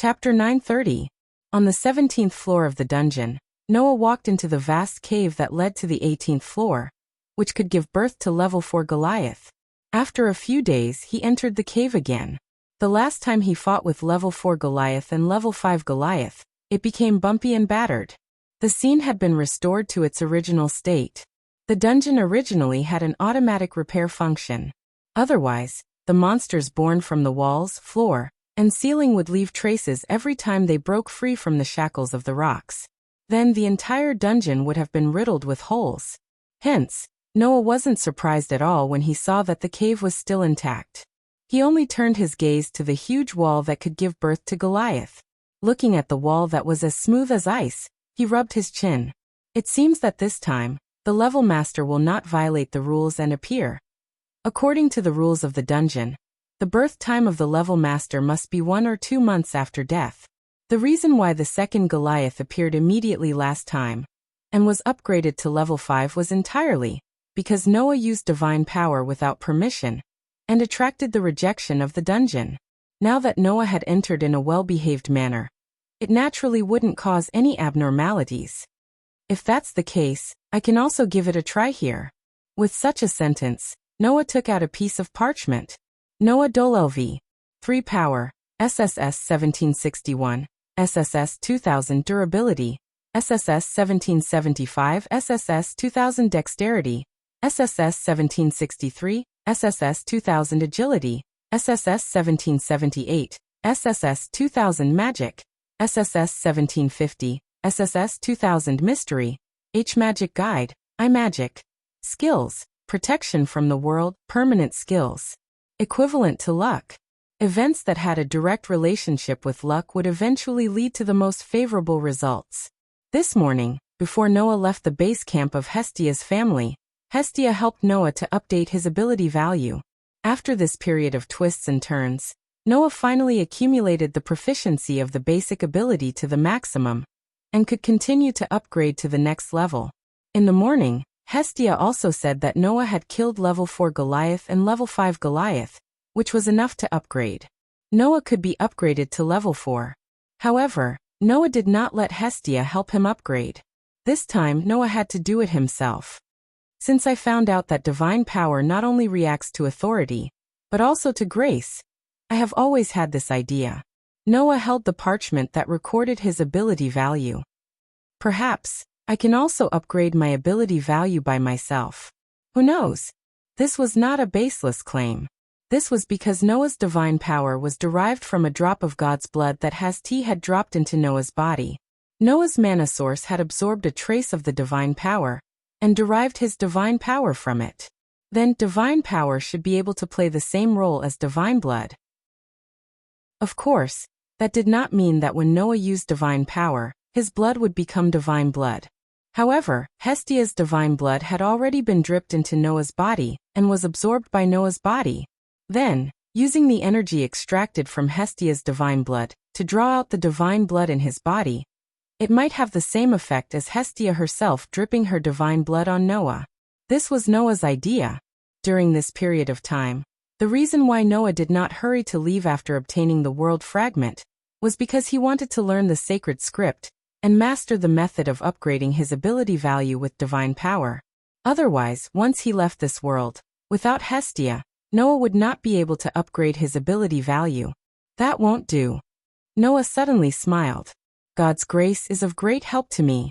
Chapter 930. On the 17th floor of the dungeon, Noah walked into the vast cave that led to the 18th floor, which could give birth to level 4 Goliath. After a few days, he entered the cave again. The last time he fought with level 4 Goliath and level 5 Goliath, it became bumpy and battered. The scene had been restored to its original state. The dungeon originally had an automatic repair function. Otherwise, the monsters born from the walls, floor, and ceiling would leave traces every time they broke free from the shackles of the rocks. Then the entire dungeon would have been riddled with holes. Hence, Noah wasn't surprised at all when he saw that the cave was still intact. He only turned his gaze to the huge wall that could give birth to Goliath. Looking at the wall that was as smooth as ice, he rubbed his chin. It seems that this time, the level master will not violate the rules and appear. According to the rules of the dungeon, the birth time of the level master must be 1 or 2 months after death. The reason why the second Goliath appeared immediately last time and was upgraded to level 5 was entirely because Noah used divine power without permission and attracted the rejection of the dungeon. Now that Noah had entered in a well-behaved manner, it naturally wouldn't cause any abnormalities. If that's the case, I can also give it a try here. With such a sentence, Noah took out a piece of parchment. Noah Dole LV. 3 Power, SSS 1761, SSS 2000 Durability, SSS 1775, SSS 2000 Dexterity, SSS 1763, SSS 2000 Agility, SSS 1778, SSS 2000 Magic, SSS 1750, SSS 2000 Mystery, H Magic Guide, I Magic. Skills, Protection from the World, Permanent Skills. Equivalent to luck. Events that had a direct relationship with luck would eventually lead to the most favorable results. This morning, before Noah left the base camp of Hestia's family, Hestia helped Noah to update his ability value. After this period of twists and turns, Noah finally accumulated the proficiency of the basic ability to the maximum and could continue to upgrade to the next level. In the morning, Hestia also said that Noah had killed level 4 Goliath and level 5 Goliath, which was enough to upgrade. Noah could be upgraded to level 4. However, Noah did not let Hestia help him upgrade. This time, Noah had to do it himself. Since I found out that divine power not only reacts to authority, but also to grace, I have always had this idea. Noah held the parchment that recorded his ability value. Perhaps I can also upgrade my ability value by myself. Who knows? This was not a baseless claim. This was because Noah's divine power was derived from a drop of God's blood that Hasti had dropped into Noah's body. Noah's mana source had absorbed a trace of the divine power and derived his divine power from it. Then divine power should be able to play the same role as divine blood. Of course, that did not mean that when Noah used divine power, his blood would become divine blood. However, Hestia's divine blood had already been dripped into Noah's body and was absorbed by Noah's body. Then, using the energy extracted from Hestia's divine blood to draw out the divine blood in his body, it might have the same effect as Hestia herself dripping her divine blood on Noah. This was Noah's idea. During this period of time, the reason why Noah did not hurry to leave after obtaining the world fragment was because he wanted to learn the sacred script and master the method of upgrading his ability value with divine power. Otherwise, once he left this world, without Hestia, Noah would not be able to upgrade his ability value. That won't do. Noah suddenly smiled. God's grace is of great help to me.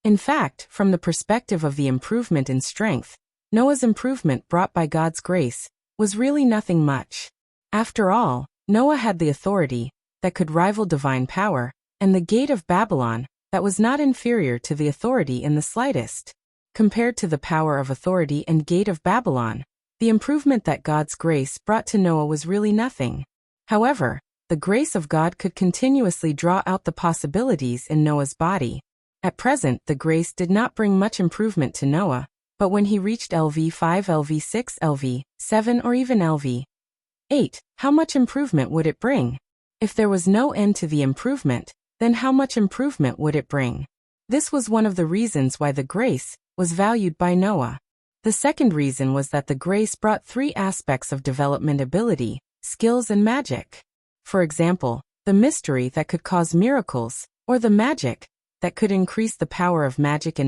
In fact, from the perspective of the improvement in strength, Noah's improvement brought by God's grace was really nothing much. After all, Noah had the authority that could rival divine power, and the gate of Babylon that was not inferior to the authority in the slightest. Compared to the power of authority and gate of Babylon, the improvement that God's grace brought to Noah was really nothing. However, the grace of God could continuously draw out the possibilities in Noah's body. At present, the grace did not bring much improvement to Noah, but when he reached LV5, LV6, LV7, or even LV8, how much improvement would it bring? If there was no end to the improvement, then how much improvement would it bring? This was one of the reasons why the grace was valued by Noah. The second reason was that the grace brought 3 aspects of development: ability, skills, and magic. For example, the mystery that could cause miracles, or the magic that could increase the power of magic,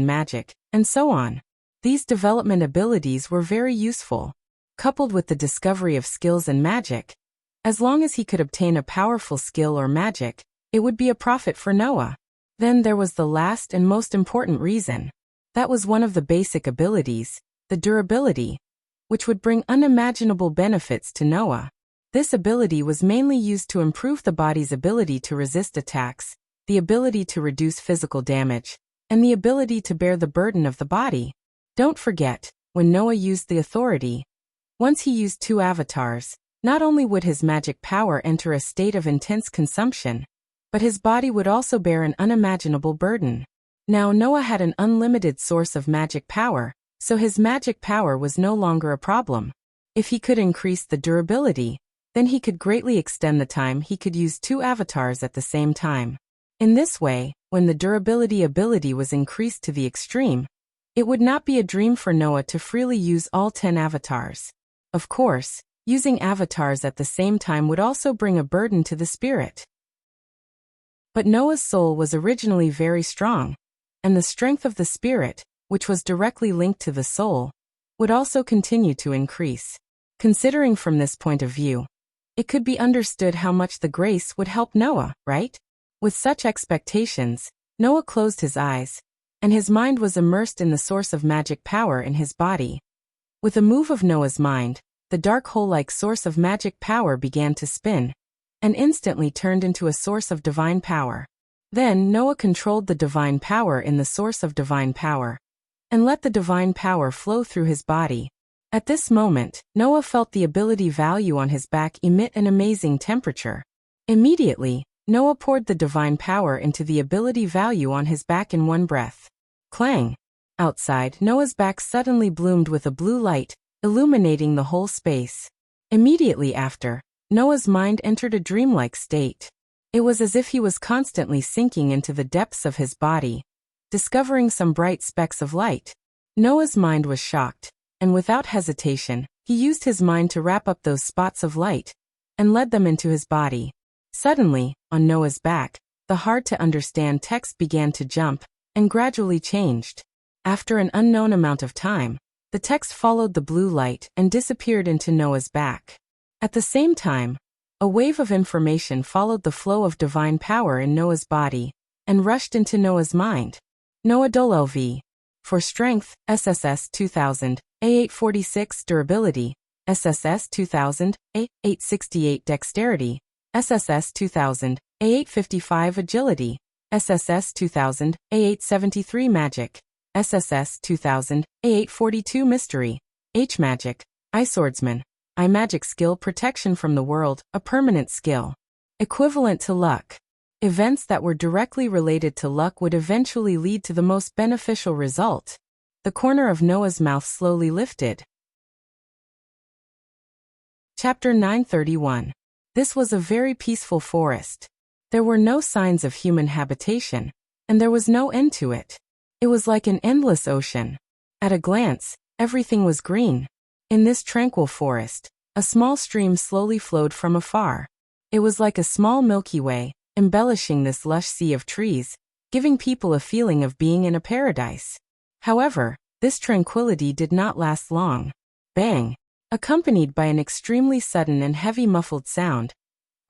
and so on. These development abilities were very useful, coupled with the discovery of skills in magic. As long as he could obtain a powerful skill or magic, it would be a profit for Noah. Then there was the last and most important reason. That was one of the basic abilities, the durability, which would bring unimaginable benefits to Noah. This ability was mainly used to improve the body's ability to resist attacks, the ability to reduce physical damage, and the ability to bear the burden of the body. Don't forget, when Noah used the authority, once he used 2 avatars, not only would his magic power enter a state of intense consumption, but his body would also bear an unimaginable burden. Now Noah had an unlimited source of magic power, so his magic power was no longer a problem. If he could increase the durability, then he could greatly extend the time he could use 2 avatars at the same time. In this way, when the durability ability was increased to the extreme, it would not be a dream for Noah to freely use all 10 avatars. Of course, using avatars at the same time would also bring a burden to the spirit. But Noah's soul was originally very strong, and the strength of the spirit, which was directly linked to the soul, would also continue to increase. Considering from this point of view, it could be understood how much the grace would help Noah, right? With such expectations, Noah closed his eyes, and his mind was immersed in the source of magic power in his body. With a move of Noah's mind, the dark hole-like source of magic power began to spin, and instantly turned into a source of divine power. Then Noah controlled the divine power in the source of divine power, and let the divine power flow through his body. At this moment, Noah felt the ability value on his back emit an amazing temperature. Immediately, Noah poured the divine power into the ability value on his back in one breath. Clang! Outside, Noah's back suddenly bloomed with a blue light, illuminating the whole space. Immediately after, Noah's mind entered a dreamlike state. It was as if he was constantly sinking into the depths of his body, discovering some bright specks of light. Noah's mind was shocked, and without hesitation, he used his mind to wrap up those spots of light, and led them into his body. Suddenly, on Noah's back, the hard-to-understand text began to jump, and gradually changed. After an unknown amount of time, the text followed the blue light and disappeared into Noah's back. At the same time, a wave of information followed the flow of divine power in Noah's body, and rushed into Noah's mind. Noah LV. For strength, SSS 2000, A846 durability, SSS 2000, A868 dexterity, SSS 2000, A855 agility, SSS 2000, A873 magic, SSS 2000, A842 mystery, H magic, I swordsman, I magic skill protection from the world, a permanent skill. Equivalent to luck. Events that were directly related to luck would eventually lead to the most beneficial result. The corner of Noah's mouth slowly lifted. Chapter 931. This was a very peaceful forest. There were no signs of human habitation, and there was no end to it. It was like an endless ocean. At a glance, everything was green. In this tranquil forest, a small stream slowly flowed from afar. It was like a small Milky Way, embellishing this lush sea of trees, giving people a feeling of being in a paradise. However, this tranquility did not last long. Bang! Accompanied by an extremely sudden and heavy muffled sound,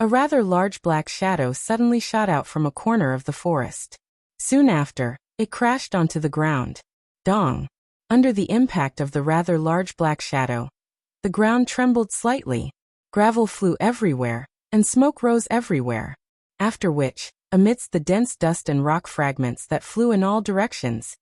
a rather large black shadow suddenly shot out from a corner of the forest. Soon after, it crashed onto the ground. Dong! Under the impact of the rather large black shadow, the ground trembled slightly, gravel flew everywhere, and smoke rose everywhere. After which, amidst the dense dust and rock fragments that flew in all directions,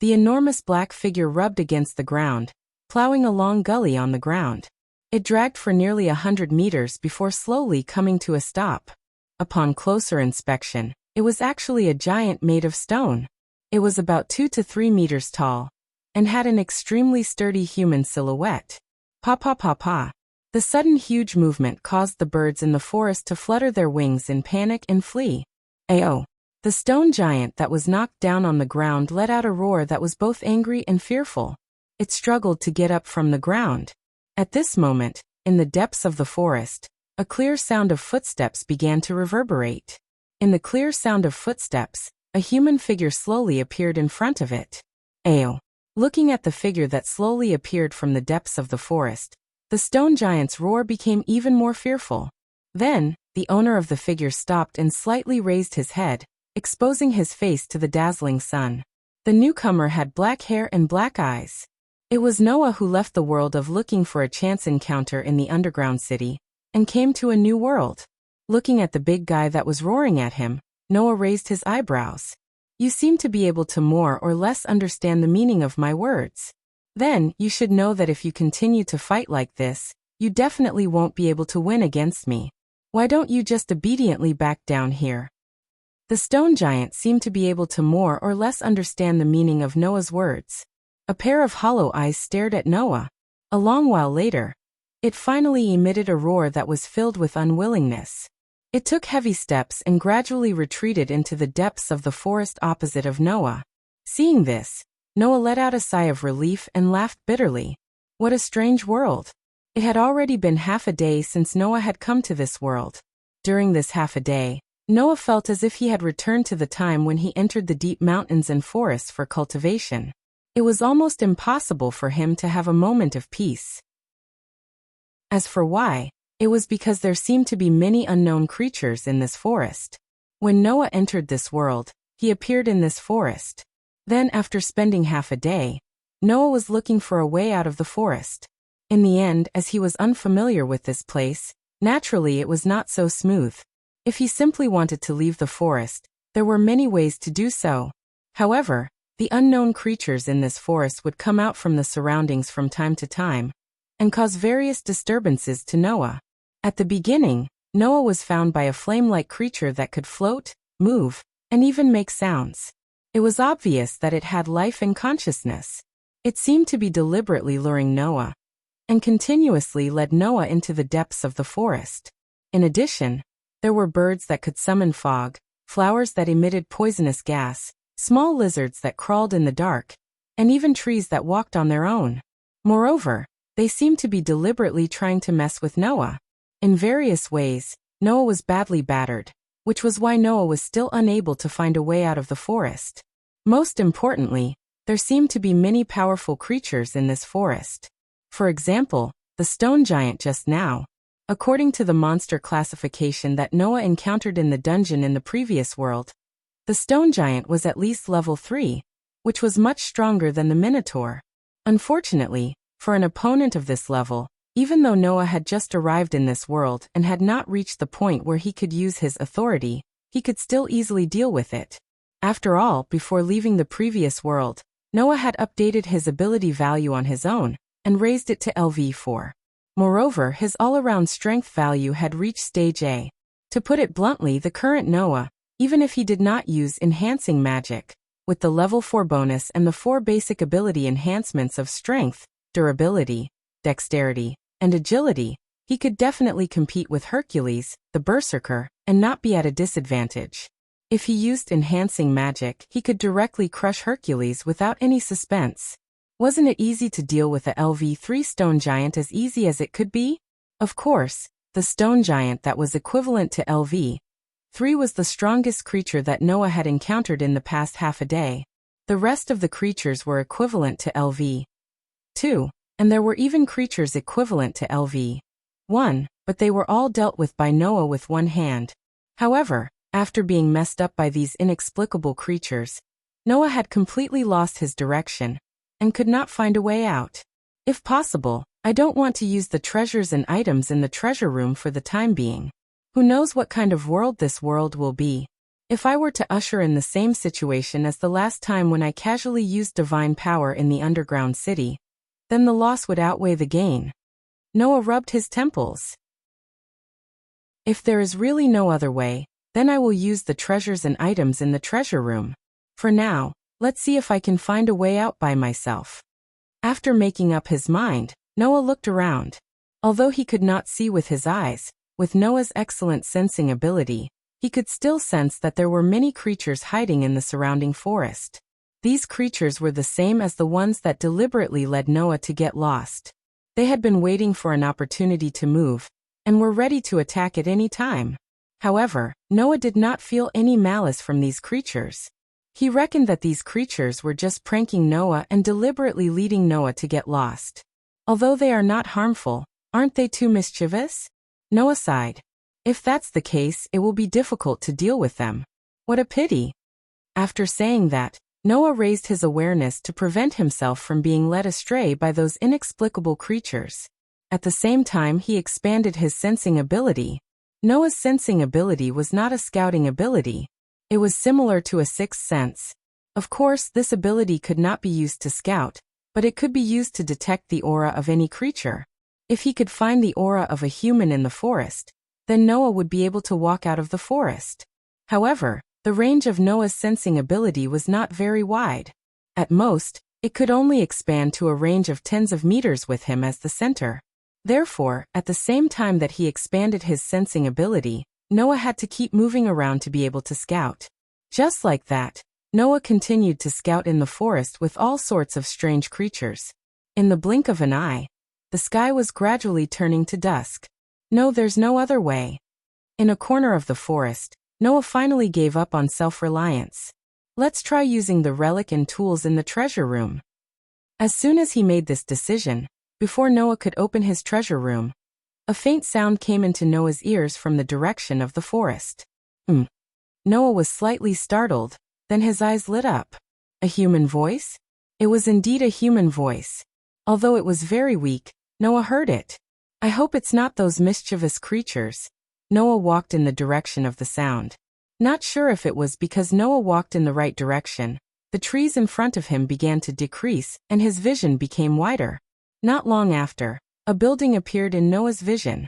the enormous black figure rubbed against the ground, plowing a long gully on the ground. It dragged for nearly 100 meters before slowly coming to a stop. Upon closer inspection, it was actually a giant made of stone. It was about 2 to 3 meters tall, and had an extremely sturdy human silhouette. Pa pa pa pa. The sudden huge movement caused the birds in the forest to flutter their wings in panic and flee. Ayo! The stone giant that was knocked down on the ground let out a roar that was both angry and fearful. It struggled to get up from the ground. At this moment, in the depths of the forest, a clear sound of footsteps began to reverberate. In the clear sound of footsteps, a human figure slowly appeared in front of it. Ayo. Looking at the figure that slowly appeared from the depths of the forest, the stone giant's roar became even more fearful. Then, the owner of the figure stopped and slightly raised his head, exposing his face to the dazzling sun. The newcomer had black hair and black eyes. It was Noah who left the world of looking for a chance encounter in the underground city, and came to a new world. Looking at the big guy that was roaring at him, Noah raised his eyebrows. You seem to be able to more or less understand the meaning of my words. Then, you should know that if you continue to fight like this, you definitely won't be able to win against me. Why don't you just obediently back down here? The stone giant seemed to be able to more or less understand the meaning of Noah's words. A pair of hollow eyes stared at Noah. A long while later, it finally emitted a roar that was filled with unwillingness. It took heavy steps and gradually retreated into the depths of the forest opposite of Noah. Seeing this, Noah let out a sigh of relief and laughed bitterly. What a strange world. It had already been half a day since Noah had come to this world. During this half a day, Noah felt as if he had returned to the time when he entered the deep mountains and forests for cultivation. It was almost impossible for him to have a moment of peace. As for why, it was because there seemed to be many unknown creatures in this forest. When Noah entered this world, he appeared in this forest. Then, after spending half a day, Noah was looking for a way out of the forest. In the end, as he was unfamiliar with this place, naturally it was not so smooth. If he simply wanted to leave the forest, there were many ways to do so. However, the unknown creatures in this forest would come out from the surroundings from time to time, and cause various disturbances to Noah. At the beginning, Noah was found by a flame-like creature that could float, move, and even make sounds. It was obvious that it had life and consciousness. It seemed to be deliberately luring Noah, and continuously led Noah into the depths of the forest. In addition, there were birds that could summon fog, flowers that emitted poisonous gas, small lizards that crawled in the dark, and even trees that walked on their own. Moreover, they seemed to be deliberately trying to mess with Noah. In various ways, Noah was badly battered, which was why Noah was still unable to find a way out of the forest. Most importantly, there seemed to be many powerful creatures in this forest. For example, the stone giant just now. According to the monster classification that Noah encountered in the dungeon in the previous world, the stone giant was at least level 3, which was much stronger than the Minotaur. Unfortunately, for an opponent of this level, even though Noah had just arrived in this world and had not reached the point where he could use his authority, he could still easily deal with it. After all, before leaving the previous world, Noah had updated his ability value on his own, and raised it to LV4. Moreover, his all-around strength value had reached stage A. To put it bluntly, the current Noah, even if he did not use enhancing magic, with the level 4 bonus and the 4 basic ability enhancements of strength, durability, dexterity, and agility, he could definitely compete with Hercules, the Berserker, and not be at a disadvantage. If he used enhancing magic, he could directly crush Hercules without any suspense. Wasn't it easy to deal with a LV3 stone giant as easy as it could be? Of course, the stone giant that was equivalent to LV3 was the strongest creature that Noah had encountered in the past half a day. The rest of the creatures were equivalent to LV2, and there were even creatures equivalent to LV1, but they were all dealt with by Noah with one hand. However, after being messed up by these inexplicable creatures, Noah had completely lost his direction, and could not find a way out. If possible, I don't want to use the treasures and items in the treasure room for the time being. Who knows what kind of world this world will be? If I were to usher in the same situation as the last time when I casually used divine power in the underground city, then the loss would outweigh the gain. Noah rubbed his temples. If there is really no other way, then I will use the treasures and items in the treasure room. For now, let's see if I can find a way out by myself. After making up his mind, Noah looked around. Although he could not see with his eyes, with Noah's excellent sensing ability, he could still sense that there were many creatures hiding in the surrounding forest. These creatures were the same as the ones that deliberately led Noah to get lost. They had been waiting for an opportunity to move, and were ready to attack at any time. However, Noah did not feel any malice from these creatures. He reckoned that these creatures were just pranking Noah and deliberately leading Noah to get lost. Although they are not harmful, aren't they too mischievous? Noah sighed. If that's the case, it will be difficult to deal with them. What a pity. After saying that, Noah raised his awareness to prevent himself from being led astray by those inexplicable creatures. At the same time, he expanded his sensing ability. Noah's sensing ability was not a scouting ability. It was similar to a sixth sense. Of course, this ability could not be used to scout, but it could be used to detect the aura of any creature. If he could find the aura of a human in the forest, then Noah would be able to walk out of the forest. However, the range of Noah's sensing ability was not very wide. At most, it could only expand to a range of tens of meters with him as the center. Therefore, at the same time that he expanded his sensing ability, Noah had to keep moving around to be able to scout. Just like that, Noah continued to scout in the forest with all sorts of strange creatures. In the blink of an eye, the sky was gradually turning to dusk. No, there's no other way. In a corner of the forest, Noah finally gave up on self-reliance. Let's try using the relic and tools in the treasure room. As soon as he made this decision, before Noah could open his treasure room, a faint sound came into Noah's ears from the direction of the forest. Noah was slightly startled, then his eyes lit up. A human voice? It was indeed a human voice. Although it was very weak, Noah heard it. I hope it's not those mischievous creatures. Noah walked in the direction of the sound. Not sure if it was because Noah walked in the right direction. The trees in front of him began to decrease, and his vision became wider. Not long after, a building appeared in Noah's vision.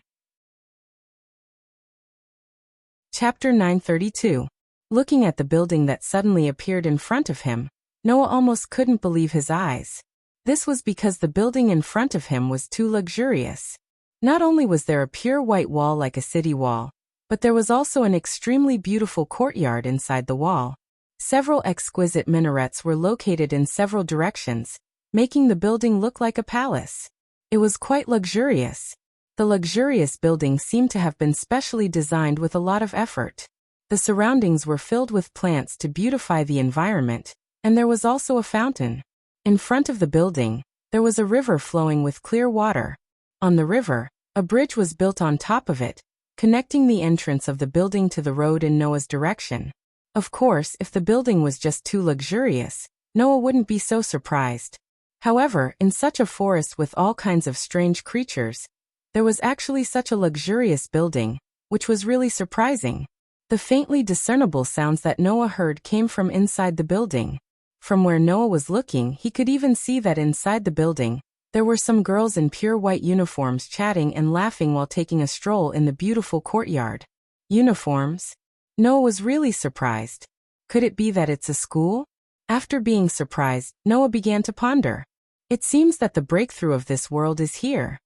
Chapter 932. Looking at the building that suddenly appeared in front of him, Noah almost couldn't believe his eyes. This was because the building in front of him was too luxurious. Not only was there a pure white wall like a city wall, but there was also an extremely beautiful courtyard inside the wall. Several exquisite minarets were located in several directions, making the building look like a palace. It was quite luxurious. The luxurious building seemed to have been specially designed with a lot of effort. The surroundings were filled with plants to beautify the environment, and there was also a fountain. In front of the building, there was a river flowing with clear water. On the river, a bridge was built on top of it, connecting the entrance of the building to the road in Noah's direction. Of course, if the building was just too luxurious, Noah wouldn't be so surprised. However, in such a forest with all kinds of strange creatures, there was actually such a luxurious building, which was really surprising. The faintly discernible sounds that Noah heard came from inside the building. From where Noah was looking, he could even see that inside the building, there were some girls in pure white uniforms chatting and laughing while taking a stroll in the beautiful courtyard. Uniforms? Noah was really surprised. Could it be that it's a school? After being surprised, Noah began to ponder. It seems that the breakthrough of this world is here.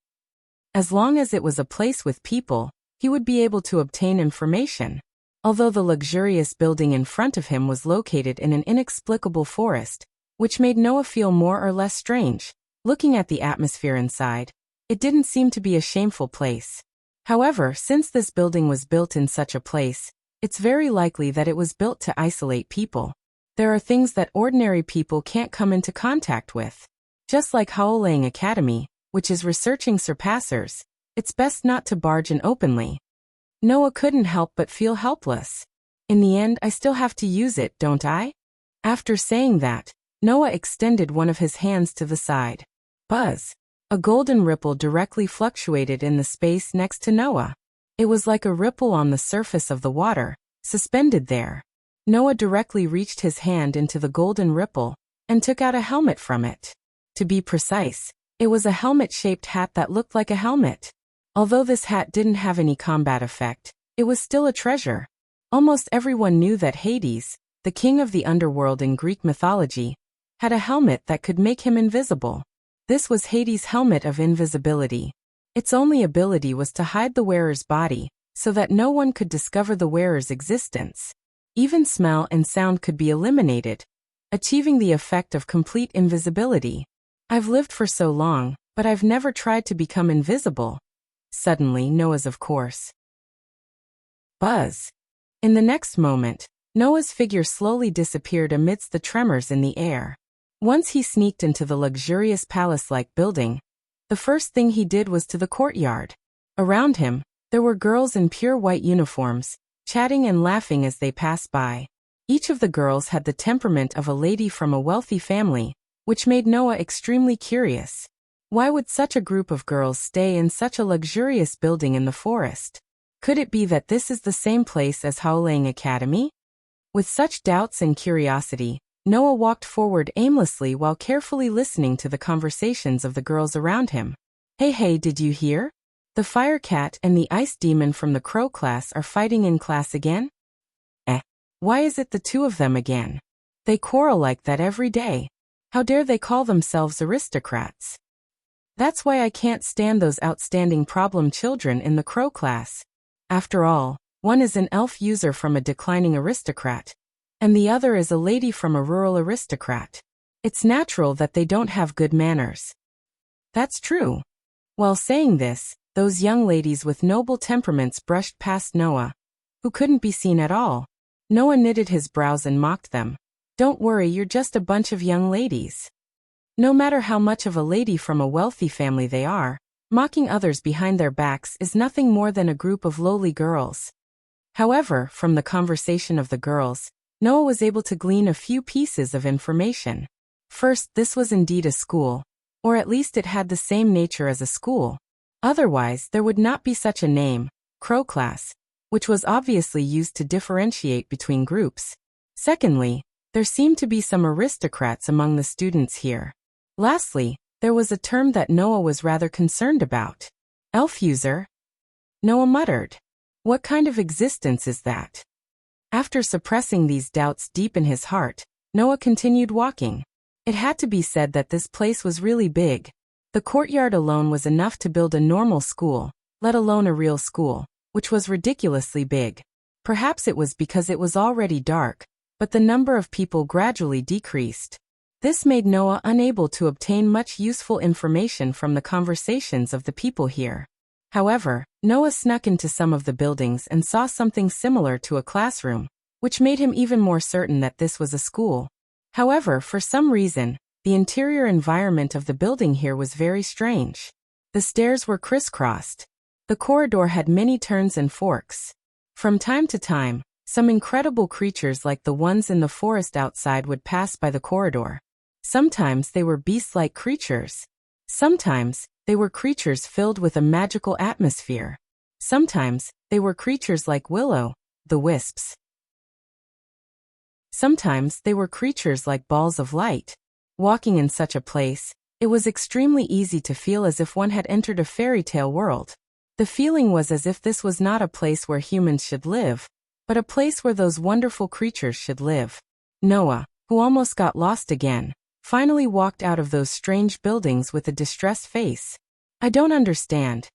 As long as it was a place with people, he would be able to obtain information. Although the luxurious building in front of him was located in an inexplicable forest, which made Noah feel more or less strange. Looking at the atmosphere inside, it didn't seem to be a shameful place. However, since this building was built in such a place, it's very likely that it was built to isolate people. There are things that ordinary people can't come into contact with. Just like Haolang Academy, which is researching surpassers, it's best not to barge in openly. Noah couldn't help but feel helpless. In the end, I still have to use it, don't I? After saying that, Noah extended one of his hands to the side. Buzz! A golden ripple directly fluctuated in the space next to Noah. It was like a ripple on the surface of the water, suspended there. Noah directly reached his hand into the golden ripple and took out a helmet from it. To be precise, it was a helmet-shaped hat that looked like a helmet. Although this hat didn't have any combat effect, it was still a treasure. Almost everyone knew that Hades, the king of the underworld in Greek mythology, had a helmet that could make him invisible. This was Hades' helmet of invisibility. Its only ability was to hide the wearer's body, so that no one could discover the wearer's existence. Even smell and sound could be eliminated, achieving the effect of complete invisibility. I've lived for so long, but I've never tried to become invisible. Suddenly, Noah's of course. Buzz. In the next moment, Noah's figure slowly disappeared amidst the tremors in the air. Once he sneaked into the luxurious palace-like building, the first thing he did was to the courtyard. Around him, there were girls in pure white uniforms, chatting and laughing as they passed by. Each of the girls had the temperament of a lady from a wealthy family, which made Noah extremely curious. Why would such a group of girls stay in such a luxurious building in the forest? Could it be that this is the same place as Howling Academy? With such doubts and curiosity, Noah walked forward aimlessly while carefully listening to the conversations of the girls around him. Hey, did you hear? The fire cat and the ice demon from the crow class are fighting in class again? Why is it the two of them again? They quarrel like that every day. How dare they call themselves aristocrats? That's why I can't stand those outstanding problem children in the crow class. After all, one is an elf user from a declining aristocrat, and the other is a lady from a rural aristocrat. It's natural that they don't have good manners. That's true. While saying this, those young ladies with noble temperaments brushed past Noah, who couldn't be seen at all. Noah knitted his brows and mocked them. Don't worry, you're just a bunch of young ladies. No matter how much of a lady from a wealthy family they are, mocking others behind their backs is nothing more than a group of lowly girls. However, from the conversation of the girls, Noah was able to glean a few pieces of information. First, this was indeed a school, or at least it had the same nature as a school. Otherwise, there would not be such a name, crow class, which was obviously used to differentiate between groups. Secondly, there seemed to be some aristocrats among the students here. Lastly, there was a term that Noah was rather concerned about. Elf user? Noah muttered. What kind of existence is that? After suppressing these doubts deep in his heart, Noah continued walking. It had to be said that this place was really big. The courtyard alone was enough to build a normal school, let alone a real school, which was ridiculously big. Perhaps it was because it was already dark, but the number of people gradually decreased. This made Noah unable to obtain much useful information from the conversations of the people here. However, Noah snuck into some of the buildings and saw something similar to a classroom, which made him even more certain that this was a school. However, for some reason, the interior environment of the building here was very strange. The stairs were crisscrossed. The corridor had many turns and forks. From time to time, some incredible creatures like the ones in the forest outside would pass by the corridor. Sometimes they were beast-like creatures. Sometimes, they were creatures filled with a magical atmosphere. Sometimes, they were creatures like Willow, the wisps. Sometimes, they were creatures like balls of light. Walking in such a place, it was extremely easy to feel as if one had entered a fairy tale world. The feeling was as if this was not a place where humans should live, but a place where those wonderful creatures should live. Noah, who almost got lost again, finally walked out of those strange buildings with a distressed face. I don't understand.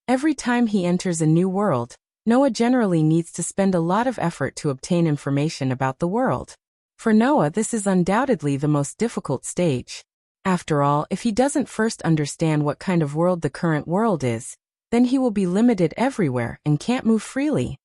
Every time he enters a new world, Noah generally needs to spend a lot of effort to obtain information about the world. For Noah, this is undoubtedly the most difficult stage. After all, if he doesn't first understand what kind of world the current world is, then he will be limited everywhere and can't move freely.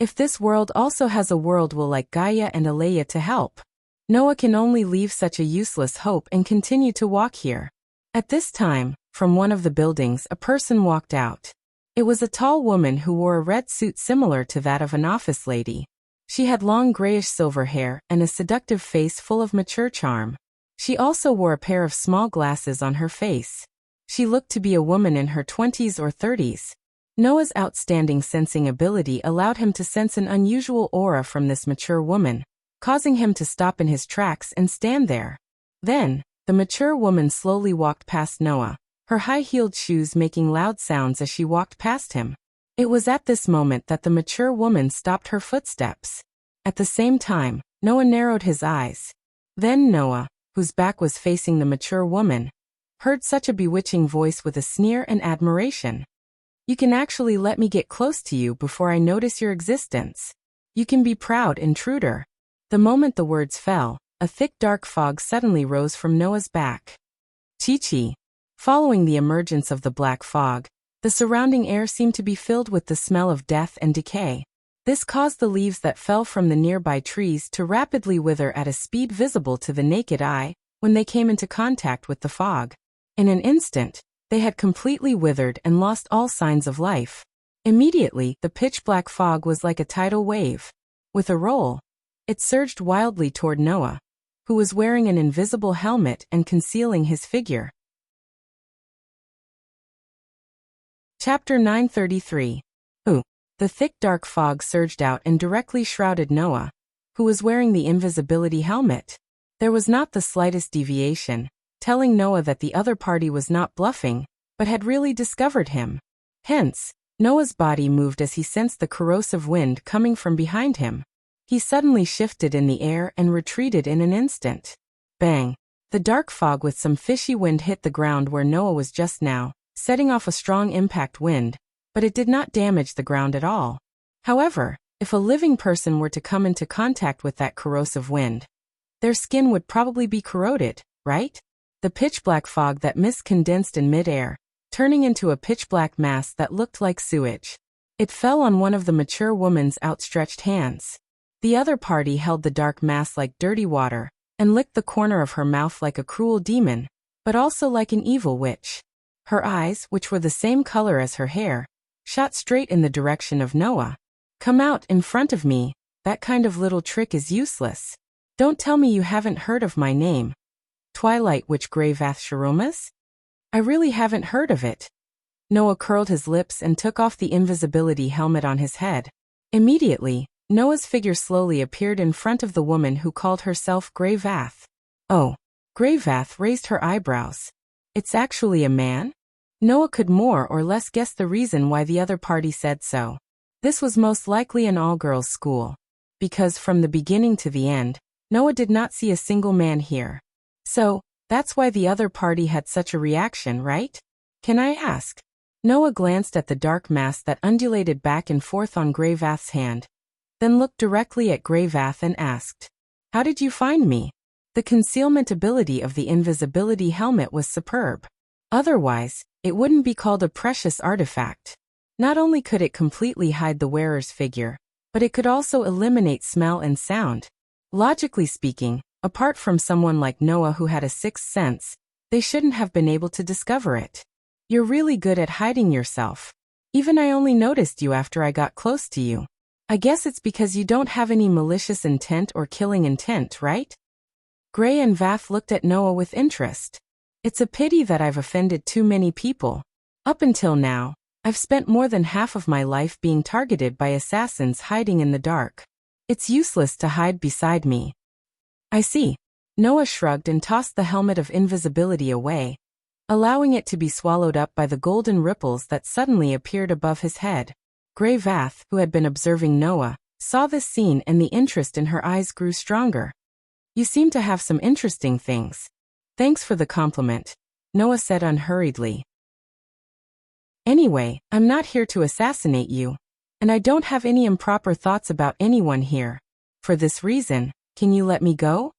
If this world also has a world will like Gaia and Alea to help, Noah can only leave such a useless hope and continue to walk here. At this time, from one of the buildings a person walked out. It was a tall woman who wore a red suit similar to that of an office lady. She had long grayish silver hair and a seductive face full of mature charm. She also wore a pair of small glasses on her face. She looked to be a woman in her 20s or 30s. Noah's outstanding sensing ability allowed him to sense an unusual aura from this mature woman, causing him to stop in his tracks and stand there. Then, the mature woman slowly walked past Noah, her high-heeled shoes making loud sounds as she walked past him. It was at this moment that the mature woman stopped her footsteps. At the same time, Noah narrowed his eyes. Then Noah, whose back was facing the mature woman, heard such a bewitching voice with a sneer and admiration. You can actually let me get close to you before I notice your existence. You can be proud, intruder. The moment the words fell, a thick dark fog suddenly rose from Noah's back. Chi-Chi. Following the emergence of the black fog, The surrounding air seemed to be filled with the smell of death and decay. This caused the leaves that fell from the nearby trees to rapidly wither at a speed visible to the naked eye when they came into contact with the fog. In an instant, they had completely withered and lost all signs of life. Immediately, the pitch-black fog was like a tidal wave. With a roll, it surged wildly toward Noah, who was wearing an invisible helmet and concealing his figure. Chapter 933. The thick dark fog surged out and directly shrouded Noah, who was wearing the invisibility helmet. There was not the slightest deviation, telling Noah that the other party was not bluffing, but had really discovered him. Hence, Noah's body moved as he sensed the corrosive wind coming from behind him. He suddenly shifted in the air and retreated in an instant. Bang! The dark fog with some fishy wind hit the ground where Noah was just now, setting off a strong impact wind, but it did not damage the ground at all. However, if a living person were to come into contact with that corrosive wind, their skin would probably be corroded, right? The pitch-black fog that mist condensed in mid-air, turning into a pitch-black mass that looked like sewage. It fell on one of the mature woman's outstretched hands. The other party held the dark mass like dirty water, and licked the corner of her mouth like a cruel demon, but also like an evil witch. Her eyes, which were the same color as her hair, shot straight in the direction of Noah. Come out in front of me, that kind of little trick is useless. Don't tell me you haven't heard of my name. Twilight Witch Greyvath Sharomas? I really haven't heard of it. Noah curled his lips and took off the invisibility helmet on his head. Immediately, Noah's figure slowly appeared in front of the woman who called herself Greyvath. Oh. Greyvath raised her eyebrows. It's actually a man? Noah could more or less guess the reason why the other party said so. This was most likely an all-girls school. Because from the beginning to the end, Noah did not see a single man here. So, that's why the other party had such a reaction, right? Can I ask? Noah glanced at the dark mass that undulated back and forth on Greyvath's hand, then looked directly at Greyvath and asked, "How did you find me?" The concealment ability of the invisibility helmet was superb. Otherwise, it wouldn't be called a precious artifact. Not only could it completely hide the wearer's figure, but it could also eliminate smell and sound. Logically speaking, apart from someone like Noah who had a sixth sense, they shouldn't have been able to discover it. You're really good at hiding yourself. Even I only noticed you after I got close to you. I guess it's because you don't have any malicious intent or killing intent, right? Grey and Vath looked at Noah with interest. It's a pity that I've offended too many people. Up until now, I've spent more than half of my life being targeted by assassins hiding in the dark. It's useless to hide beside me. I see. Noah shrugged and tossed the helmet of invisibility away, allowing it to be swallowed up by the golden ripples that suddenly appeared above his head. Greyvath, who had been observing Noah, saw this scene and the interest in her eyes grew stronger. You seem to have some interesting things. Thanks for the compliment, Noah said unhurriedly. Anyway, I'm not here to assassinate you, and I don't have any improper thoughts about anyone here. For this reason, can you let me go?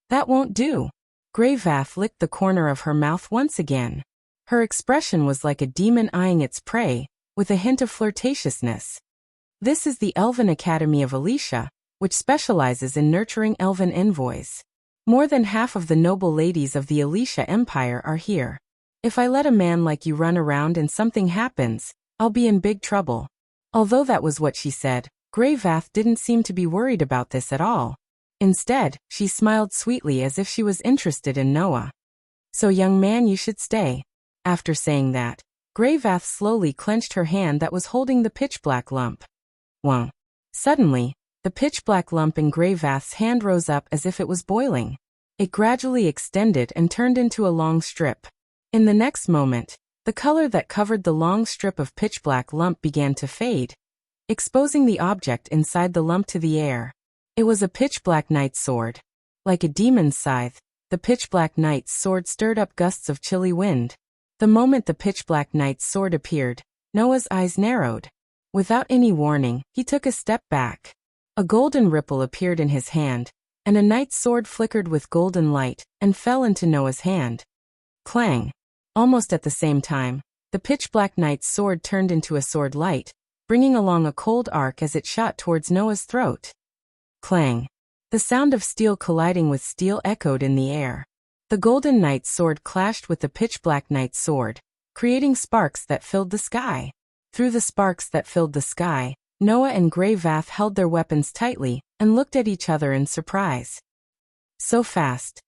That won't do. Greyvath licked the corner of her mouth once again. Her expression was like a demon eyeing its prey, with a hint of flirtatiousness. This is the Elven Academy of Alicia, which specializes in nurturing elven envoys. More than half of the noble ladies of the Alicia Empire are here. If I let a man like you run around and something happens, I'll be in big trouble. Although that was what she said, Greyvath didn't seem to be worried about this at all. Instead, she smiled sweetly as if she was interested in Noah. So young man, you should stay. After saying that, Greyvath slowly clenched her hand that was holding the pitch-black lump. Whoa. Suddenly, the pitch-black lump in Greyvath's hand rose up as if it was boiling. It gradually extended and turned into a long strip. In the next moment, the color that covered the long strip of pitch-black lump began to fade, exposing the object inside the lump to the air. It was a pitch-black knight's sword. Like a demon's scythe, the pitch-black knight's sword stirred up gusts of chilly wind. The moment the pitch-black knight's sword appeared, Noah's eyes narrowed. Without any warning, he took a step back. A golden ripple appeared in his hand, and a knight's sword flickered with golden light and fell into Noah's hand. Clang! Almost at the same time, the pitch-black knight's sword turned into a sword light, bringing along a cold arc as it shot towards Noah's throat. Clang! The sound of steel colliding with steel echoed in the air. The golden knight's sword clashed with the pitch-black knight's sword, creating sparks that filled the sky. Through the sparks that filled the sky, Noah and Grey Vath held their weapons tightly and looked at each other in surprise. So fast.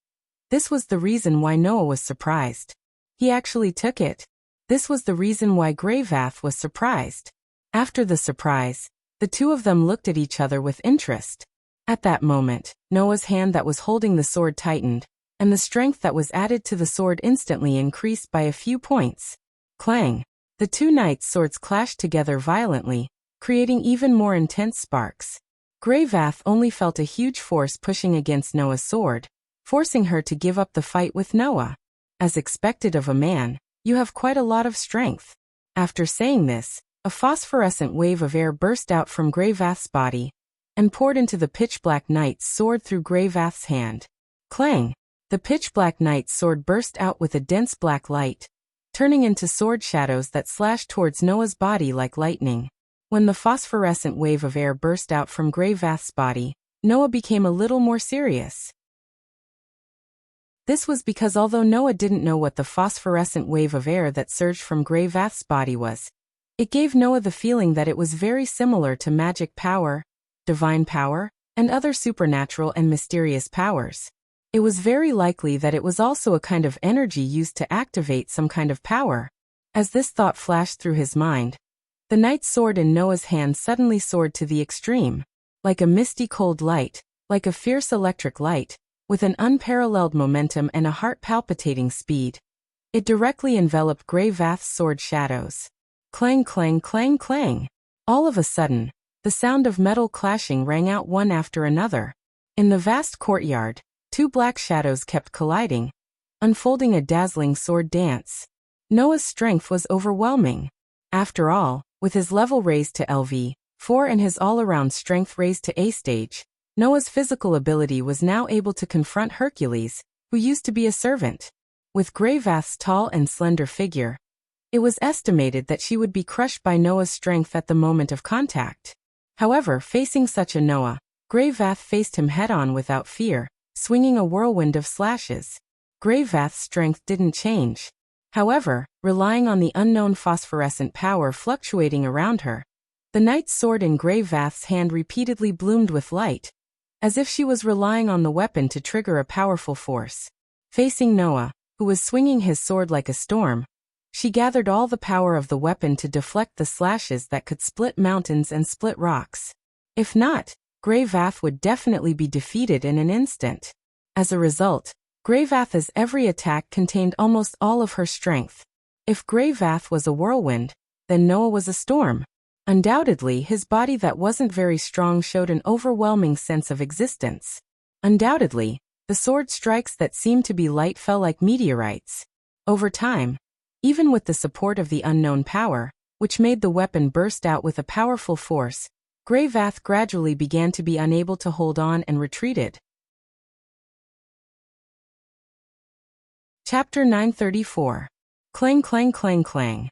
This was the reason why Noah was surprised. He actually took it. This was the reason why Grey Vath was surprised. After the surprise, the two of them looked at each other with interest. At that moment, Noah's hand that was holding the sword tightened, and the strength that was added to the sword instantly increased by a few points. Clang! The two knights' swords clashed together violently, creating even more intense sparks. Grey Vath only felt a huge force pushing against Noah's sword, forcing her to give up the fight with Noah. As expected of a man, you have quite a lot of strength. After saying this, a phosphorescent wave of air burst out from Grey Vath's body and poured into the pitch-black knight's sword through Grey Vath's hand. Clang! The pitch-black knight's sword burst out with a dense black light, turning into sword shadows that slashed towards Noah's body like lightning. When the phosphorescent wave of air burst out from Grey Vath's body, Noah became a little more serious. This was because although Noah didn't know what the phosphorescent wave of air that surged from Grey Vath's body was, it gave Noah the feeling that it was very similar to magic power, divine power, and other supernatural and mysterious powers. It was very likely that it was also a kind of energy used to activate some kind of power. As this thought flashed through his mind, the knight's sword in Noah's hand suddenly soared to the extreme. Like a misty cold light, like a fierce electric light, with an unparalleled momentum and a heart-palpitating speed. It directly enveloped Grey Vath's sword shadows. Clang, clang, clang, clang. All of a sudden, the sound of metal clashing rang out one after another. In the vast courtyard, two black shadows kept colliding, unfolding a dazzling sword dance. Noah's strength was overwhelming. After all, with his level raised to LV4 and his all-around strength raised to A stage, Noah's physical ability was now able to confront Hercules, who used to be a servant. With Grey Vath's tall and slender figure, it was estimated that she would be crushed by Noah's strength at the moment of contact. However, facing such a Noah, Grey Vath faced him head-on without fear, swinging a whirlwind of slashes. Grey Vath's strength didn't change. However, relying on the unknown phosphorescent power fluctuating around her, the knight's sword in Grey Vath's hand repeatedly bloomed with light, as if she was relying on the weapon to trigger a powerful force. Facing Noah, who was swinging his sword like a storm, she gathered all the power of the weapon to deflect the slashes that could split mountains and split rocks. If not, Grey Vath would definitely be defeated in an instant. As a result, Grey Vath's every attack contained almost all of her strength. If Grey Vath was a whirlwind, then Noah was a storm. Undoubtedly, his body that wasn't very strong showed an overwhelming sense of existence. Undoubtedly, the sword strikes that seemed to be light fell like meteorites. Over time, even with the support of the unknown power, which made the weapon burst out with a powerful force, Grey Vath gradually began to be unable to hold on and retreated. Chapter 934. Clang, clang, clang, clang.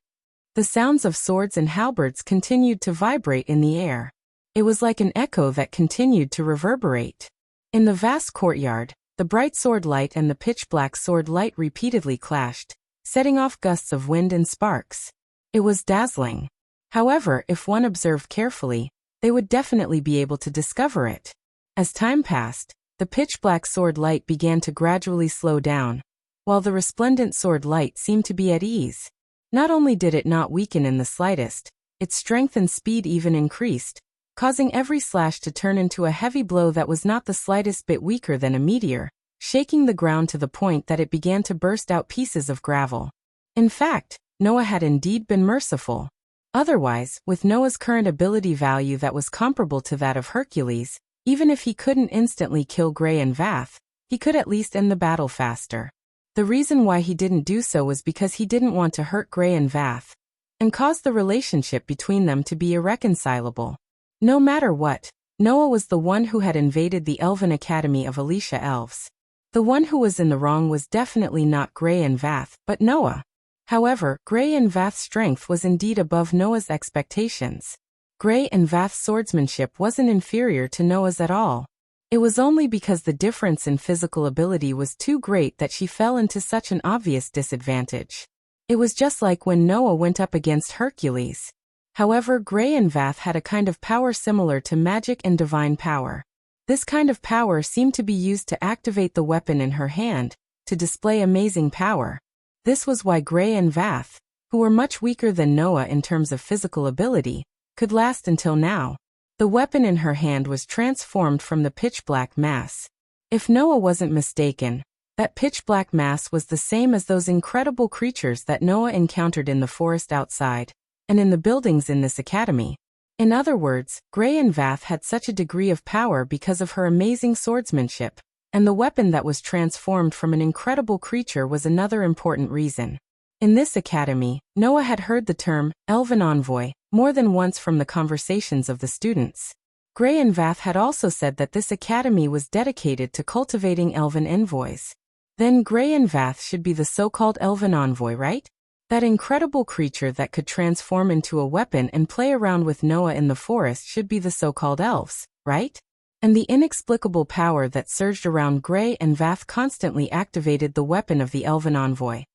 The sounds of swords and halberds continued to vibrate in the air. It was like an echo that continued to reverberate. In the vast courtyard, the bright sword light and the pitch-black sword light repeatedly clashed, setting off gusts of wind and sparks. It was dazzling. However, if one observed carefully, they would definitely be able to discover it. As time passed, the pitch-black sword light began to gradually slow down, while the resplendent sword light seemed to be at ease. Not only did it not weaken in the slightest, its strength and speed even increased, causing every slash to turn into a heavy blow that was not the slightest bit weaker than a meteor, shaking the ground to the point that it began to burst out pieces of gravel. In fact, Noah had indeed been merciful. Otherwise, with Noah's current ability value that was comparable to that of Hercules, even if he couldn't instantly kill Grey and Vath, he could at least end the battle faster. The reason why he didn't do so was because he didn't want to hurt Grey and Vath, and cause the relationship between them to be irreconcilable. No matter what, Noah was the one who had invaded the Elven Academy of Alicia Elves. The one who was in the wrong was definitely not Grey and Vath, but Noah. However, Gray and Vath's strength was indeed above Noah's expectations. Gray and Vath's swordsmanship wasn't inferior to Noah's at all. It was only because the difference in physical ability was too great that she fell into such an obvious disadvantage. It was just like when Noah went up against Hercules. However, Gray and Vath had a kind of power similar to magic and divine power. This kind of power seemed to be used to activate the weapon in her hand, to display amazing power. This was why Gray and Vath, who were much weaker than Noah in terms of physical ability, could last until now. The weapon in her hand was transformed from the pitch-black mass. If Noah wasn't mistaken, that pitch-black mass was the same as those incredible creatures that Noah encountered in the forest outside, and in the buildings in this academy. In other words, Gray and Vath had such a degree of power because of her amazing swordsmanship, and the weapon that was transformed from an incredible creature was another important reason. In this academy, Noah had heard the term, elven envoy, more than once from the conversations of the students. Gray and Vath had also said that this academy was dedicated to cultivating elven envoys. Then Gray and Vath should be the so-called elven envoy, right? That incredible creature that could transform into a weapon and play around with Noah in the forest should be the so-called elves, right? And the inexplicable power that surged around Gray and Vath constantly activated the weapon of the elven envoy.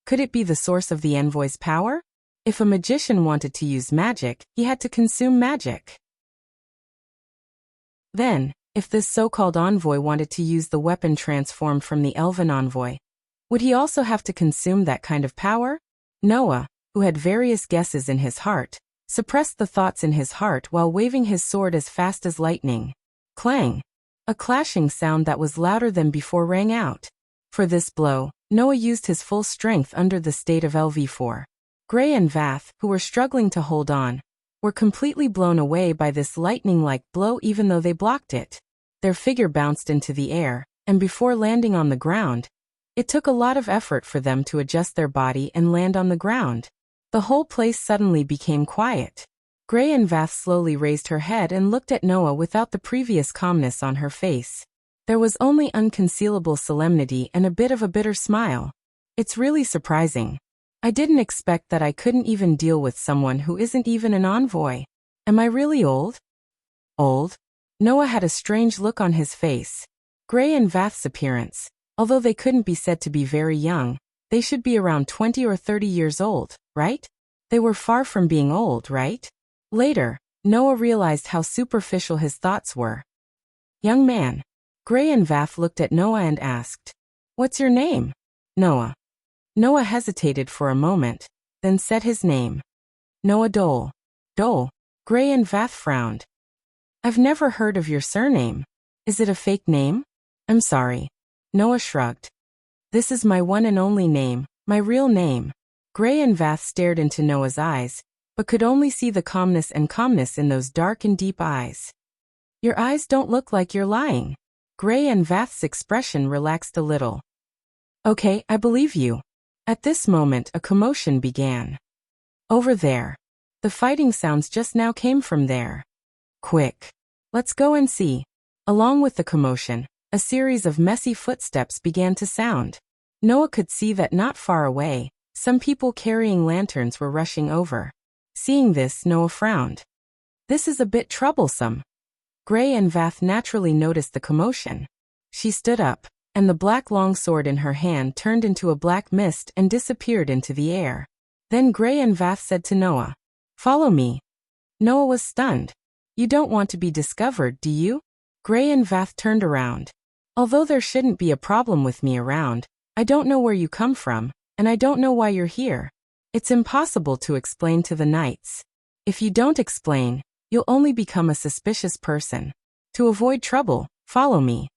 Could it be the source of the envoy's power? If a magician wanted to use magic, he had to consume magic. Then, if this so-called envoy wanted to use the weapon transformed from the elven envoy, would he also have to consume that kind of power? Noah, who had various guesses in his heart, suppressed the thoughts in his heart while waving his sword as fast as lightning. Clang! A clashing sound that was louder than before rang out. For this blow, Noah used his full strength under the state of LV4. Gray and Vath, who were struggling to hold on, were completely blown away by this lightning-like blow even though they blocked it. Their figure bounced into the air, and before landing on the ground, it took a lot of effort for them to adjust their body and land on the ground. The whole place suddenly became quiet. Gray and Vath slowly raised her head and looked at Noah without the previous calmness on her face. There was only unconcealable solemnity and a bit of a bitter smile. It's really surprising. I didn't expect that I couldn't even deal with someone who isn't even an envoy. Am I really old? Old? Noah had a strange look on his face. Gray and Vath's appearance, although they couldn't be said to be very young, they should be around 20 or 30 years old, right? They were far from being old, right? Later, Noah realized how superficial his thoughts were. Young man. Gray and Vath looked at Noah and asked, "What's your name?" Noah. Noah hesitated for a moment, then said his name. Noah Dole. Dole. Gray and Vath frowned. I've never heard of your surname. Is it a fake name? I'm sorry. Noah shrugged. This is my one and only name, my real name. Gray and Vath stared into Noah's eyes, but could only see the calmness in those dark and deep eyes. Your eyes don't look like you're lying. Gray and Vath's expression relaxed a little. Okay, I believe you. At this moment a commotion began. Over there. The fighting sounds just now came from there. Quick. Let's go and see. Along with the commotion, a series of messy footsteps began to sound. Noah could see that not far away, some people carrying lanterns were rushing over. Seeing this, Noah frowned. This is a bit troublesome. Gray and Vath naturally noticed the commotion. She stood up, and the black longsword in her hand turned into a black mist and disappeared into the air. Then Gray and Vath said to Noah, "Follow me." Noah was stunned. You don't want to be discovered, do you? Gray and Vath turned around. Although there shouldn't be a problem with me around, I don't know where you come from, and I don't know why you're here. It's impossible to explain to the knights. If you don't explain, you'll only become a suspicious person. To avoid trouble, follow me.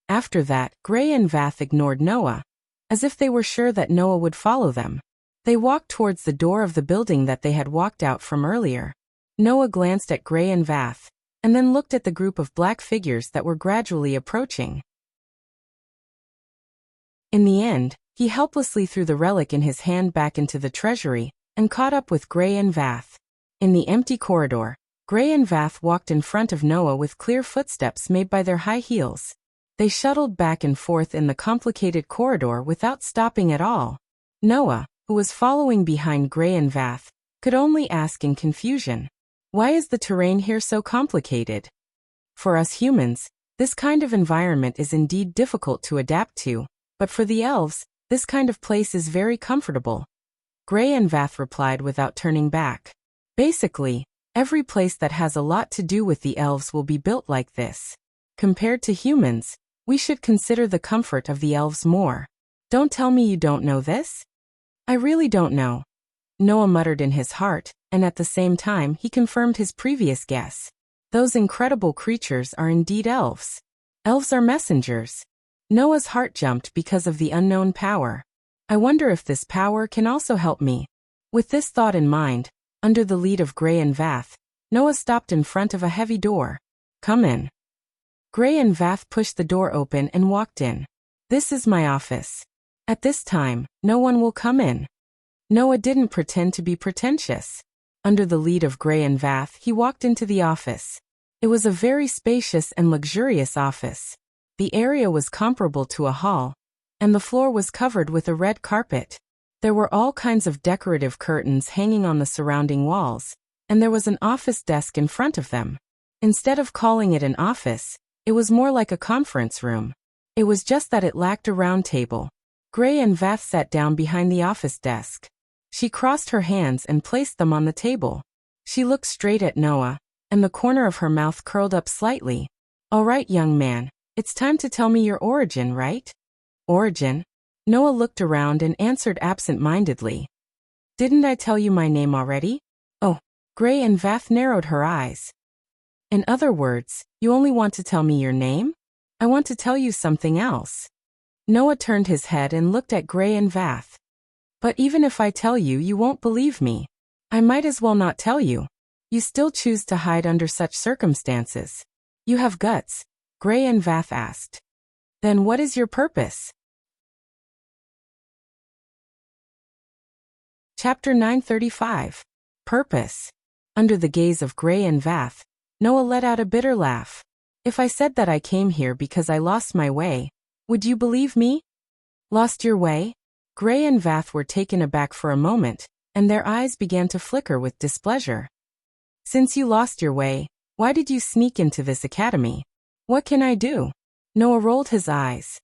After that, Gray and Vath ignored Noah, as if they were sure that Noah would follow them. They walked towards the door of the building that they had walked out from earlier. Noah glanced at Gray and Vath, and then looked at the group of black figures that were gradually approaching. In the end, he helplessly threw the relic in his hand back into the treasury, and caught up with Gray and Vath. In the empty corridor, Gray and Vath walked in front of Noah with clear footsteps made by their high heels. They shuttled back and forth in the complicated corridor without stopping at all. Noah, who was following behind Gray and Vath, could only ask in confusion. Why is the terrain here so complicated? For us humans, this kind of environment is indeed difficult to adapt to, but for the elves, this kind of place is very comfortable. Gray and Vath replied without turning back. Basically, every place that has a lot to do with the elves will be built like this. Compared to humans, we should consider the comfort of the elves more. Don't tell me you don't know this? I really don't know. Noah muttered in his heart, and at the same time he confirmed his previous guess. Those incredible creatures are indeed elves. Elves are messengers. Noah's heart jumped because of the unknown power. I wonder if this power can also help me. With this thought in mind, under the lead of Gray and Vath, Noah stopped in front of a heavy door. Come in. Gray and Vath pushed the door open and walked in. This is my office. At this time, no one will come in. Noah didn't pretend to be pretentious. Under the lead of Gray and Vath, he walked into the office. It was a very spacious and luxurious office. The area was comparable to a hall, and the floor was covered with a red carpet. There were all kinds of decorative curtains hanging on the surrounding walls, and there was an office desk in front of them. Instead of calling it an office, it was more like a conference room. It was just that it lacked a round table. Gray and Vath sat down behind the office desk. She crossed her hands and placed them on the table. She looked straight at Noah, and the corner of her mouth curled up slightly. All right, young man, it's time to tell me your origin, right? Origin? Noah looked around and answered absent-mindedly. Didn't I tell you my name already? Oh, Gray and Vath narrowed her eyes. In other words, you only want to tell me your name? I want to tell you something else. Noah turned his head and looked at Gray and Vath. But even if I tell you, you won't believe me. I might as well not tell you. You still choose to hide under such circumstances. You have guts, Gray and Vath asked. Then what is your purpose? Chapter 935. Purpose. Under the gaze of Gray and Vath, Noah let out a bitter laugh. If I said that I came here because I lost my way, would you believe me? Lost your way? Gray and Vath were taken aback for a moment, and their eyes began to flicker with displeasure. Since you lost your way, why did you sneak into this academy? What can I do? Noah rolled his eyes.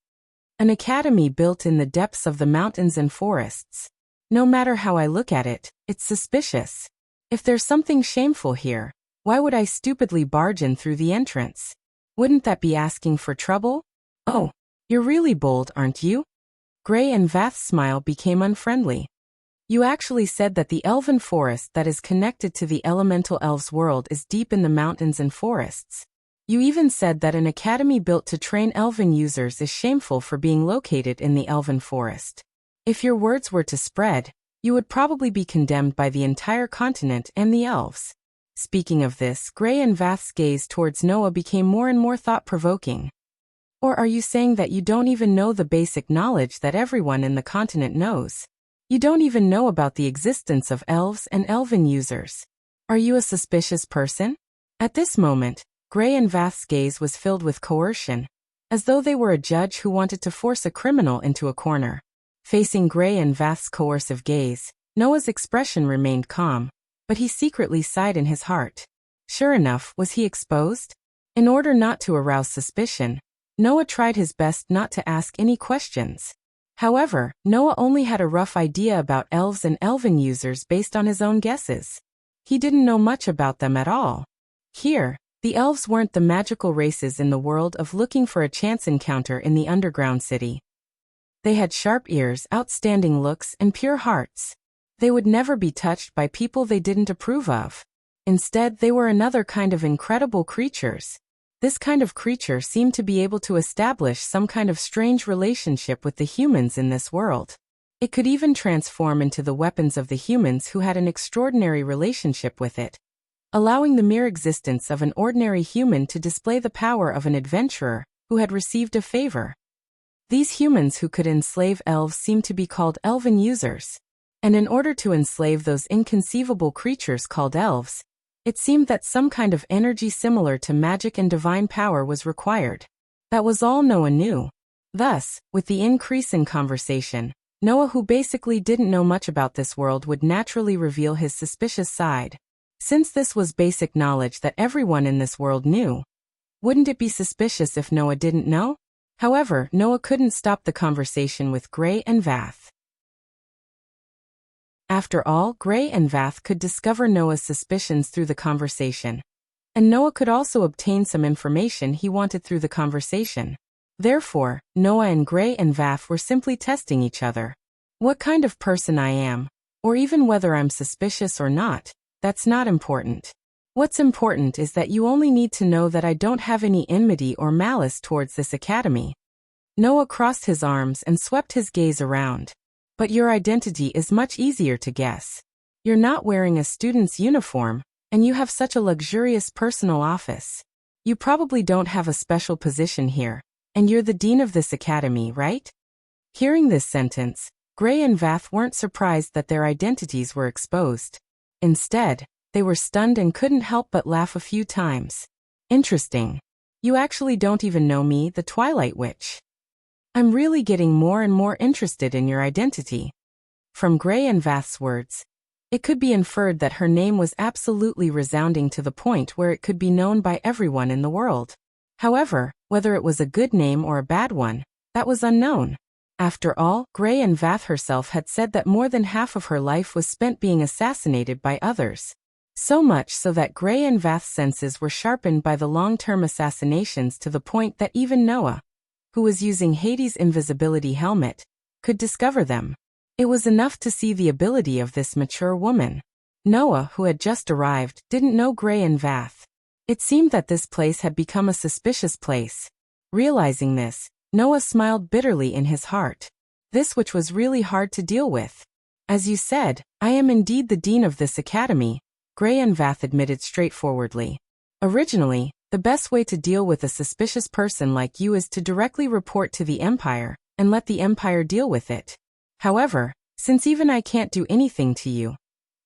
An academy built in the depths of the mountains and forests. No matter how I look at it, it's suspicious. If there's something shameful here, why would I stupidly barge in through the entrance? Wouldn't that be asking for trouble? Oh, you're really bold, aren't you? Gray and Vath's smile became unfriendly. You actually said that the elven forest that is connected to the elemental elves' world is deep in the mountains and forests. You even said that an academy built to train elven users is shameful for being located in the elven forest. If your words were to spread, you would probably be condemned by the entire continent and the elves. Speaking of this, Gray and Vath's gaze towards Noah became more and more thought-provoking. Or are you saying that you don't even know the basic knowledge that everyone in the continent knows? You don't even know about the existence of elves and elven users. Are you a suspicious person? At this moment, Gray and Vath's gaze was filled with coercion, as though they were a judge who wanted to force a criminal into a corner. Facing Gray and Vath's coercive gaze, Noah's expression remained calm, but he secretly sighed in his heart. Sure enough, was he exposed? In order not to arouse suspicion, Noah tried his best not to ask any questions. However, Noah only had a rough idea about elves and elven users based on his own guesses. He didn't know much about them at all. Here, the elves weren't the magical races in the world of looking for a chance encounter in the underground city. They had sharp ears, outstanding looks, and pure hearts. They would never be touched by people they didn't approve of. Instead, they were another kind of incredible creatures. This kind of creature seemed to be able to establish some kind of strange relationship with the humans in this world. It could even transform into the weapons of the humans who had an extraordinary relationship with it, allowing the mere existence of an ordinary human to display the power of an adventurer who had received a favor. These humans who could enslave elves seemed to be called elven users. And in order to enslave those inconceivable creatures called elves, it seemed that some kind of energy similar to magic and divine power was required. That was all Noah knew. Thus, with the increase in conversation, Noah, who basically didn't know much about this world, would naturally reveal his suspicious side. Since this was basic knowledge that everyone in this world knew, wouldn't it be suspicious if Noah didn't know? However, Noah couldn't stop the conversation with Gray and Vath. After all, Gray and Vath could discover Noah's suspicions through the conversation. And Noah could also obtain some information he wanted through the conversation. Therefore, Noah and Gray and Vath were simply testing each other. What kind of person I am, or even whether I'm suspicious or not, that's not important. What's important is that you only need to know that I don't have any enmity or malice towards this academy. Noah crossed his arms and swept his gaze around. But your identity is much easier to guess. You're not wearing a student's uniform, and you have such a luxurious personal office. You probably don't have a special position here, and you're the dean of this academy, right? Hearing this sentence, Gray and Vath weren't surprised that their identities were exposed. Instead, they were stunned and couldn't help but laugh a few times. Interesting. You actually don't even know me, the Twilight Witch. I'm really getting more and more interested in your identity. From Gray and Vath's words, it could be inferred that her name was absolutely resounding to the point where it could be known by everyone in the world. However, whether it was a good name or a bad one, that was unknown. After all, Gray and Vath herself had said that more than half of her life was spent being assassinated by others. So much so that Gray and Vath's senses were sharpened by the long-term assassinations to the point that even Noah, who was using Hades' invisibility helmet, could discover them. It was enough to see the ability of this mature woman. Noah, who had just arrived, didn't know Gray and Vath. It seemed that this place had become a suspicious place. Realizing this, Noah smiled bitterly in his heart. This which was really hard to deal with. As you said, I am indeed the dean of this academy, Gray and Vath admitted straightforwardly. Originally, the best way to deal with a suspicious person like you is to directly report to the Empire, and let the Empire deal with it. However, since even I can't do anything to you,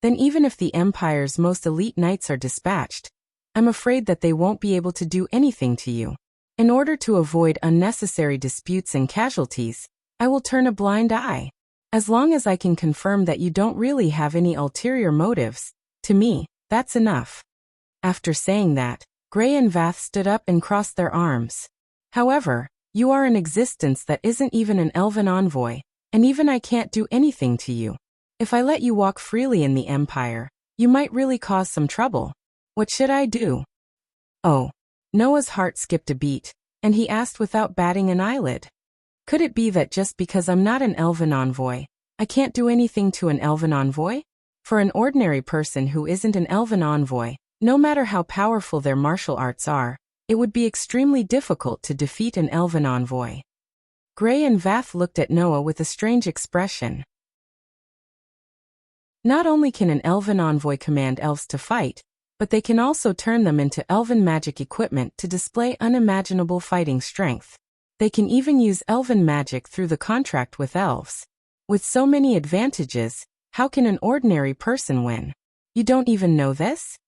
then even if the Empire's most elite knights are dispatched, I'm afraid that they won't be able to do anything to you. In order to avoid unnecessary disputes and casualties, I will turn a blind eye. As long as I can confirm that you don't really have any ulterior motives, to me, that's enough. After saying that, Gray and Vath stood up and crossed their arms. However, you are an existence that isn't even an elven envoy, and even I can't do anything to you. If I let you walk freely in the Empire, you might really cause some trouble. What should I do? Oh. Noah's heart skipped a beat, and he asked without batting an eyelid. Could it be that just because I'm not an elven envoy, I can't do anything to an elven envoy? For an ordinary person who isn't an elven envoy, no matter how powerful their martial arts are, it would be extremely difficult to defeat an elven envoy. Gray and Vath looked at Noah with a strange expression. Not only can an elven envoy command elves to fight, but they can also turn them into elven magic equipment to display unimaginable fighting strength. They can even use elven magic through the contract with elves. With so many advantages, how can an ordinary person win? You don't even know this?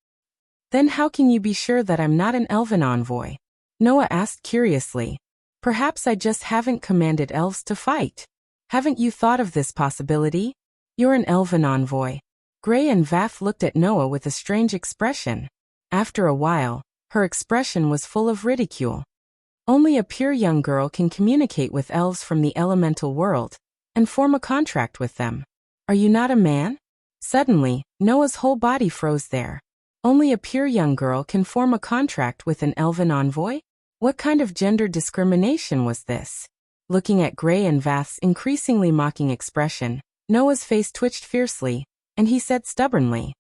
Then how can you be sure that I'm not an elven envoy? Noah asked curiously. Perhaps I just haven't commanded elves to fight. Haven't you thought of this possibility? You're an elven envoy. Gray and Vath looked at Noah with a strange expression. After a while, her expression was full of ridicule. Only a pure young girl can communicate with elves from the elemental world, and form a contract with them. Are you not a man? Suddenly, Noah's whole body froze there. Only a pure young girl can form a contract with an elven envoy? What kind of gender discrimination was this? Looking at Gray and Vath's increasingly mocking expression, Noah's face twitched fiercely, and he said stubbornly,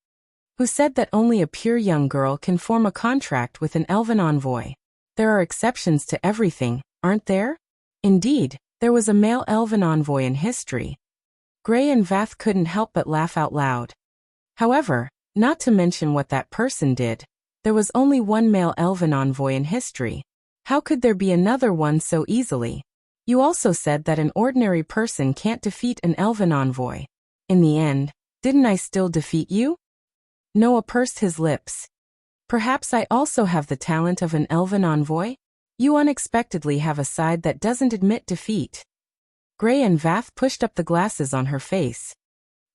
"Who said that only a pure young girl can form a contract with an elven envoy? There are exceptions to everything, aren't there? Indeed, there was a male elven envoy in history." Gray and Vath couldn't help but laugh out loud. However, not to mention what that person did, there was only one male elven envoy in history. How could there be another one so easily? You also said that an ordinary person can't defeat an elven envoy. In the end, didn't I still defeat you? Noah pursed his lips. Perhaps I also have the talent of an elven envoy? You unexpectedly have a side that doesn't admit defeat. Gray and Vath pushed up the glasses on her face.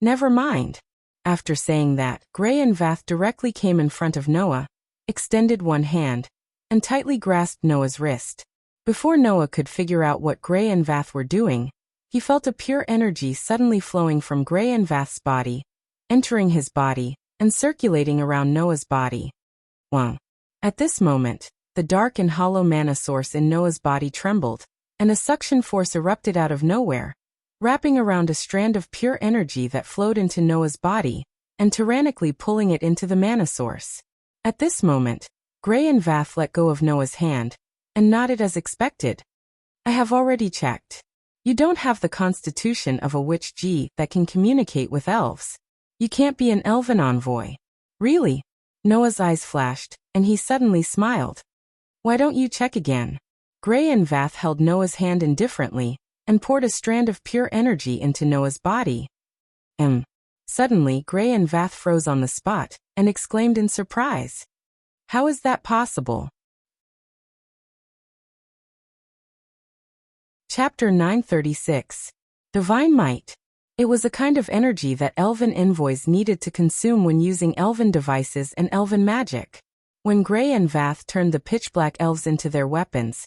Never mind. After saying that, Gray and Vath directly came in front of Noah, extended one hand, and tightly grasped Noah's wrist. Before Noah could figure out what Gray and Vath were doing, he felt a pure energy suddenly flowing from Gray and Vath's body, entering his body, and circulating around Noah's body. Wow. At this moment, the dark and hollow mana source in Noah's body trembled, and a suction force erupted out of nowhere, wrapping around a strand of pure energy that flowed into Noah's body, and tyrannically pulling it into the mana source. At this moment, Gray and Vath let go of Noah's hand, and nodded as expected. I have already checked. You don't have the constitution of a witch G that can communicate with elves. You can't be an elven envoy. Really? Noah's eyes flashed, and he suddenly smiled. Why don't you check again? Gray and Vath held Noah's hand indifferently, and poured a strand of pure energy into Noah's body. Suddenly, Gray and Vath froze on the spot, and exclaimed in surprise. How is that possible? Chapter 936. Divine Might. It was a kind of energy that elven envoys needed to consume when using elven devices and elven magic. When Gray and Vath turned the pitch-black elves into their weapons,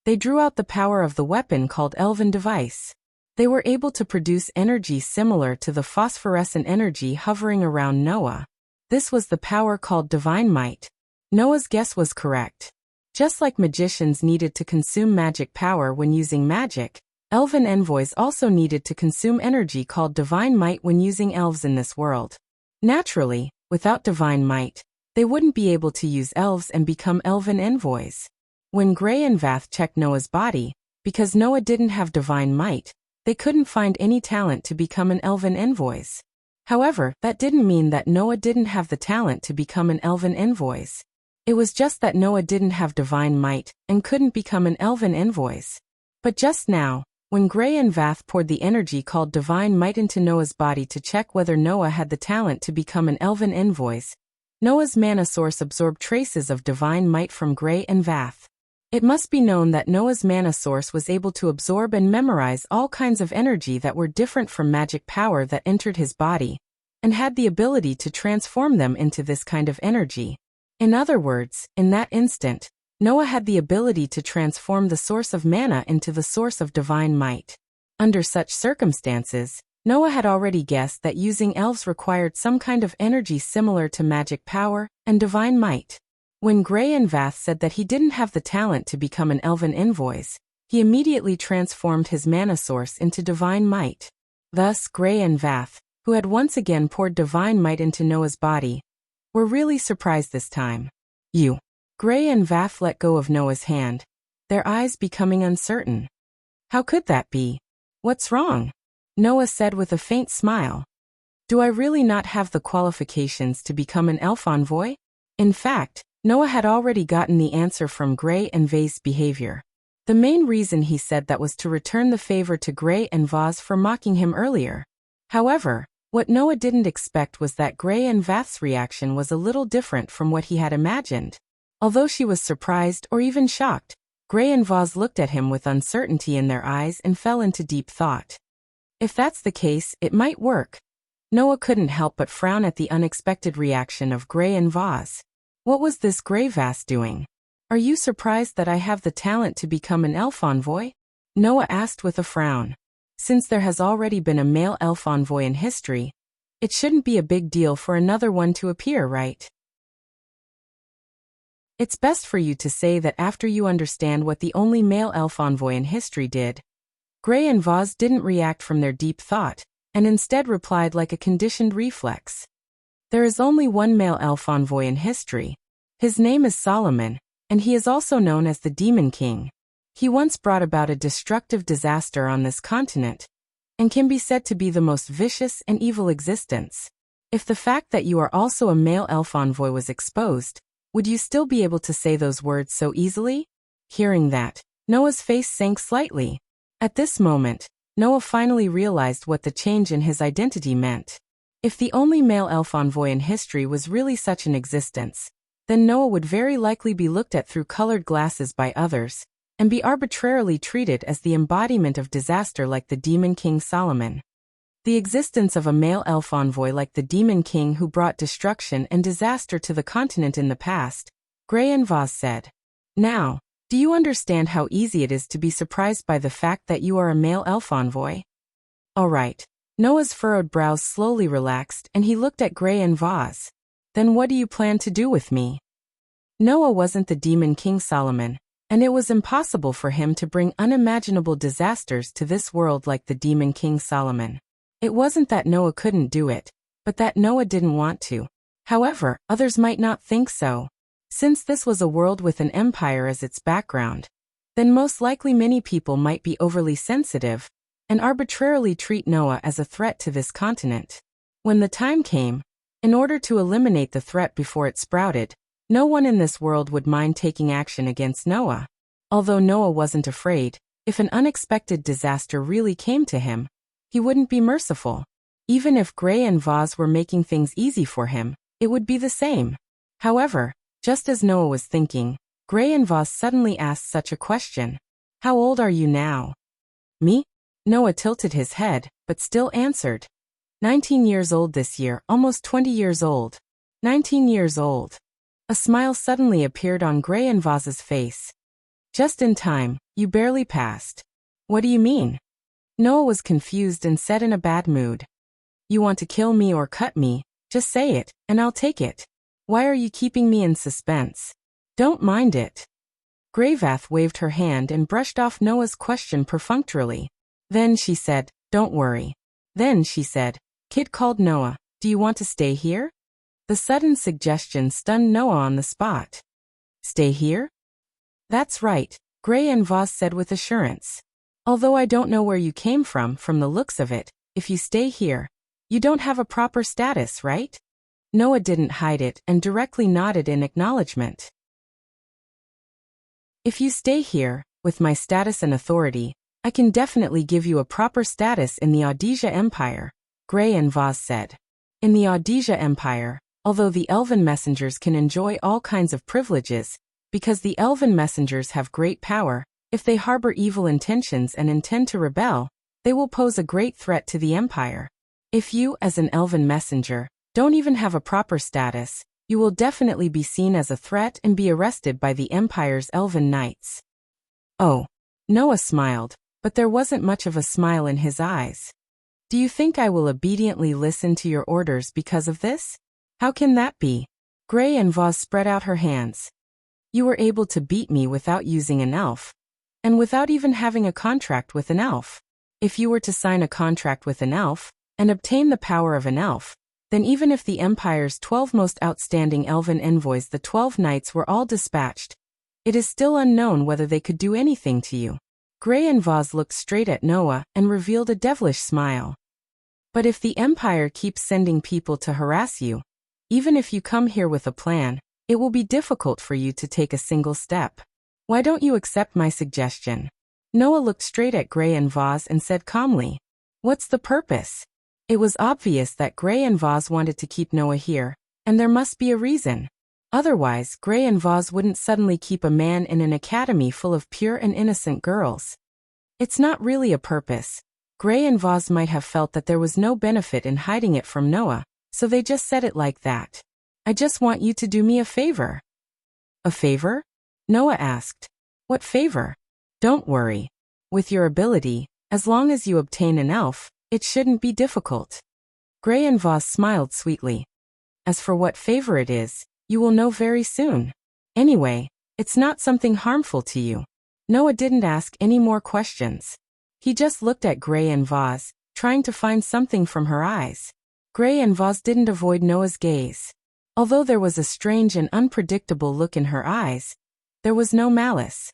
they drew out the power of the weapon called Elven Device. They were able to produce energy similar to the phosphorescent energy hovering around Noah. This was the power called Divine Might. Noah's guess was correct. Just like magicians needed to consume magic power when using magic, elven envoys also needed to consume energy called Divine Might when using elves in this world. Naturally, without Divine Might, they wouldn't be able to use elves and become elven envoys. When Gray and Vath checked Noah's body, because Noah didn't have Divine Might, they couldn't find any talent to become an elven envoys. However, that didn't mean that Noah didn't have the talent to become an elven envoys. It was just that Noah didn't have Divine Might and couldn't become an elven envoys. But just now, when Gray and Vath poured the energy called Divine Might into Noah's body to check whether Noah had the talent to become an elven envoys, Noah's mana source absorbed traces of Divine Might from Gray and Vath. It must be known that Noah's mana source was able to absorb and memorize all kinds of energy that were different from magic power that entered his body, and had the ability to transform them into this kind of energy. In other words, in that instant, Noah had the ability to transform the source of mana into the source of Divine Might. Under such circumstances, Noah had already guessed that using elves required some kind of energy similar to magic power and Divine Might. When Gray and Vath said that he didn't have the talent to become an elven envoys, he immediately transformed his mana source into Divine Might. Thus, Gray and Vath, who had once again poured Divine Might into Noah's body, were really surprised this time. Gray and Vath let go of Noah's hand, their eyes becoming uncertain. How could that be? What's wrong? Noah said with a faint smile. Do I really not have the qualifications to become an elf envoy? In fact, Noah had already gotten the answer from Gray and Vath's behavior. The main reason he said that was to return the favor to Gray and Vath for mocking him earlier. However, what Noah didn't expect was that Gray and Vath's reaction was a little different from what he had imagined. Although she was surprised or even shocked, Gray and Vath looked at him with uncertainty in their eyes and fell into deep thought. If that's the case, it might work. Noah couldn't help but frown at the unexpected reaction of Gray and Vath. What was this Gray Vath doing? Are you surprised that I have the talent to become an elf envoy? Noah asked with a frown. Since there has already been a male elf envoy in history, it shouldn't be a big deal for another one to appear, right? It's best for you to say that after you understand what the only male elf envoy in history did. Gray and Vath didn't react from their deep thought, and instead replied like a conditioned reflex. There is only one male elf envoy in history. His name is Solomon, and he is also known as the Demon King. He once brought about a destructive disaster on this continent, and can be said to be the most vicious and evil existence. If the fact that you are also a male elf envoy was exposed, would you still be able to say those words so easily? Hearing that, Noah's face sank slightly. At this moment, Noah finally realized what the change in his identity meant. If the only male elf envoy in history was really such an existence, then Noah would very likely be looked at through colored glasses by others, and be arbitrarily treated as the embodiment of disaster like the Demon King Solomon. The existence of a male elf envoy like the Demon King who brought destruction and disaster to the continent in the past, Gray and Vaz said. Now, do you understand how easy it is to be surprised by the fact that you are a male elf envoy? All right. Noah's furrowed brows slowly relaxed and he looked at Gray and Vaz. Then what do you plan to do with me? Noah wasn't the Demon King Solomon, and it was impossible for him to bring unimaginable disasters to this world like the Demon King Solomon. It wasn't that Noah couldn't do it, but that Noah didn't want to. However, others might not think so. Since this was a world with an empire as its background, then most likely many people might be overly sensitive and arbitrarily treat Noah as a threat to this continent. When the time came, in order to eliminate the threat before it sprouted, no one in this world would mind taking action against Noah. Although Noah wasn't afraid, if an unexpected disaster really came to him, he wouldn't be merciful. Even if Gray and Vaz were making things easy for him, it would be the same. However, just as Noah was thinking, Gray and Vaz suddenly asked such a question. How old are you now? Me? Noah tilted his head, but still answered. 19 years old this year, almost 20 years old. 19 years old. A smile suddenly appeared on Gray and Vaz's face. Just in time, you barely passed. What do you mean? Noah was confused and said in a bad mood. You want to kill me or cut me, just say it, and I'll take it. Why are you keeping me in suspense? Don't mind it. Grayvath waved her hand and brushed off Noah's question perfunctorily. Then she said, don't worry. Then she said, Kid called Noah, do you want to stay here? The sudden suggestion stunned Noah on the spot. Stay here? That's right, Gray and Vaz said with assurance. Although I don't know where you came from the looks of it, if you stay here, you don't have a proper status, right? Noah didn't hide it and directly nodded in acknowledgement. If you stay here, with my status and authority, I can definitely give you a proper status in the Audiobook Empire, Gray and Vaz said. In the Audiobook Empire, although the elven messengers can enjoy all kinds of privileges, because the elven messengers have great power, if they harbor evil intentions and intend to rebel, they will pose a great threat to the empire. If you, as an elven messenger, don't even have a proper status, you will definitely be seen as a threat and be arrested by the empire's elven knights. Oh. Noah smiled, but there wasn't much of a smile in his eyes. Do you think I will obediently listen to your orders because of this? How can that be? Gray and Vaz spread out her hands. You were able to beat me without using an elf, and without even having a contract with an elf. If you were to sign a contract with an elf, and obtain the power of an elf, then even if the Empire's 12 most outstanding elven envoys, the 12 knights, were all dispatched, it is still unknown whether they could do anything to you. Gray and Vaz looked straight at Noah and revealed a devilish smile. But if the Empire keeps sending people to harass you, even if you come here with a plan, it will be difficult for you to take a single step. Why don't you accept my suggestion? Noah looked straight at Gray and Vaz and said calmly, What's the purpose? It was obvious that Gray and Vaz wanted to keep Noah here, and there must be a reason. Otherwise, Gray and Vaz wouldn't suddenly keep a man in an academy full of pure and innocent girls. It's not really a purpose. Gray and Vaz might have felt that there was no benefit in hiding it from Noah, so they just said it like that. I just want you to do me a favor. A favor? Noah asked. What favor? Don't worry. With your ability, as long as you obtain an elf, it shouldn't be difficult. Gray and Vaz smiled sweetly. As for what favor it is, you will know very soon. Anyway, it's not something harmful to you. Noah didn't ask any more questions. He just looked at Gray and Vaz, trying to find something from her eyes. Gray and Vaz didn't avoid Noah's gaze. Although there was a strange and unpredictable look in her eyes, there was no malice.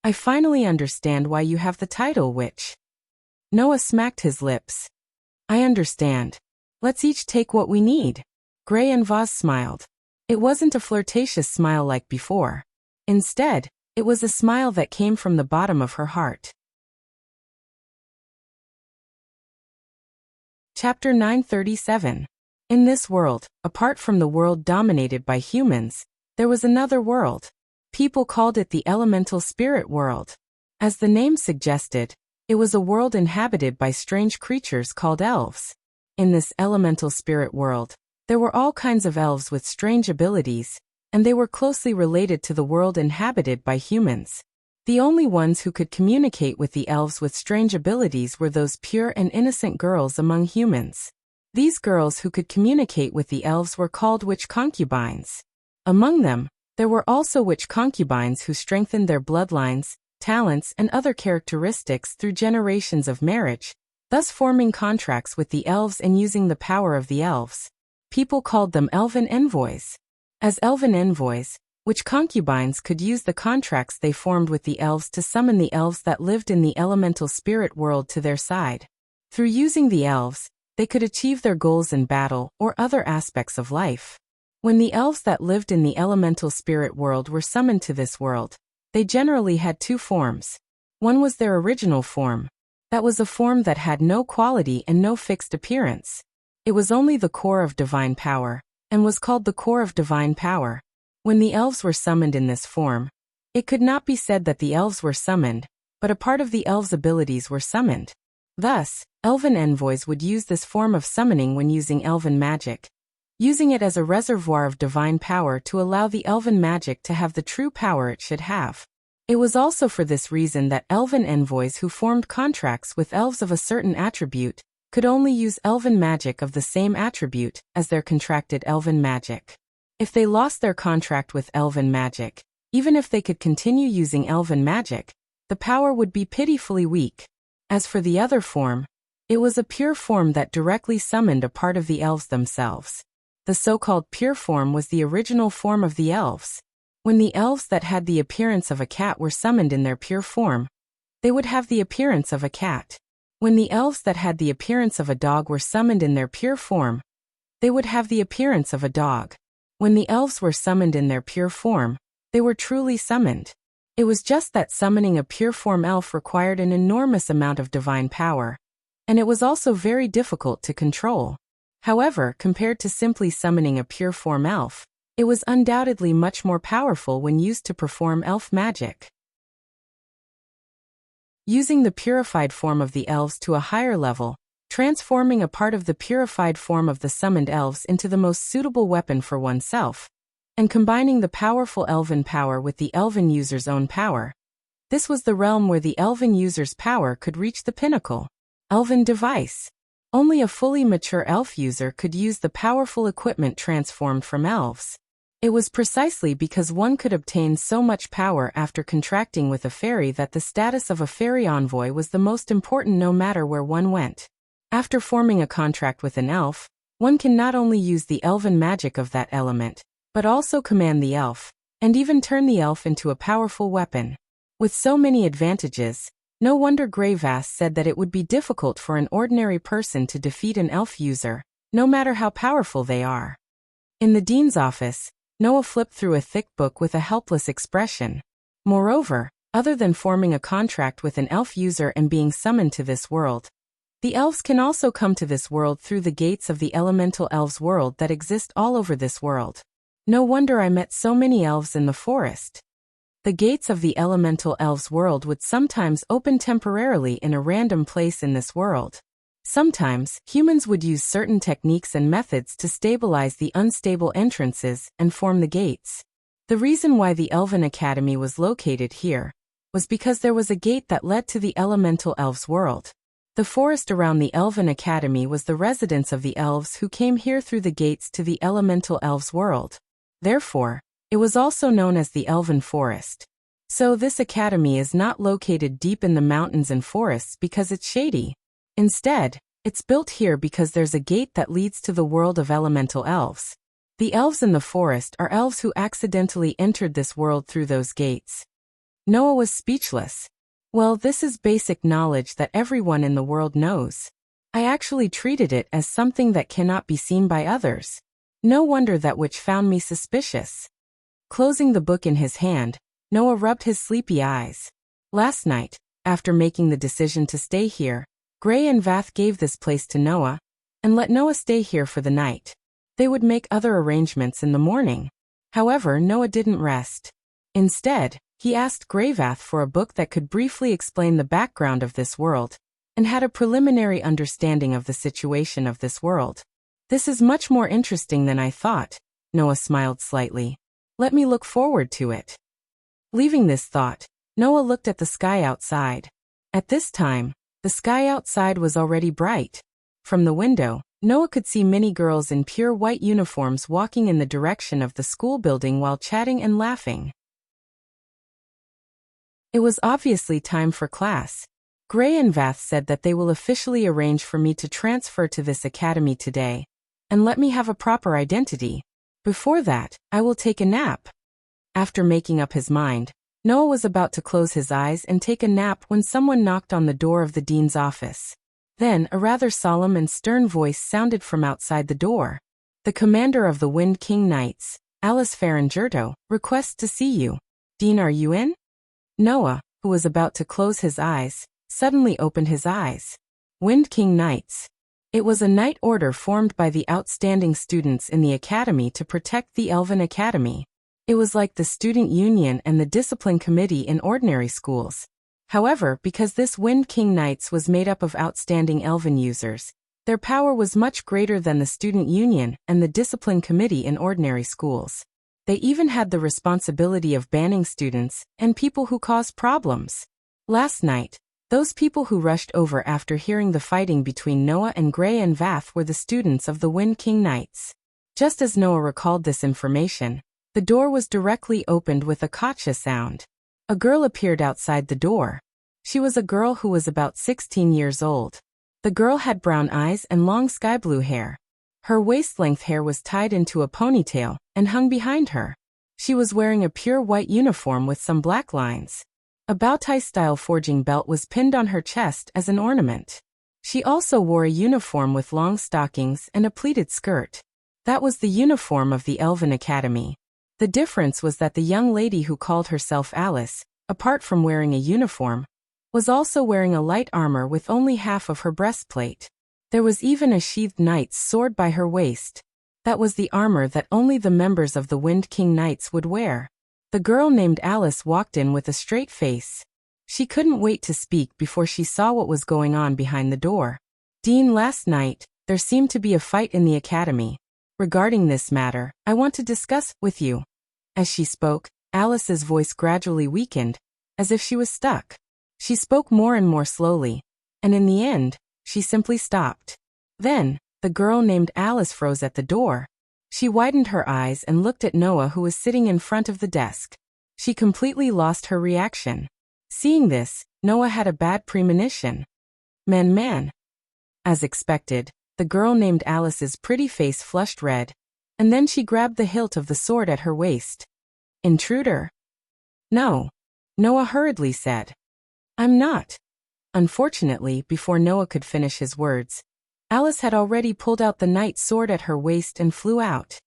I finally understand why you have the title witch. Noah smacked his lips. I understand. Let's each take what we need. Gray and Vaz smiled. It wasn't a flirtatious smile like before. Instead, it was a smile that came from the bottom of her heart. Chapter 937. In this world, apart from the world dominated by humans, there was another world. People called it the elemental spirit world. As the name suggested, it was a world inhabited by strange creatures called elves. In this elemental spirit world, there were all kinds of elves with strange abilities, and they were closely related to the world inhabited by humans. The only ones who could communicate with the elves with strange abilities were those pure and innocent girls among humans. These girls who could communicate with the elves were called witch concubines. Among them, there were also witch concubines who strengthened their bloodlines, talents, and other characteristics through generations of marriage, thus forming contracts with the elves and using the power of the elves. People called them elven envoys. As elven envoys, witch concubines could use the contracts they formed with the elves to summon the elves that lived in the elemental spirit world to their side. Through using the elves, they could achieve their goals in battle or other aspects of life. When the elves that lived in the elemental spirit world were summoned to this world, they generally had two forms. One was their original form. That was a form that had no quality and no fixed appearance. It was only the core of divine power, and was called the core of divine power. When the elves were summoned in this form, it could not be said that the elves were summoned, but a part of the elves' abilities were summoned. Thus, elven envoys would use this form of summoning when using elven magic, using it as a reservoir of divine power to allow the elven magic to have the true power it should have. It was also for this reason that elven envoys who formed contracts with elves of a certain attribute could only use elven magic of the same attribute as their contracted elven magic. If they lost their contract with elven magic, even if they could continue using elven magic, the power would be pitifully weak. As for the other form, it was a pure form that directly summoned a part of the elves themselves. The so-called pure form was the original form of the elves. When the elves that had the appearance of a cat were summoned in their pure form, they would have the appearance of a cat. When the elves that had the appearance of a dog were summoned in their pure form, they would have the appearance of a dog. When the elves were summoned in their pure form, they were truly summoned. It was just that summoning a pure form elf required an enormous amount of divine power, and it was also very difficult to control. However, compared to simply summoning a pure form elf, it was undoubtedly much more powerful when used to perform elf magic. Using the purified form of the elves to a higher level, transforming a part of the purified form of the summoned elves into the most suitable weapon for oneself, and combining the powerful elven power with the elven user's own power. This was the realm where the elven user's power could reach the pinnacle. Elven device. Only a fully mature elf user could use the powerful equipment transformed from elves. It was precisely because one could obtain so much power after contracting with a fairy that the status of a fairy envoy was the most important no matter where one went. After forming a contract with an elf, one can not only use the elven magic of that element, but also command the elf, and even turn the elf into a powerful weapon. With so many advantages, no wonder Greyvass said that it would be difficult for an ordinary person to defeat an elf user, no matter how powerful they are. In the dean's office, Noah flipped through a thick book with a helpless expression. Moreover, other than forming a contract with an elf user and being summoned to this world, the elves can also come to this world through the gates of the elemental elves world that exist all over this world. No wonder I met so many elves in the forest. The gates of the elemental elves world would sometimes open temporarily in a random place in this world. Sometimes, humans would use certain techniques and methods to stabilize the unstable entrances and form the gates. The reason why the Elven Academy was located here was because there was a gate that led to the elemental elves world. The forest around the Elven Academy was the residence of the elves who came here through the gates to the elemental elves world. Therefore, it was also known as the Elven Forest. So this academy is not located deep in the mountains and forests because it's shady. Instead, it's built here because there's a gate that leads to the world of elemental elves. The elves in the forest are elves who accidentally entered this world through those gates. Noah was speechless. Well, this is basic knowledge that everyone in the world knows. I actually treated it as something that cannot be seen by others. No wonder that witch found me suspicious. Closing the book in his hand, Noah rubbed his sleepy eyes. Last night, after making the decision to stay here, Gray and Vath gave this place to Noah, and let Noah stay here for the night. They would make other arrangements in the morning. However, Noah didn't rest. Instead, he asked Greyvath for a book that could briefly explain the background of this world, and had a preliminary understanding of the situation of this world. This is much more interesting than I thought, Noah smiled slightly. Let me look forward to it. Leaving this thought, Noah looked at the sky outside. At this time, the sky outside was already bright. From the window, Noah could see many girls in pure white uniforms walking in the direction of the school building while chatting and laughing. It was obviously time for class. Gray and Vath said that they will officially arrange for me to transfer to this academy today, and let me have a proper identity. Before that, I will take a nap. After making up his mind, Noah was about to close his eyes and take a nap when someone knocked on the door of the dean's office. Then a rather solemn and stern voice sounded from outside the door. The commander of the Wind King Knights, Alice Faringerto, requests to see you. Dean, are you in? Noah, who was about to close his eyes, suddenly opened his eyes. Wind King Knights. It was a knight order formed by the outstanding students in the academy to protect the Elven Academy. It was like the student union and the discipline committee in ordinary schools. However, because this Wind King Knights was made up of outstanding Elven users, their power was much greater than the student union and the discipline committee in ordinary schools. They even had the responsibility of banning students and people who cause problems. Last night, those people who rushed over after hearing the fighting between Noah and Gray and Vath were the students of the Wind King Knights. Just as Noah recalled this information, the door was directly opened with a gotcha sound. A girl appeared outside the door. She was a girl who was about 16 years old. The girl had brown eyes and long sky blue hair. Her waist-length hair was tied into a ponytail and hung behind her. She was wearing a pure white uniform with some black lines. A bow-tie-style forging belt was pinned on her chest as an ornament. She also wore a uniform with long stockings and a pleated skirt. That was the uniform of the Elven Academy. The difference was that the young lady who called herself Alice, apart from wearing a uniform, was also wearing a light armor with only half of her breastplate. There was even a sheathed knight's sword by her waist. That was the armor that only the members of the Wind King Knights would wear. The girl named Alice walked in with a straight face. She couldn't wait to speak before she saw what was going on behind the door. Dean, last night, there seemed to be a fight in the academy. Regarding this matter, I want to discuss with you. As she spoke, Alice's voice gradually weakened, as if she was stuck. She spoke more and more slowly, and in the end, she simply stopped. Then, the girl named Alice froze at the door. She widened her eyes and looked at Noah, who was sitting in front of the desk. She completely lost her reaction. Seeing this, Noah had a bad premonition. Man. As expected, the girl named Alice's pretty face flushed red, and then she grabbed the hilt of the sword at her waist. Intruder? No. Noah hurriedly said. I'm not. Unfortunately, before Noah could finish his words, Alice had already pulled out the knight's sword at her waist and flew out.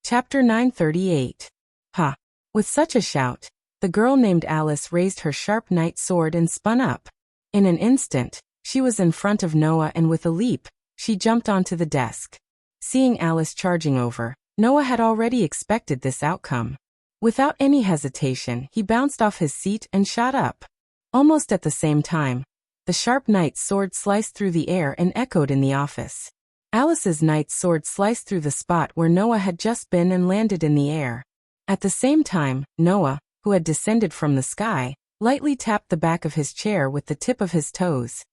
Chapter 938. Ha! With such a shout, the girl named Alice raised her sharp knight sword and spun up. In an instant, she was in front of Noah, and with a leap, she jumped onto the desk. Seeing Alice charging over, Noah had already expected this outcome. Without any hesitation, he bounced off his seat and shot up. Almost at the same time, the sharp knight's sword sliced through the air and echoed in the office. Alice's knight's sword sliced through the spot where Noah had just been and landed in the air. At the same time, Noah, who had descended from the sky, lightly tapped the back of his chair with the tip of his toes.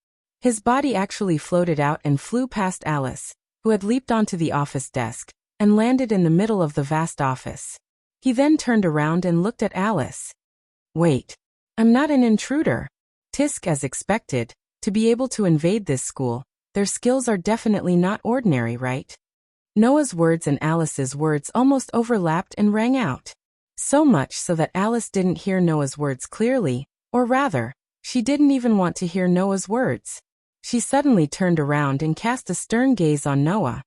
His body actually floated out and flew past Alice, who had leaped onto the office desk, and landed in the middle of the vast office. He then turned around and looked at Alice. Wait. I'm not an intruder. Tisk, as expected, to be able to invade this school, their skills are definitely not ordinary, right? Noah's words and Alice's words almost overlapped and rang out. So much so that Alice didn't hear Noah's words clearly, or rather, she didn't even want to hear Noah's words. She suddenly turned around and cast a stern gaze on Noah.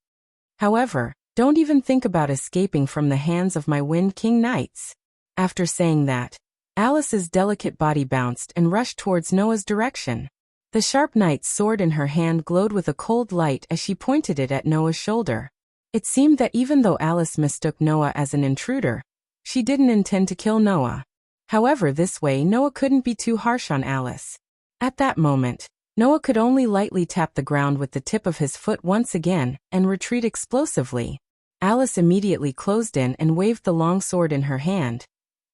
However, don't even think about escaping from the hands of my Wind King Knights. After saying that, Alice's delicate body bounced and rushed towards Noah's direction. The sharp knight's sword in her hand glowed with a cold light as she pointed it at Noah's shoulder. It seemed that even though Alice mistook Noah as an intruder, she didn't intend to kill Noah. However, this way Noah couldn't be too harsh on Alice. At that moment, Noah could only lightly tap the ground with the tip of his foot once again and retreat explosively. Alice immediately closed in and waved the long sword in her hand,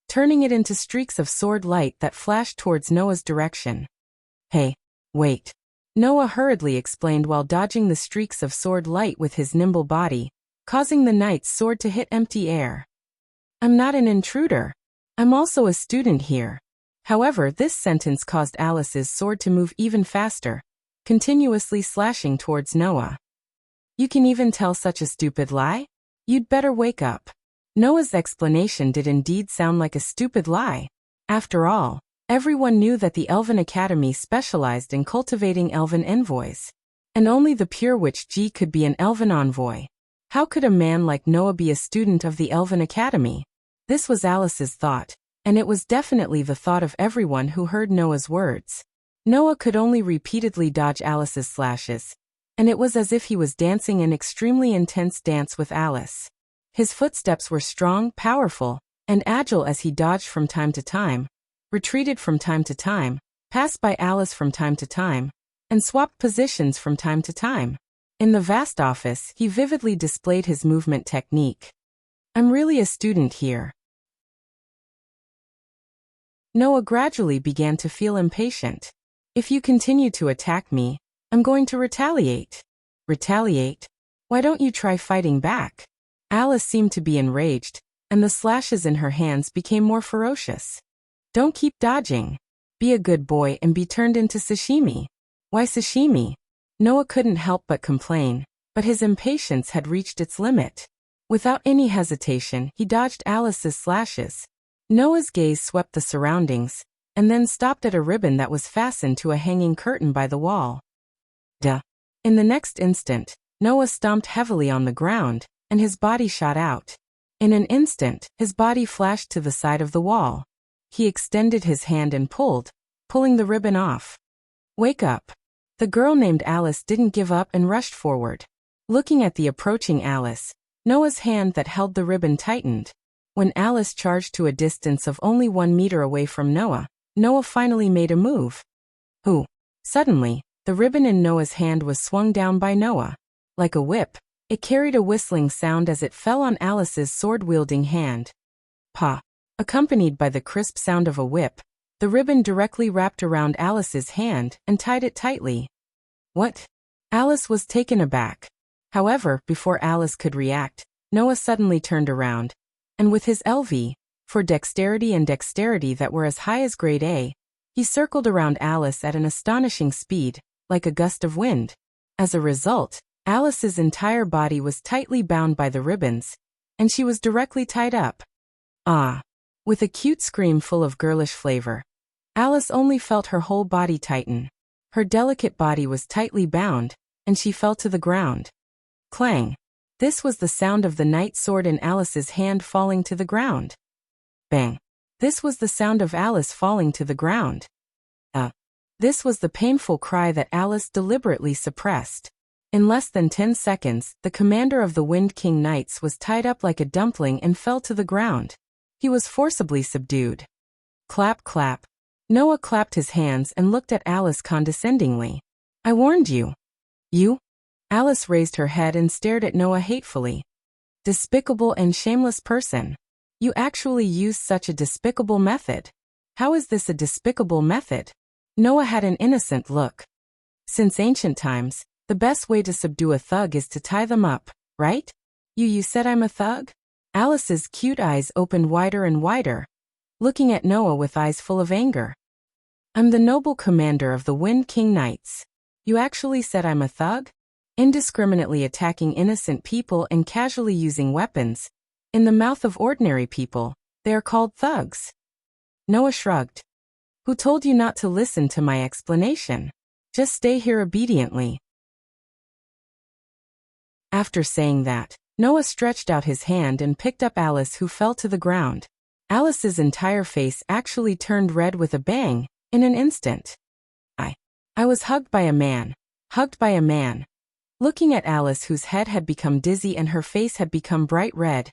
turning it into streaks of sword light that flashed towards Noah's direction. "Hey, wait," Noah hurriedly explained while dodging the streaks of sword light with his nimble body, causing the knight's sword to hit empty air. "I'm not an intruder. I'm also a student here." However, this sentence caused Alice's sword to move even faster, continuously slashing towards Noah. "You can even tell such a stupid lie? You'd better wake up." Noah's explanation did indeed sound like a stupid lie. After all, everyone knew that the Elven Academy specialized in cultivating elven envoys, and only the pure witch G could be an elven envoy. How could a man like Noah be a student of the Elven Academy? This was Alice's thought, and it was definitely the thought of everyone who heard Noah's words. Noah could only repeatedly dodge Alice's slashes, and it was as if he was dancing an extremely intense dance with Alice. His footsteps were strong, powerful, and agile as he dodged from time to time, retreated from time to time, passed by Alice from time to time, and swapped positions from time to time. In the vast office, he vividly displayed his movement technique. "I'm really a student here." Noah gradually began to feel impatient. "If you continue to attack me, I'm going to retaliate." "Retaliate? Why don't you try fighting back?" Alice seemed to be enraged, and the slashes in her hands became more ferocious. "Don't keep dodging. Be a good boy and be turned into sashimi." "Why sashimi?" Noah couldn't help but complain, but his impatience had reached its limit. Without any hesitation, he dodged Alice's slashes. Noah's gaze swept the surroundings, and then stopped at a ribbon that was fastened to a hanging curtain by the wall. Duh. In the next instant, Noah stomped heavily on the ground, and his body shot out. In an instant, his body flashed to the side of the wall. He extended his hand and pulling the ribbon off. "Wake up." The girl named Alice didn't give up and rushed forward. Looking at the approaching Alice, Noah's hand that held the ribbon tightened. When Alice charged to a distance of only 1 meter away from Noah, Noah finally made a move. "Who?" Suddenly, the ribbon in Noah's hand was swung down by Noah. Like a whip, it carried a whistling sound as it fell on Alice's sword-wielding hand. Pa! Accompanied by the crisp sound of a whip, the ribbon directly wrapped around Alice's hand and tied it tightly. "What?" Alice was taken aback. However, before Alice could react, Noah suddenly turned around, and with his LV, for dexterity and dexterity that were as high as grade A, he circled around Alice at an astonishing speed, like a gust of wind. As a result, Alice's entire body was tightly bound by the ribbons, and she was directly tied up. Ah! With a cute scream full of girlish flavor, Alice only felt her whole body tighten. Her delicate body was tightly bound, and she fell to the ground. Clang! This was the sound of the knight's sword in Alice's hand falling to the ground. Bang! This was the sound of Alice falling to the ground. This was the painful cry that Alice deliberately suppressed. In less than 10 seconds, the commander of the Wind King Knights was tied up like a dumpling and fell to the ground. He was forcibly subdued. Clap, clap. Noah clapped his hands and looked at Alice condescendingly. "I warned you." "You?" Alice raised her head and stared at Noah hatefully. "Despicable and shameless person. You actually used such a despicable method. How is this a despicable method?" Noah had an innocent look. "Since ancient times, the best way to subdue a thug is to tie them up, right? You said I'm a thug?" Alice's cute eyes opened wider and wider, looking at Noah with eyes full of anger. "I'm the noble commander of the Wind King Knights. You actually said I'm a thug? Indiscriminately attacking innocent people and casually using weapons. In the mouth of ordinary people, they are called thugs." Noah shrugged. "Who told you not to listen to my explanation? Just stay here obediently." After saying that, Noah stretched out his hand and picked up Alice, who fell to the ground. Alice's entire face actually turned red with a bang, in an instant. I was hugged by a man. Hugged by a man. Looking at Alice, whose head had become dizzy and her face had become bright red,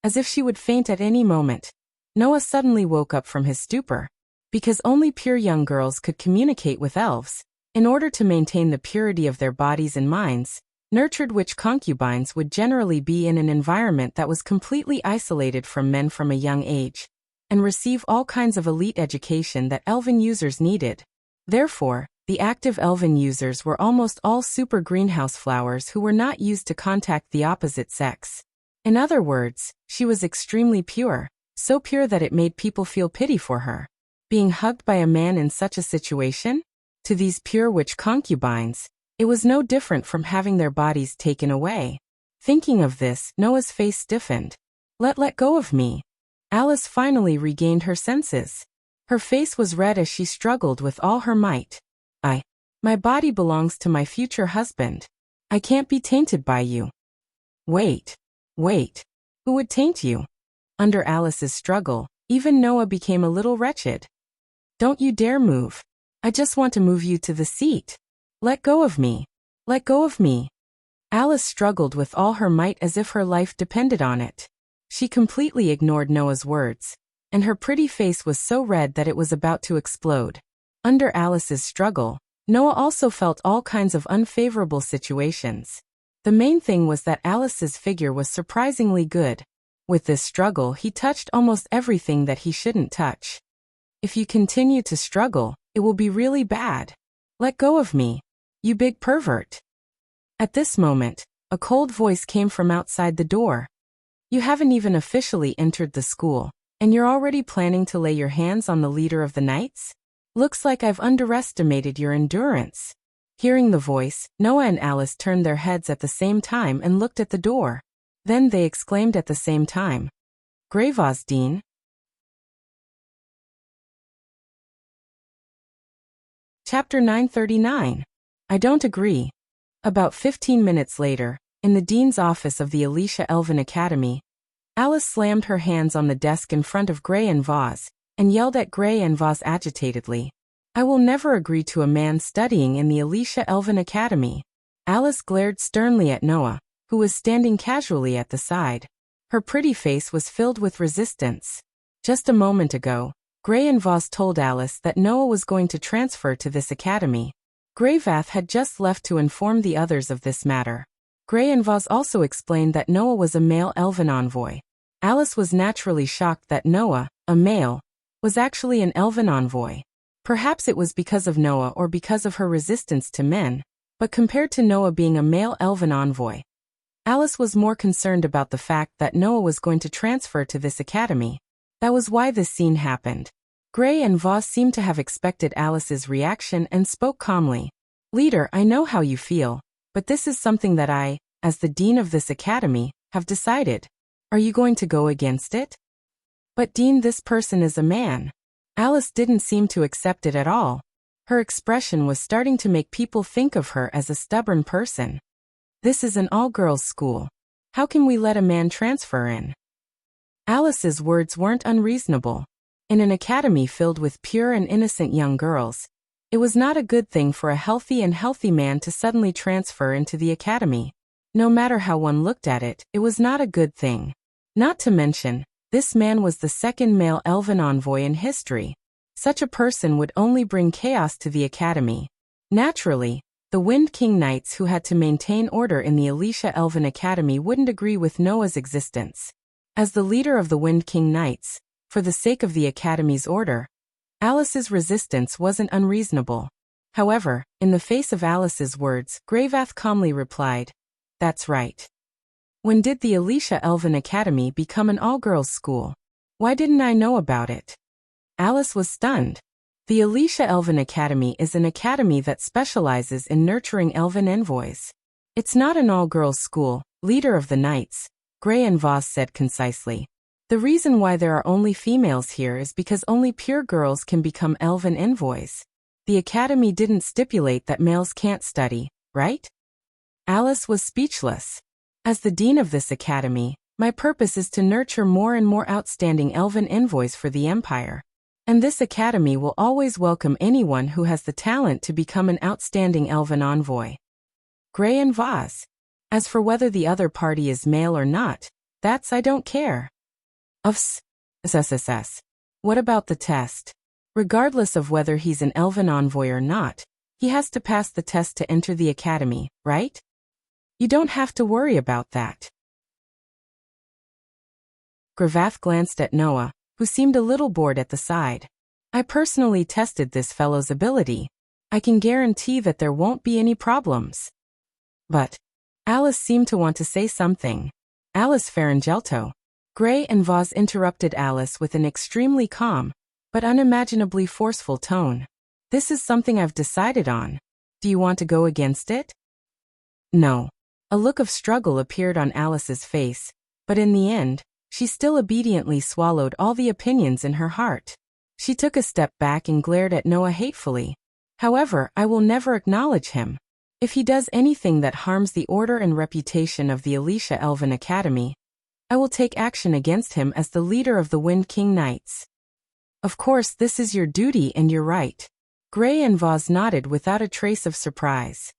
as if she would faint at any moment, Noah suddenly woke up from his stupor. Because only pure young girls could communicate with elves, in order to maintain the purity of their bodies and minds, nurtured witch concubines would generally be in an environment that was completely isolated from men from a young age, and receive all kinds of elite education that elven users needed. Therefore, the active elven users were almost all super greenhouse flowers who were not used to contact the opposite sex. In other words, she was extremely pure, so pure that it made people feel pity for her. Being hugged by a man in such a situation? To these pure witch concubines, it was no different from having their bodies taken away. Thinking of this, Noah's face stiffened. Let go of me. Alice finally regained her senses. Her face was red as she struggled with all her might. My body belongs to my future husband. I can't be tainted by you. Wait. Who would taint you? Under Alice's struggle, even Noah became a little wretched. Don't you dare move. I just want to move you to the seat. Let go of me. Let go of me. Alice struggled with all her might as if her life depended on it. She completely ignored Noah's words, and her pretty face was so red that it was about to explode. Under Alice's struggle, Noah also felt all kinds of unfavorable situations. The main thing was that Alice's figure was surprisingly good. With this struggle, he touched almost everything that he shouldn't touch. If you continue to struggle, it will be really bad. Let go of me, you big pervert. At this moment, a cold voice came from outside the door. You haven't even officially entered the school, and you're already planning to lay your hands on the leader of the knights? Looks like I've underestimated your endurance. Hearing the voice, Noah and Alice turned their heads at the same time and looked at the door. Then they exclaimed at the same time. Gravosdean? Chapter 939. I don't agree. About 15 minutes later, in the dean's office of the Alicia Elven Academy, Alice slammed her hands on the desk in front of Gray and Vaz, and yelled at Gray and Vaz agitatedly. I will never agree to a man studying in the Alicia Elven Academy. Alice glared sternly at Noah, who was standing casually at the side. Her pretty face was filled with resistance. Just a moment ago, Gray and Vaz told Alice that Noah was going to transfer to this academy. Greyvath had just left to inform the others of this matter. Gray and Vaz also explained that Noah was a male elven envoy. Alice was naturally shocked that Noah, a male, was actually an elven envoy. Perhaps it was because of Noah or because of her resistance to men, but compared to Noah being a male elven envoy, Alice was more concerned about the fact that Noah was going to transfer to this academy. That was why this scene happened. Gray and Vaz seemed to have expected Alice's reaction and spoke calmly. Leader, I know how you feel, but this is something that I, as the dean of this academy, have decided. Are you going to go against it? But Dean, this person is a man. Alice didn't seem to accept it at all. Her expression was starting to make people think of her as a stubborn person. This is an all-girls school. How can we let a man transfer in? Alice's words weren't unreasonable. In an academy filled with pure and innocent young girls, it was not a good thing for a healthy man to suddenly transfer into the academy. No matter how one looked at it, it was not a good thing. Not to mention, this man was the second male elven envoy in history. Such a person would only bring chaos to the academy. Naturally, the Wind King Knights who had to maintain order in the Alicia Elven Academy wouldn't agree with Noah's existence. As the leader of the Wind King Knights, for the sake of the academy's order, Alice's resistance wasn't unreasonable. However, in the face of Alice's words, Greyvath calmly replied, That's right. When did the Alicia Elven Academy become an all-girls school? Why didn't I know about it? Alice was stunned. The Alicia Elven Academy is an academy that specializes in nurturing elven envoys. It's not an all-girls school, leader of the knights, Gray and Vaz said concisely. The reason why there are only females here is because only pure girls can become elven envoys. The academy didn't stipulate that males can't study, right? Alice was speechless. As the dean of this academy, my purpose is to nurture more and more outstanding elven envoys for the empire. And this academy will always welcome anyone who has the talent to become an outstanding elven envoy. Gray and Vaz. As for whether the other party is male or not, that's I don't care. Ufs. SSSS. What about the test? Regardless of whether he's an elven envoy or not, he has to pass the test to enter the academy, right? You don't have to worry about that. Gravath glanced at Noah, who seemed a little bored at the side. I personally tested this fellow's ability. I can guarantee that there won't be any problems. But Alice seemed to want to say something. Alice Faringelto. Gray and Vaz interrupted Alice with an extremely calm, but unimaginably forceful tone. This is something I've decided on. Do you want to go against it? No. A look of struggle appeared on Alice's face, but in the end, she still obediently swallowed all the opinions in her heart. She took a step back and glared at Noah hatefully. However, I will never acknowledge him. If he does anything that harms the order and reputation of the Alicia Elven Academy, I will take action against him as the leader of the Wind King Knights. Of course, this is your duty and you're right. Gray and Vaz nodded without a trace of surprise.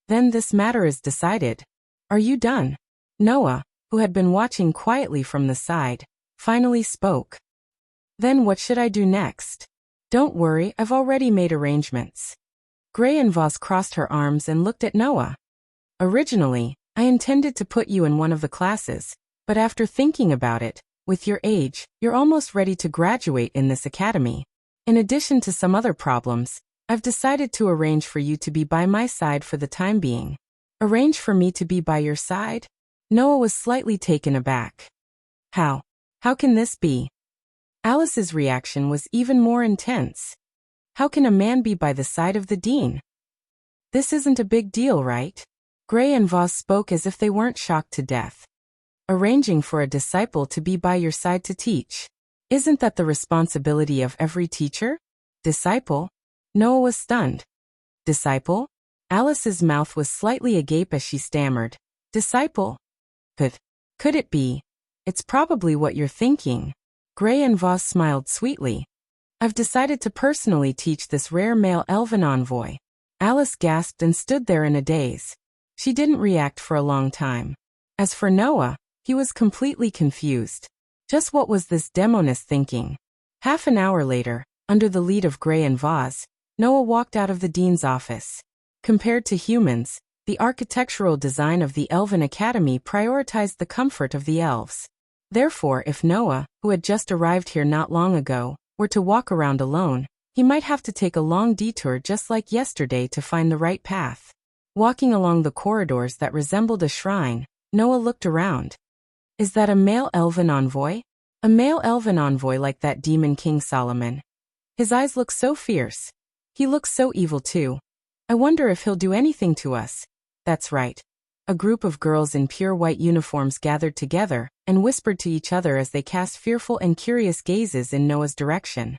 Then this matter is decided. Are you done? Noah, who had been watching quietly from the side, finally spoke. Then what should I do next? Don't worry, I've already made arrangements. Gray and Vaz crossed her arms and looked at Noah. Originally, I intended to put you in one of the classes, but after thinking about it, with your age, you're almost ready to graduate in this academy. In addition to some other problems, I've decided to arrange for you to be by my side for the time being. Arrange for me to be by your side? Noah was slightly taken aback. How? How can this be? Alice's reaction was even more intense. How can a man be by the side of the dean? This isn't a big deal, right? Gray and Vaz spoke as if they weren't shocked to death. Arranging for a disciple to be by your side to teach. Isn't that the responsibility of every teacher? Disciple? Noah was stunned. Disciple? Alice's mouth was slightly agape as she stammered. Disciple? Could it be? It's probably what you're thinking. Gray and Vaz smiled sweetly. I've decided to personally teach this rare male elven envoy. Alice gasped and stood there in a daze. She didn't react for a long time. As for Noah, he was completely confused. Just what was this demoness thinking? Half an hour later, under the lead of Gray and Vaz, Noah walked out of the dean's office. Compared to humans, the architectural design of the Elven Academy prioritized the comfort of the elves. Therefore, if Noah, who had just arrived here not long ago, were to walk around alone, he might have to take a long detour just like yesterday to find the right path. Walking along the corridors that resembled a shrine, Noah looked around. Is that a male elven envoy? A male elven envoy like that demon King Solomon. His eyes look so fierce. He looks so evil too. I wonder if he'll do anything to us. That's right. A group of girls in pure white uniforms gathered together and whispered to each other as they cast fearful and curious gazes in Noah's direction.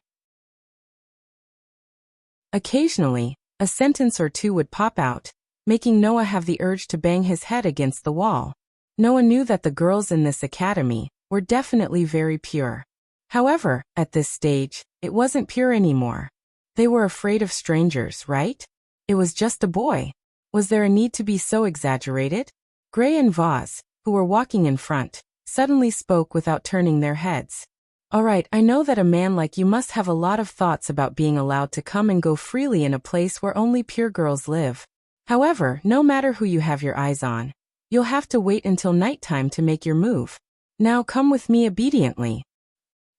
Occasionally, a sentence or two would pop out, making Noah have the urge to bang his head against the wall. Noah knew that the girls in this academy were definitely very pure. However, at this stage, it wasn't pure anymore. They were afraid of strangers, right? It was just a boy. Was there a need to be so exaggerated? Gray and Vaz, who were walking in front, suddenly spoke without turning their heads. All right, I know that a man like you must have a lot of thoughts about being allowed to come and go freely in a place where only pure girls live. However, no matter who you have your eyes on, you'll have to wait until nighttime to make your move. Now come with me obediently.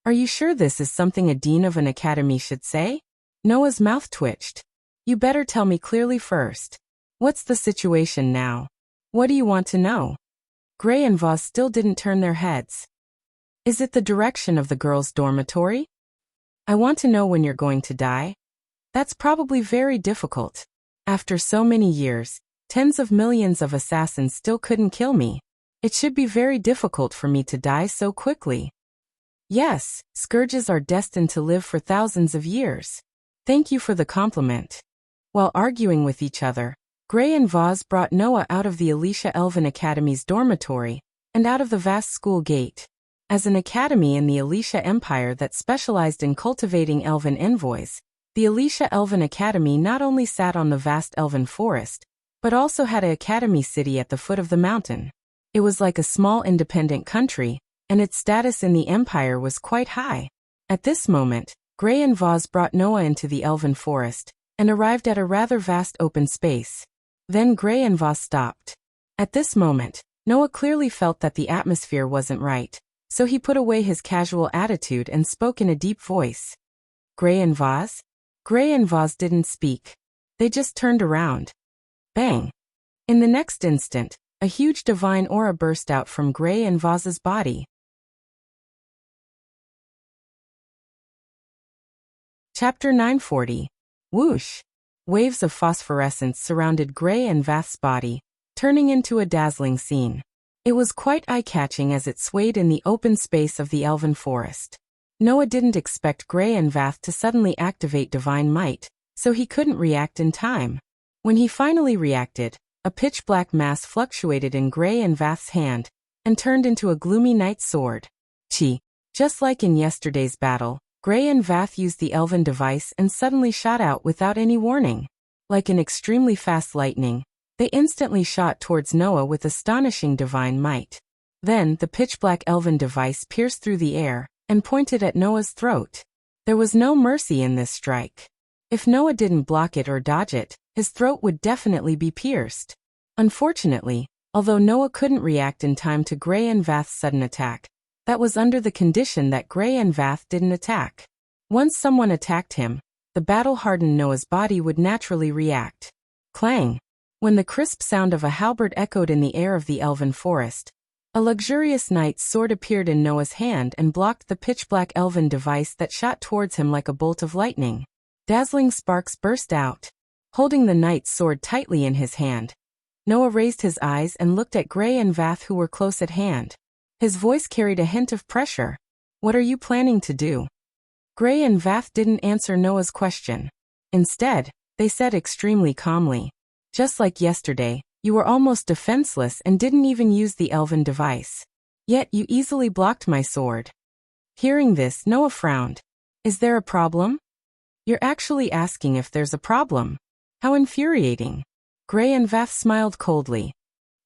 Are you sure this is something a dean of an academy should say? Noah's mouth twitched. You better tell me clearly first. What's the situation now? What do you want to know? Gray and Vaz still didn't turn their heads. Is it the direction of the girls' dormitory? I want to know when you're going to die. That's probably very difficult. After so many years, tens of millions of assassins still couldn't kill me. It should be very difficult for me to die so quickly. Yes, scourges are destined to live for thousands of years. Thank you for the compliment. While arguing with each other, Gray and Vaz brought Noah out of the Alicia Elven Academy's dormitory and out of the vast school gate. As an academy in the Alicia Empire that specialized in cultivating elven envoys, the Alicia Elven Academy not only sat on the vast elven forest, but also had an academy city at the foot of the mountain. It was like a small independent country, and its status in the empire was quite high. At this moment, Gray and Voss brought Noah into the elven forest, and arrived at a rather vast open space. Then Gray and Voss stopped. At this moment, Noah clearly felt that the atmosphere wasn't right, so he put away his casual attitude and spoke in a deep voice. Gray and Voss? Gray and Voss didn't speak. They just turned around. Bang! In the next instant, a huge divine aura burst out from Gray and Voss's body. Chapter 940. Whoosh! Waves of phosphorescence surrounded Gray and Voss's body, turning into a dazzling scene. It was quite eye-catching as it swayed in the open space of the elven forest. Noah didn't expect Gray and Voss to suddenly activate divine might, so he couldn't react in time. When he finally reacted, a pitch-black mass fluctuated in Gray and Voss's hand, and turned into a gloomy knight's sword. Chi! Just like in yesterday's battle, Gray and Voss used the elven device and suddenly shot out without any warning. Like an extremely fast lightning, they instantly shot towards Noah with astonishing divine might. Then the pitch-black elven device pierced through the air, and pointed at Noah's throat. There was no mercy in this strike. If Noah didn't block it or dodge it, his throat would definitely be pierced. Unfortunately, although Noah couldn't react in time to Gray and Voss's sudden attack, that was under the condition that Gray and Voss didn't attack. Once someone attacked him, the battle-hardened Noah's body would naturally react. Clang! When the crisp sound of a halberd echoed in the air of the elven forest, a luxurious knight's sword appeared in Noah's hand and blocked the pitch-black elven device that shot towards him like a bolt of lightning. Dazzling sparks burst out. Holding the knight's sword tightly in his hand, Noah raised his eyes and looked at Gray and Voss, who were close at hand. His voice carried a hint of pressure. "What are you planning to do?" Gray and Voss didn't answer Noah's question. Instead, they said extremely calmly, "Just like yesterday, you were almost defenseless and didn't even use the elven device. Yet you easily blocked my sword." Hearing this, Noah frowned. "Is there a problem?" "You're actually asking if there's a problem? How infuriating." Gray and Voss smiled coldly.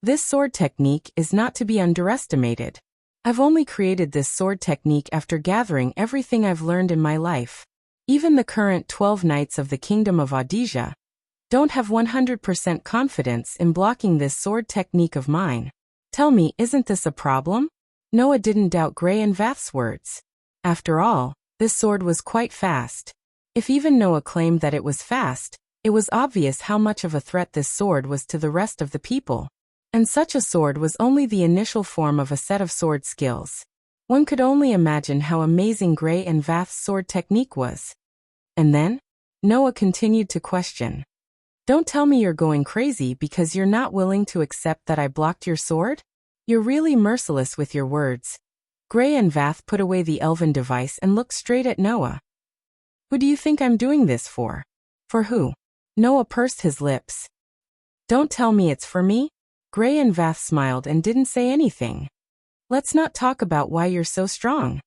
"This sword technique is not to be underestimated. I've only created this sword technique after gathering everything I've learned in my life. Even the current 12 knights of the Kingdom of Audiobook don't have 100% confidence in blocking this sword technique of mine. Tell me, isn't this a problem?" Noah didn't doubt Gray and Voss's words. After all, this sword was quite fast. If even Noah claimed that it was fast, it was obvious how much of a threat this sword was to the rest of the people. And such a sword was only the initial form of a set of sword skills. One could only imagine how amazing Gray and Voss's sword technique was. And then? Noah continued to question. "Don't tell me you're going crazy because you're not willing to accept that I blocked your sword? You're really merciless with your words." Gray and Voss put away the elven device and looked straight at Noah. "Who do you think I'm doing this for?" "For who?" Noah pursed his lips. "Don't tell me it's for me?" Gray and Voss smiled and didn't say anything. "Let's not talk about why you're so strong.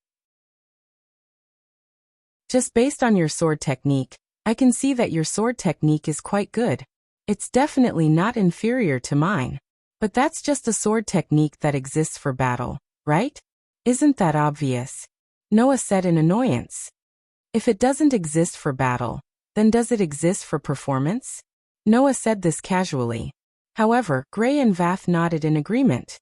Just based on your sword technique, I can see that your sword technique is quite good. It's definitely not inferior to mine. But that's just a sword technique that exists for battle, right? Isn't that obvious?" Noah said in annoyance. "If it doesn't exist for battle, then does it exist for performance?" Noah said this casually. However, Gray and Voss nodded in agreement.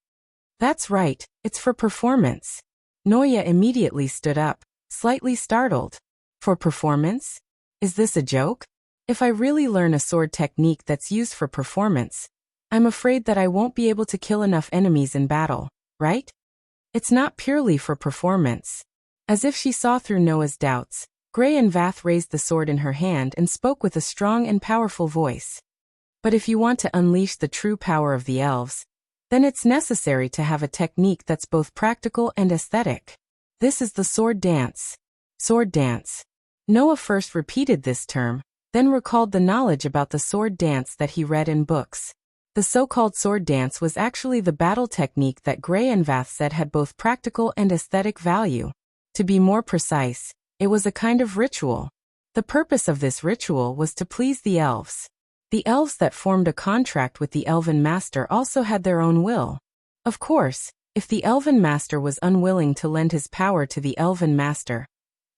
"That's right, it's for performance." Noah immediately stood up, slightly startled. "For performance? Is this a joke? If I really learn a sword technique that's used for performance, I'm afraid that I won't be able to kill enough enemies in battle, right? It's not purely for performance." As if she saw through Noah's doubts, Gray and Voss raised the sword in her hand and spoke with a strong and powerful voice. "But if you want to unleash the true power of the elves, then it's necessary to have a technique that's both practical and aesthetic. This is the sword dance." Sword dance. Noah first repeated this term, then recalled the knowledge about the sword dance that he read in books. The so-called sword dance was actually the battle technique that Gray and Voss said had both practical and aesthetic value. To be more precise, it was a kind of ritual. The purpose of this ritual was to please the elves. The elves that formed a contract with the elven master also had their own will. Of course, if the elven master was unwilling to lend his power to the elven master,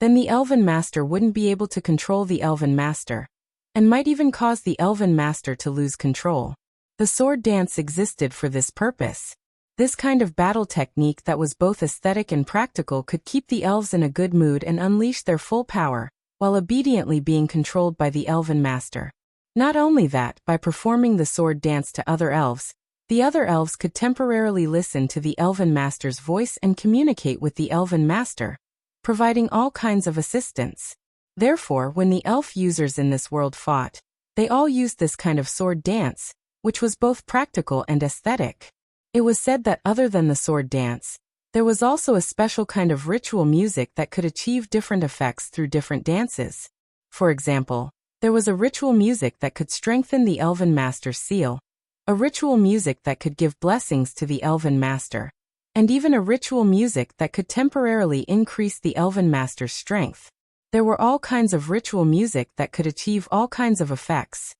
then the elven master wouldn't be able to control the elven master, and might even cause the elven master to lose control. The sword dance existed for this purpose. This kind of battle technique that was both aesthetic and practical could keep the elves in a good mood and unleash their full power, while obediently being controlled by the elven master. Not only that, by performing the sword dance to other elves, the other elves could temporarily listen to the elven master's voice and communicate with the elven master, providing all kinds of assistance. Therefore, when the elf users in this world fought, they all used this kind of sword dance, which was both practical and aesthetic. It was said that other than the sword dance, there was also a special kind of ritual music that could achieve different effects through different dances. For example, there was a ritual music that could strengthen the elven master's seal, a ritual music that could give blessings to the elven master, and even a ritual music that could temporarily increase the elven master's strength. There were all kinds of ritual music that could achieve all kinds of effects.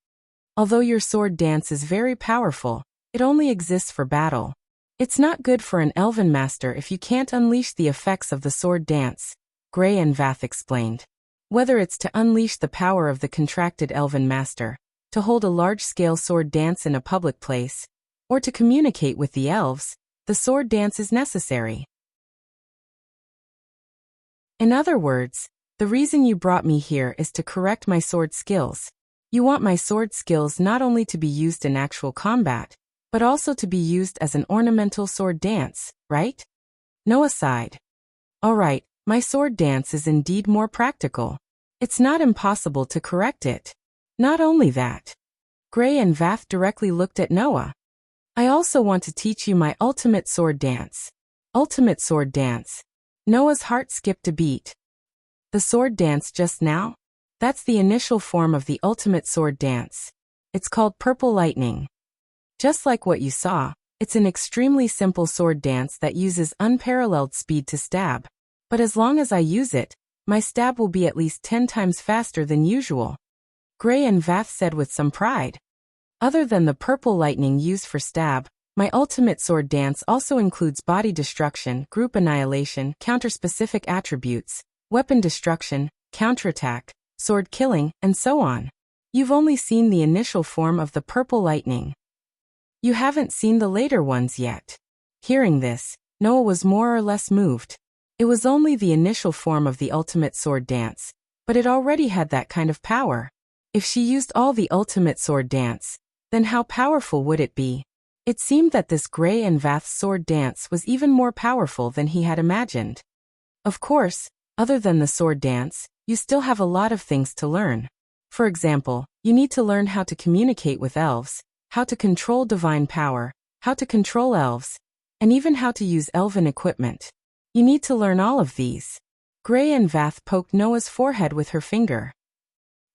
Although your sword dance is very powerful, it only exists for battle. It's not good for an elven master if you can't unleash the effects of the sword dance, Gray and Vath explained. Whether it's to unleash the power of the contracted elven master, to hold a large-scale sword dance in a public place, or to communicate with the elves, the sword dance is necessary. In other words, the reason you brought me here is to correct my sword skills. You want my sword skills not only to be used in actual combat, but also to be used as an ornamental sword dance, right? Noah sighed. All right, my sword dance is indeed more practical. It's not impossible to correct it. Not only that. Gray and Vath directly looked at Noah. I also want to teach you my ultimate sword dance. Ultimate sword dance. Noah's heart skipped a beat. The sword dance just now? That's the initial form of the ultimate sword dance. It's called purple lightning. Just like what you saw, it's an extremely simple sword dance that uses unparalleled speed to stab. But as long as I use it, my stab will be at least 10 times faster than usual. Gray and Vath said with some pride. Other than the purple lightning used for stab, my ultimate sword dance also includes body destruction, group annihilation, counter-specific attributes, weapon destruction, counterattack, sword killing, and so on. You've only seen the initial form of the purple lightning. You haven't seen the later ones yet. Hearing this, Noah was more or less moved. It was only the initial form of the ultimate sword dance, but it already had that kind of power. If she used all the ultimate sword dance, then how powerful would it be? It seemed that this Gray and Vath's sword dance was even more powerful than he had imagined. Of course, other than the sword dance, you still have a lot of things to learn. For example, you need to learn how to communicate with elves, how to control divine power, how to control elves, and even how to use elven equipment. You need to learn all of these. Gray and Vath poked Noah's forehead with her finger.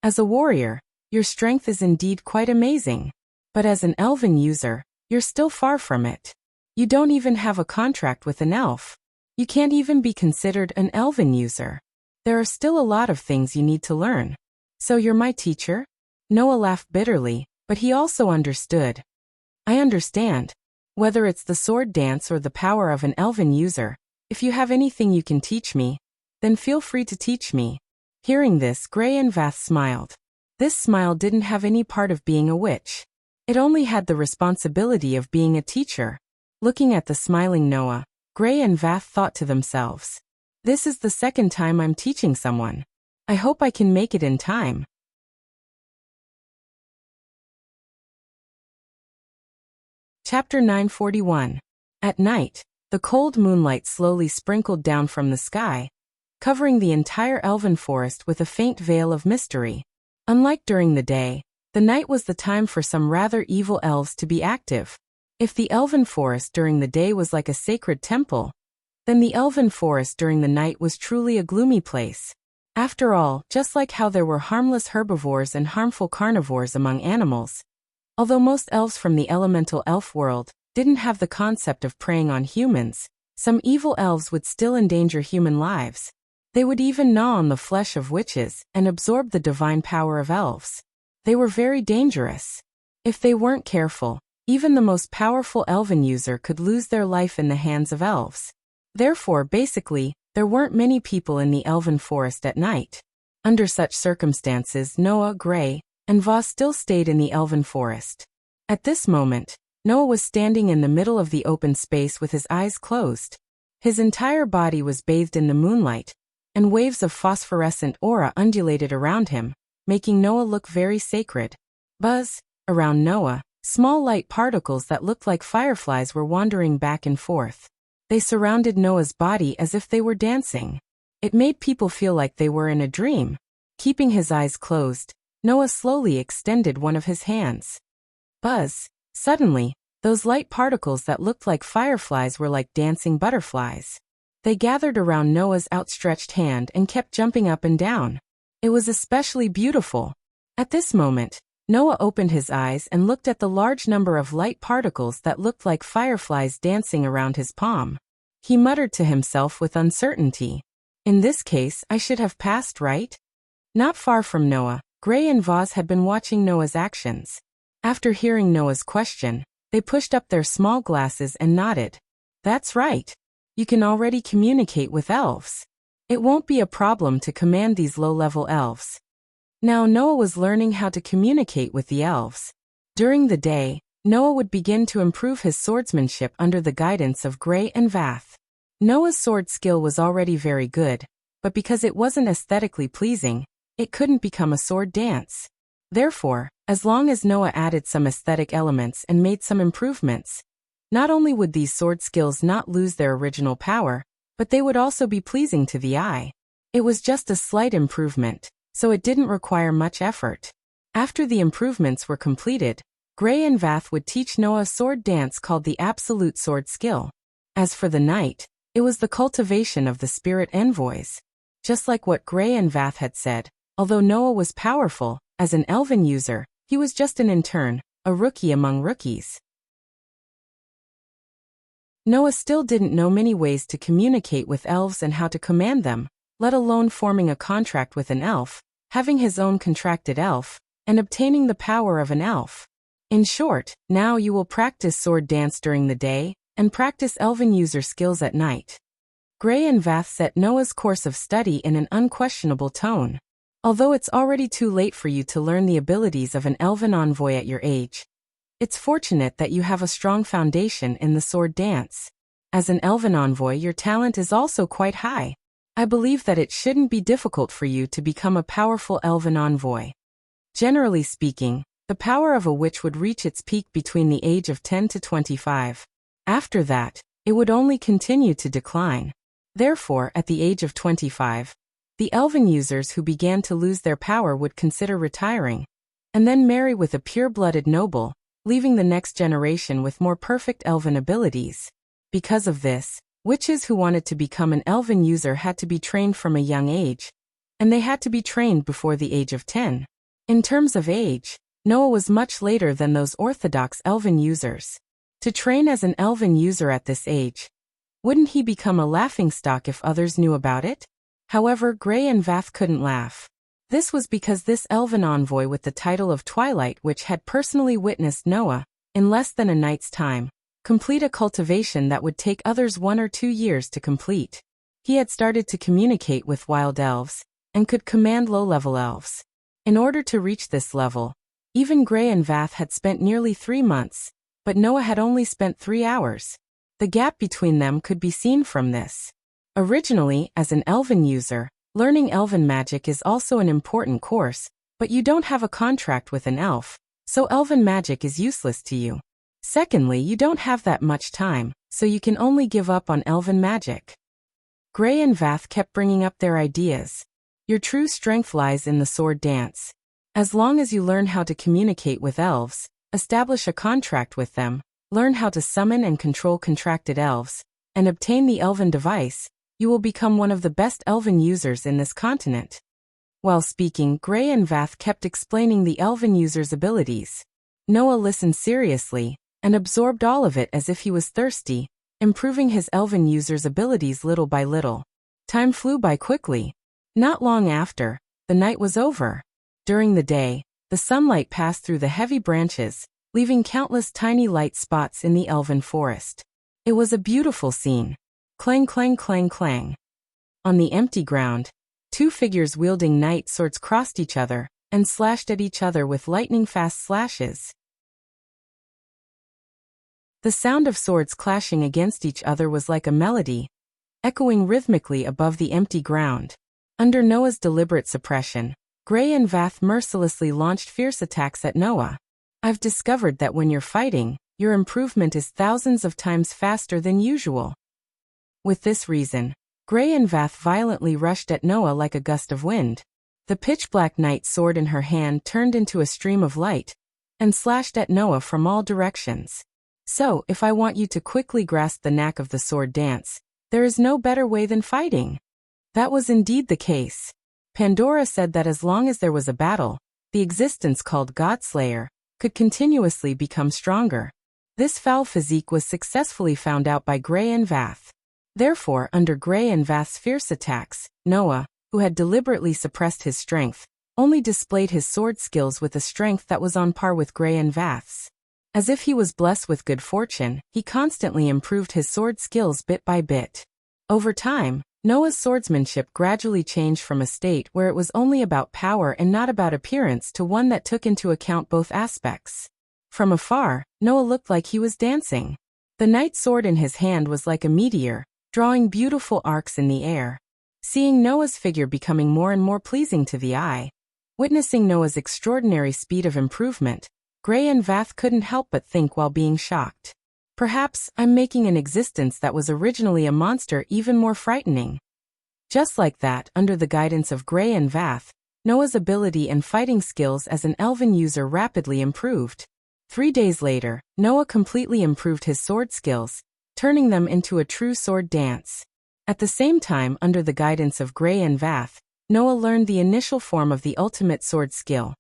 As a warrior, your strength is indeed quite amazing. But as an elven user, you're still far from it. You don't even have a contract with an elf. You can't even be considered an elven user. There are still a lot of things you need to learn. So you're my teacher? Noah laughed bitterly, but he also understood. I understand. Whether it's the sword dance or the power of an elven user, if you have anything you can teach me, then feel free to teach me. Hearing this, Gray and Vath smiled. This smile didn't have any part of being a witch. It only had the responsibility of being a teacher. Looking at the smiling Noah, Gray and Vath thought to themselves, this is the second time I'm teaching someone. I hope I can make it in time. Chapter 941. At night, the cold moonlight slowly sprinkled down from the sky, covering the entire elven forest with a faint veil of mystery. Unlike during the day, the night was the time for some rather evil elves to be active. If the elven forest during the day was like a sacred temple, then the elven forest during the night was truly a gloomy place. After all, just like how there were harmless herbivores and harmful carnivores among animals, although most elves from the elemental elf world didn't have the concept of preying on humans, some evil elves would still endanger human lives. They would even gnaw on the flesh of witches and absorb the divine power of elves. They were very dangerous. If they weren't careful, even the most powerful elven user could lose their life in the hands of elves. Therefore, basically, there weren't many people in the elven forest at night. Under such circumstances, Noah, Gray, and Voss still stayed in the elven forest. At this moment, Noah was standing in the middle of the open space with his eyes closed. His entire body was bathed in the moonlight, and waves of phosphorescent aura undulated around him, making Noah look very sacred. Buzz, around Noah, small light particles that looked like fireflies were wandering back and forth. They surrounded Noah's body as if they were dancing. It made people feel like they were in a dream. Keeping his eyes closed, Noah slowly extended one of his hands. Buzz. Suddenly, those light particles that looked like fireflies were like dancing butterflies. They gathered around Noah's outstretched hand and kept jumping up and down. It was especially beautiful. At this moment, Noah opened his eyes and looked at the large number of light particles that looked like fireflies dancing around his palm. He muttered to himself with uncertainty. In this case, I should have passed, right? Not far from Noah, Gray and Voss had been watching Noah's actions. After hearing Noah's question, they pushed up their small glasses and nodded. That's right. You can already communicate with elves. It won't be a problem to command these low-level elves. Now Noah was learning how to communicate with the elves. During the day, Noah would begin to improve his swordsmanship under the guidance of Gray and Vath. Noah's sword skill was already very good, but because it wasn't aesthetically pleasing, it couldn't become a sword dance. Therefore, as long as Noah added some aesthetic elements and made some improvements, not only would these sword skills not lose their original power, but they would also be pleasing to the eye. It was just a slight improvement, so it didn't require much effort. After the improvements were completed, Gray and Vath would teach Noah a sword dance called the Absolute Sword Skill. As for the night, it was the cultivation of the spirit envoys. Just like what Gray and Vath had said, although Noah was powerful, as an elven user, he was just an intern, a rookie among rookies. Noah still didn't know many ways to communicate with elves and how to command them, let alone forming a contract with an elf, having his own contracted elf, and obtaining the power of an elf. In short, now you will practice sword dance during the day, and practice elven user skills at night. Gray and Vath set Noah's course of study in an unquestionable tone. Although it's already too late for you to learn the abilities of an elven envoy at your age, it's fortunate that you have a strong foundation in the sword dance. As an elven envoy, your talent is also quite high. I believe that it shouldn't be difficult for you to become a powerful elven envoy. Generally speaking, the power of a witch would reach its peak between the age of 10 to 25. After that, it would only continue to decline. Therefore, at the age of 25, the elven users who began to lose their power would consider retiring, and then marry with a pure-blooded noble, leaving the next generation with more perfect elven abilities. Because of this, witches who wanted to become an elven user had to be trained from a young age, and they had to be trained before the age of 10. In terms of age, Noah was much later than those orthodox elven users. To train as an elven user at this age, wouldn't he become a laughingstock if others knew about it? However, Gray and Vath couldn't laugh. This was because this elven envoy with the title of Twilight Witch had personally witnessed Noah, in less than a night's time, complete a cultivation that would take others 1 or 2 years to complete. He had started to communicate with wild elves, and could command low-level elves. In order to reach this level, even Gray and Vath had spent nearly 3 months, but Noah had only spent 3 hours. The gap between them could be seen from this. Originally, as an elven user, learning elven magic is also an important course, but you don't have a contract with an elf, so elven magic is useless to you. Secondly, you don't have that much time, so you can only give up on elven magic. Gray and Vath kept bringing up their ideas. Your true strength lies in the sword dance. As long as you learn how to communicate with elves, establish a contract with them, learn how to summon and control contracted elves, and obtain the elven device, you will become one of the best elven users in this continent. While speaking, Gray and Vath kept explaining the elven user's abilities. Noah listened seriously, and absorbed all of it as if he was thirsty, improving his elven user's abilities little by little. Time flew by quickly. Not long after, the night was over. During the day, the sunlight passed through the heavy branches, leaving countless tiny light spots in the elven forest. It was a beautiful scene. Clang, clang, clang, clang. On the empty ground, two figures wielding knight swords crossed each other and slashed at each other with lightning-fast slashes. The sound of swords clashing against each other was like a melody, echoing rhythmically above the empty ground. Under Noah's deliberate suppression, Gray and Vath mercilessly launched fierce attacks at Noah. I've discovered that when you're fighting, your improvement is thousands of times faster than usual. With this reason, Gray and Vath violently rushed at Noah like a gust of wind. The pitch-black knight sword in her hand turned into a stream of light and slashed at Noah from all directions. So, if I want you to quickly grasp the knack of the sword dance, there is no better way than fighting. That was indeed the case. Pandora said that as long as there was a battle, the existence called Godslayer could continuously become stronger. This foul physique was successfully found out by Gray and Vath. Therefore, under Gray and Vath's fierce attacks, Noah, who had deliberately suppressed his strength, only displayed his sword skills with a strength that was on par with Gray and Vath's. As if he was blessed with good fortune, he constantly improved his sword skills bit by bit. Over time, Noah's swordsmanship gradually changed from a state where it was only about power and not about appearance to one that took into account both aspects. From afar, Noah looked like he was dancing. The knight's sword in his hand was like a meteor, drawing beautiful arcs in the air. Seeing Noah's figure becoming more and more pleasing to the eye, witnessing Noah's extraordinary speed of improvement, Gray and Vath couldn't help but think while being shocked. Perhaps I'm making an existence that was originally a monster even more frightening. Just like that, under the guidance of Gray and Vath, Noah's ability and fighting skills as an elven user rapidly improved. 3 days later, Noah completely improved his sword skills, turning them into a true sword dance. At the same time, under the guidance of Gray and Vath, Noah learned the initial form of the ultimate sword skill,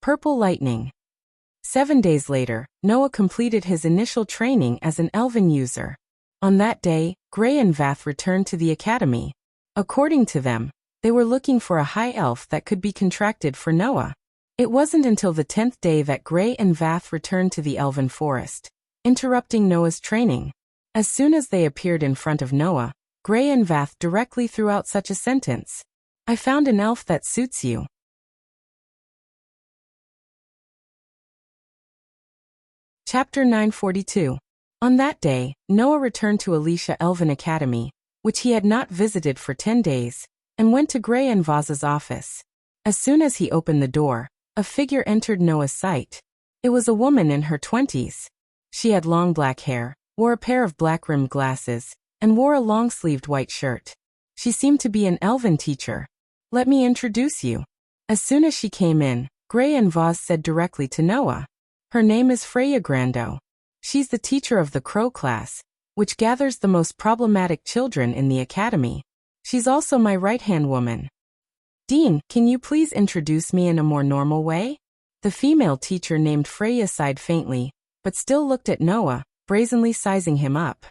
Purple Lightning. 7 days later, Noah completed his initial training as an elven user. On that day, Gray and Vath returned to the academy. According to them, they were looking for a high elf that could be contracted for Noah. It wasn't until the 10th day that Gray and Vath returned to the elven forest, interrupting Noah's training. As soon as they appeared in front of Noah, Gray and Vath directly threw out such a sentence. I found an elf that suits you. Chapter 942. On that day, Noah returned to Alicia Elven Academy, which he had not visited for 10 days, and went to Gray and Vath's office. As soon as he opened the door, a figure entered Noah's sight. It was a woman in her 20s. She had long black hair, wore a pair of black-rimmed glasses, and wore a long-sleeved white shirt. She seemed to be an elven teacher. Let me introduce you. As soon as she came in, Gray and Vath said directly to Noah. Her name is Freya Grando. She's the teacher of the Crow class, which gathers the most problematic children in the academy. She's also my right-hand woman. Dean, can you please introduce me in a more normal way? The female teacher named Freya sighed faintly, but still looked at Noah, brazenly sizing him up.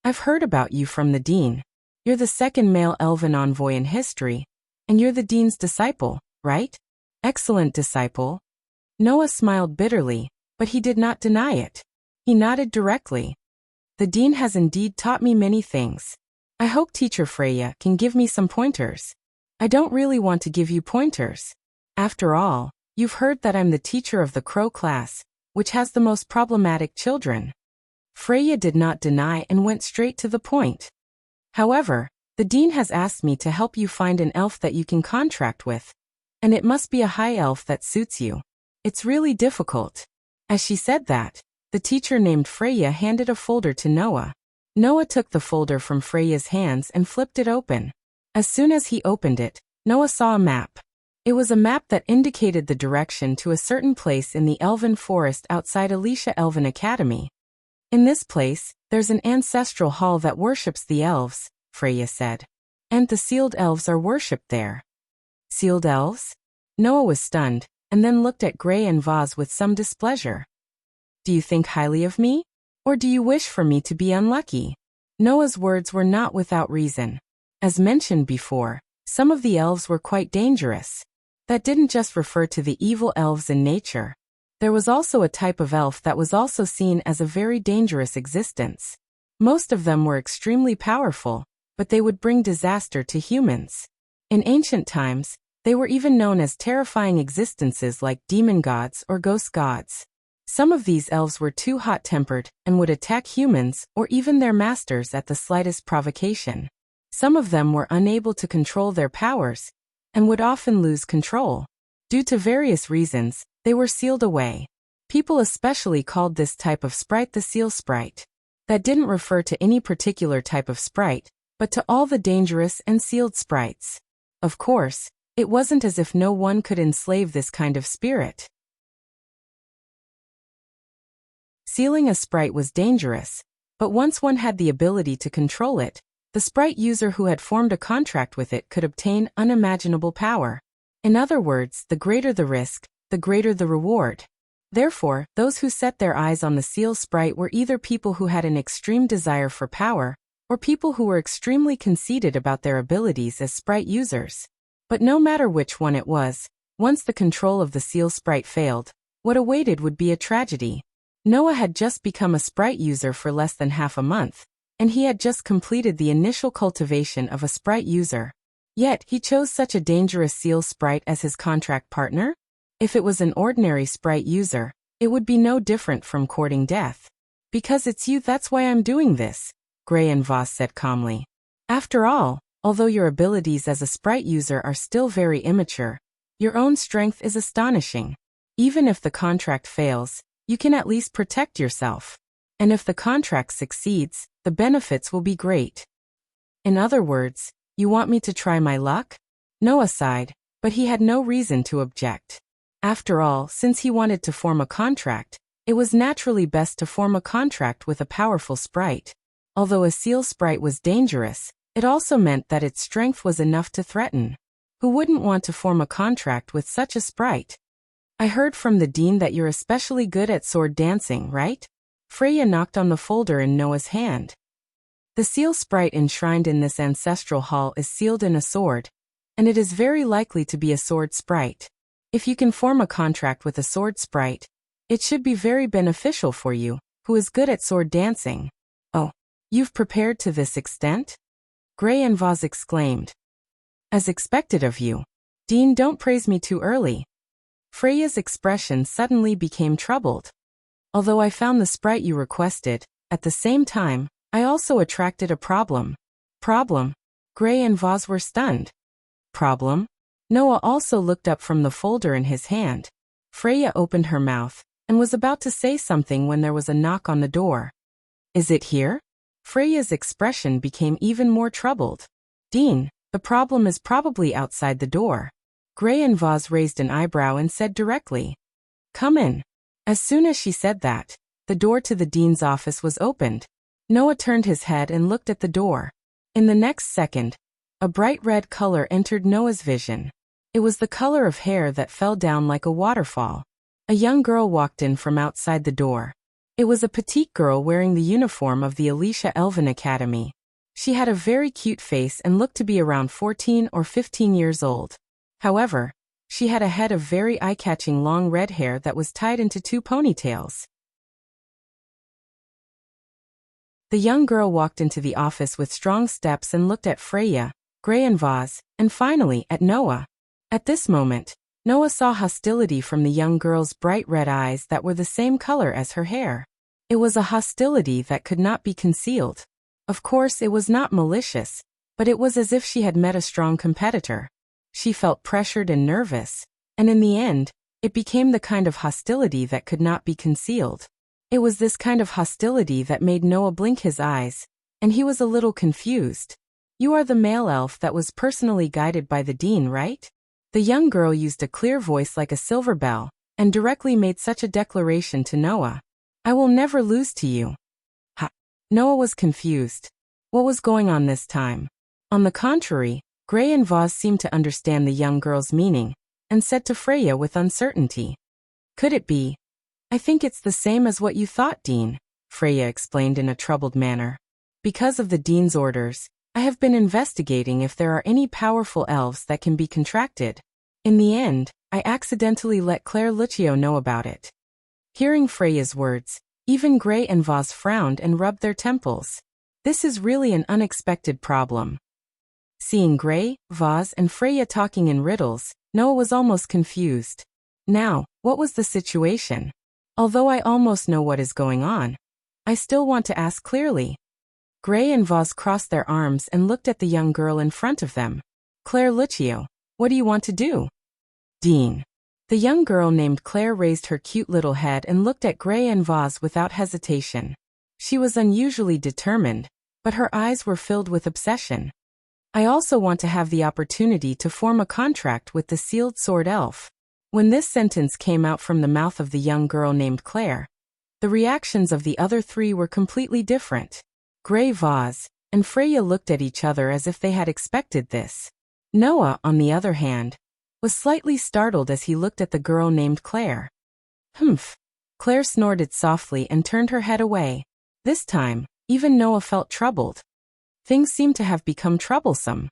I've heard about you from the dean. You're the second male elven envoy in history, and you're the dean's disciple, right? Excellent disciple. Noah smiled bitterly, but he did not deny it. He nodded directly. The dean has indeed taught me many things. I hope Teacher Freya can give me some pointers. I don't really want to give you pointers. After all, you've heard that I'm the teacher of the Crow class, which has the most problematic children. Freya did not deny and went straight to the point. However, the dean has asked me to help you find an elf that you can contract with, and it must be a high elf that suits you. It's really difficult. As she said that, the teacher named Freya handed a folder to Noah. Noah took the folder from Freya's hands and flipped it open. As soon as he opened it, Noah saw a map. It was a map that indicated the direction to a certain place in the elven forest outside Alicia Elven Academy. In this place, there's an ancestral hall that worships the elves, Freya said. And the sealed elves are worshipped there. Sealed elves? Noah was stunned, and then looked at Gray and Vath with some displeasure. Do you think highly of me? Or do you wish for me to be unlucky? Noah's words were not without reason. As mentioned before, some of the elves were quite dangerous. That didn't just refer to the evil elves in nature. There was also a type of elf that was also seen as a very dangerous existence. Most of them were extremely powerful, but they would bring disaster to humans. In ancient times, they were even known as terrifying existences like demon gods or ghost gods. Some of these elves were too hot-tempered and would attack humans or even their masters at the slightest provocation. Some of them were unable to control their powers and would often lose control. Due to various reasons, they were sealed away. People especially called this type of sprite the seal sprite. That didn't refer to any particular type of sprite, but to all the dangerous and sealed sprites. Of course, it wasn't as if no one could enslave this kind of spirit. Sealing a sprite was dangerous, but once one had the ability to control it, the sprite user who had formed a contract with it could obtain unimaginable power. In other words, the greater the risk, the greater the reward. Therefore, those who set their eyes on the seal sprite were either people who had an extreme desire for power, or people who were extremely conceited about their abilities as sprite users. But no matter which one it was, once the control of the seal sprite failed, what awaited would be a tragedy. Noah had just become a sprite user for less than half a month, and he had just completed the initial cultivation of a sprite user. Yet, he chose such a dangerous seal sprite as his contract partner? If it was an ordinary sprite user, it would be no different from courting death. Because it's you, that's why I'm doing this, Gray and Voss said calmly. After all, although your abilities as a sprite user are still very immature, your own strength is astonishing. Even if the contract fails, you can at least protect yourself. And if the contract succeeds, the benefits will be great. In other words, you want me to try my luck? Noah sighed, but he had no reason to object. After all, since he wanted to form a contract, it was naturally best to form a contract with a powerful sprite. Although a seal sprite was dangerous, it also meant that its strength was enough to threaten. Who wouldn't want to form a contract with such a sprite? I heard from the dean that you're especially good at sword dancing, right? Freya knocked on the folder in Noah's hand. The seal sprite enshrined in this ancestral hall is sealed in a sword, and it is very likely to be a sword sprite. If you can form a contract with a sword sprite, it should be very beneficial for you, who is good at sword dancing. Oh, you've prepared to this extent? Gray and Voss exclaimed. As expected of you. Dean, don't praise me too early. Freya's expression suddenly became troubled. Although I found the sprite you requested, at the same time, I also attracted a problem. Problem? Gray and Voss were stunned. Problem? Noah also looked up from the folder in his hand. Freya opened her mouth and was about to say something when there was a knock on the door. Is it here? Freya's expression became even more troubled. Dean, the problem is probably outside the door. Gray and Voss raised an eyebrow and said directly, Come in. As soon as she said that, the door to the dean's office was opened. Noah turned his head and looked at the door. In the next second, a bright red color entered Noah's vision. It was the color of hair that fell down like a waterfall. A young girl walked in from outside the door. It was a petite girl wearing the uniform of the Alicia Elven Academy. She had a very cute face and looked to be around 14 or 15 years old. However, she had a head of very eye-catching long red hair that was tied into 2 ponytails. The young girl walked into the office with strong steps and looked at Freya, Gray and Voss, and finally at Noah. At this moment, Noah saw hostility from the young girl's bright red eyes that were the same color as her hair. It was a hostility that could not be concealed. Of course, it was not malicious, but it was as if she had met a strong competitor. She felt pressured and nervous, and in the end, it became the kind of hostility that could not be concealed. It was this kind of hostility that made Noah blink his eyes, and he was a little confused. You are the male elf that was personally guided by the dean, right? The young girl used a clear voice like a silver bell, and directly made such a declaration to Noah. I will never lose to you. Ha! Noah was confused. What was going on this time? On the contrary, Gray and Voss seemed to understand the young girl's meaning, and said to Freya with uncertainty. Could it be? I think it's the same as what you thought, Dean, Freya explained in a troubled manner. Because of the dean's orders, I have been investigating if there are any powerful elves that can be contracted. In the end, I accidentally let Claire Lucio know about it. Hearing Freya's words, even Gray and Vaz frowned and rubbed their temples. This is really an unexpected problem. Seeing Gray, Vaz, and Freya talking in riddles, Noah was almost confused. Now, what was the situation? Although I almost know what is going on, I still want to ask clearly. Gray and Vaz crossed their arms and looked at the young girl in front of them. Claire Lucio, what do you want to do? Dean. The young girl named Claire raised her cute little head and looked at Gray and Vaz without hesitation. She was unusually determined, but her eyes were filled with obsession. I also want to have the opportunity to form a contract with the sealed sword elf. When this sentence came out from the mouth of the young girl named Claire, the reactions of the other three were completely different. Gray, Vaz, and Freya looked at each other as if they had expected this. Noah, on the other hand, was slightly startled as he looked at the girl named Claire. Humph. Claire snorted softly and turned her head away. This time, even Noah felt troubled. Things seemed to have become troublesome.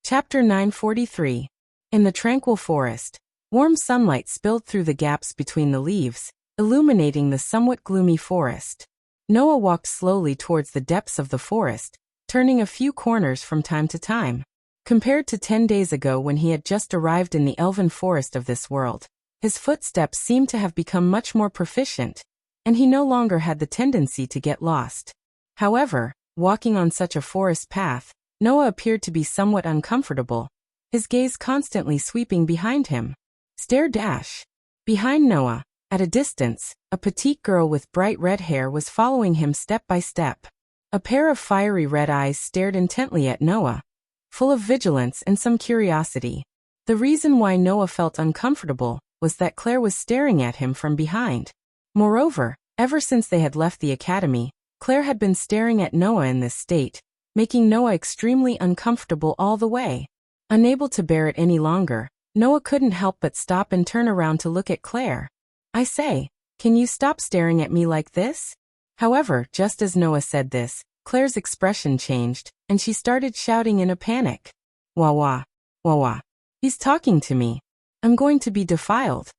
Chapter 943. In the tranquil forest, warm sunlight spilled through the gaps between the leaves, illuminating the somewhat gloomy forest. Noah walked slowly towards the depths of the forest, turning a few corners from time to time. Compared to 10 days ago when he had just arrived in the elven forest of this world, his footsteps seemed to have become much more proficient, and he no longer had the tendency to get lost. However, walking on such a forest path, Noah appeared to be somewhat uncomfortable, his gaze constantly sweeping behind him. Stare dash. Behind Noah, at a distance, a petite girl with bright red hair was following him step by step. A pair of fiery red eyes stared intently at Noah, full of vigilance and some curiosity. The reason why Noah felt uncomfortable was that Claire was staring at him from behind. Moreover, ever since they had left the academy, Claire had been staring at Noah in this state, making Noah extremely uncomfortable all the way. Unable to bear it any longer, Noah couldn't help but stop and turn around to look at Claire. I say, can you stop staring at me like this? However, just as Noah said this, Claire's expression changed, and she started shouting in a panic. Wah wah, wah wah. He's talking to me. I'm going to be defiled.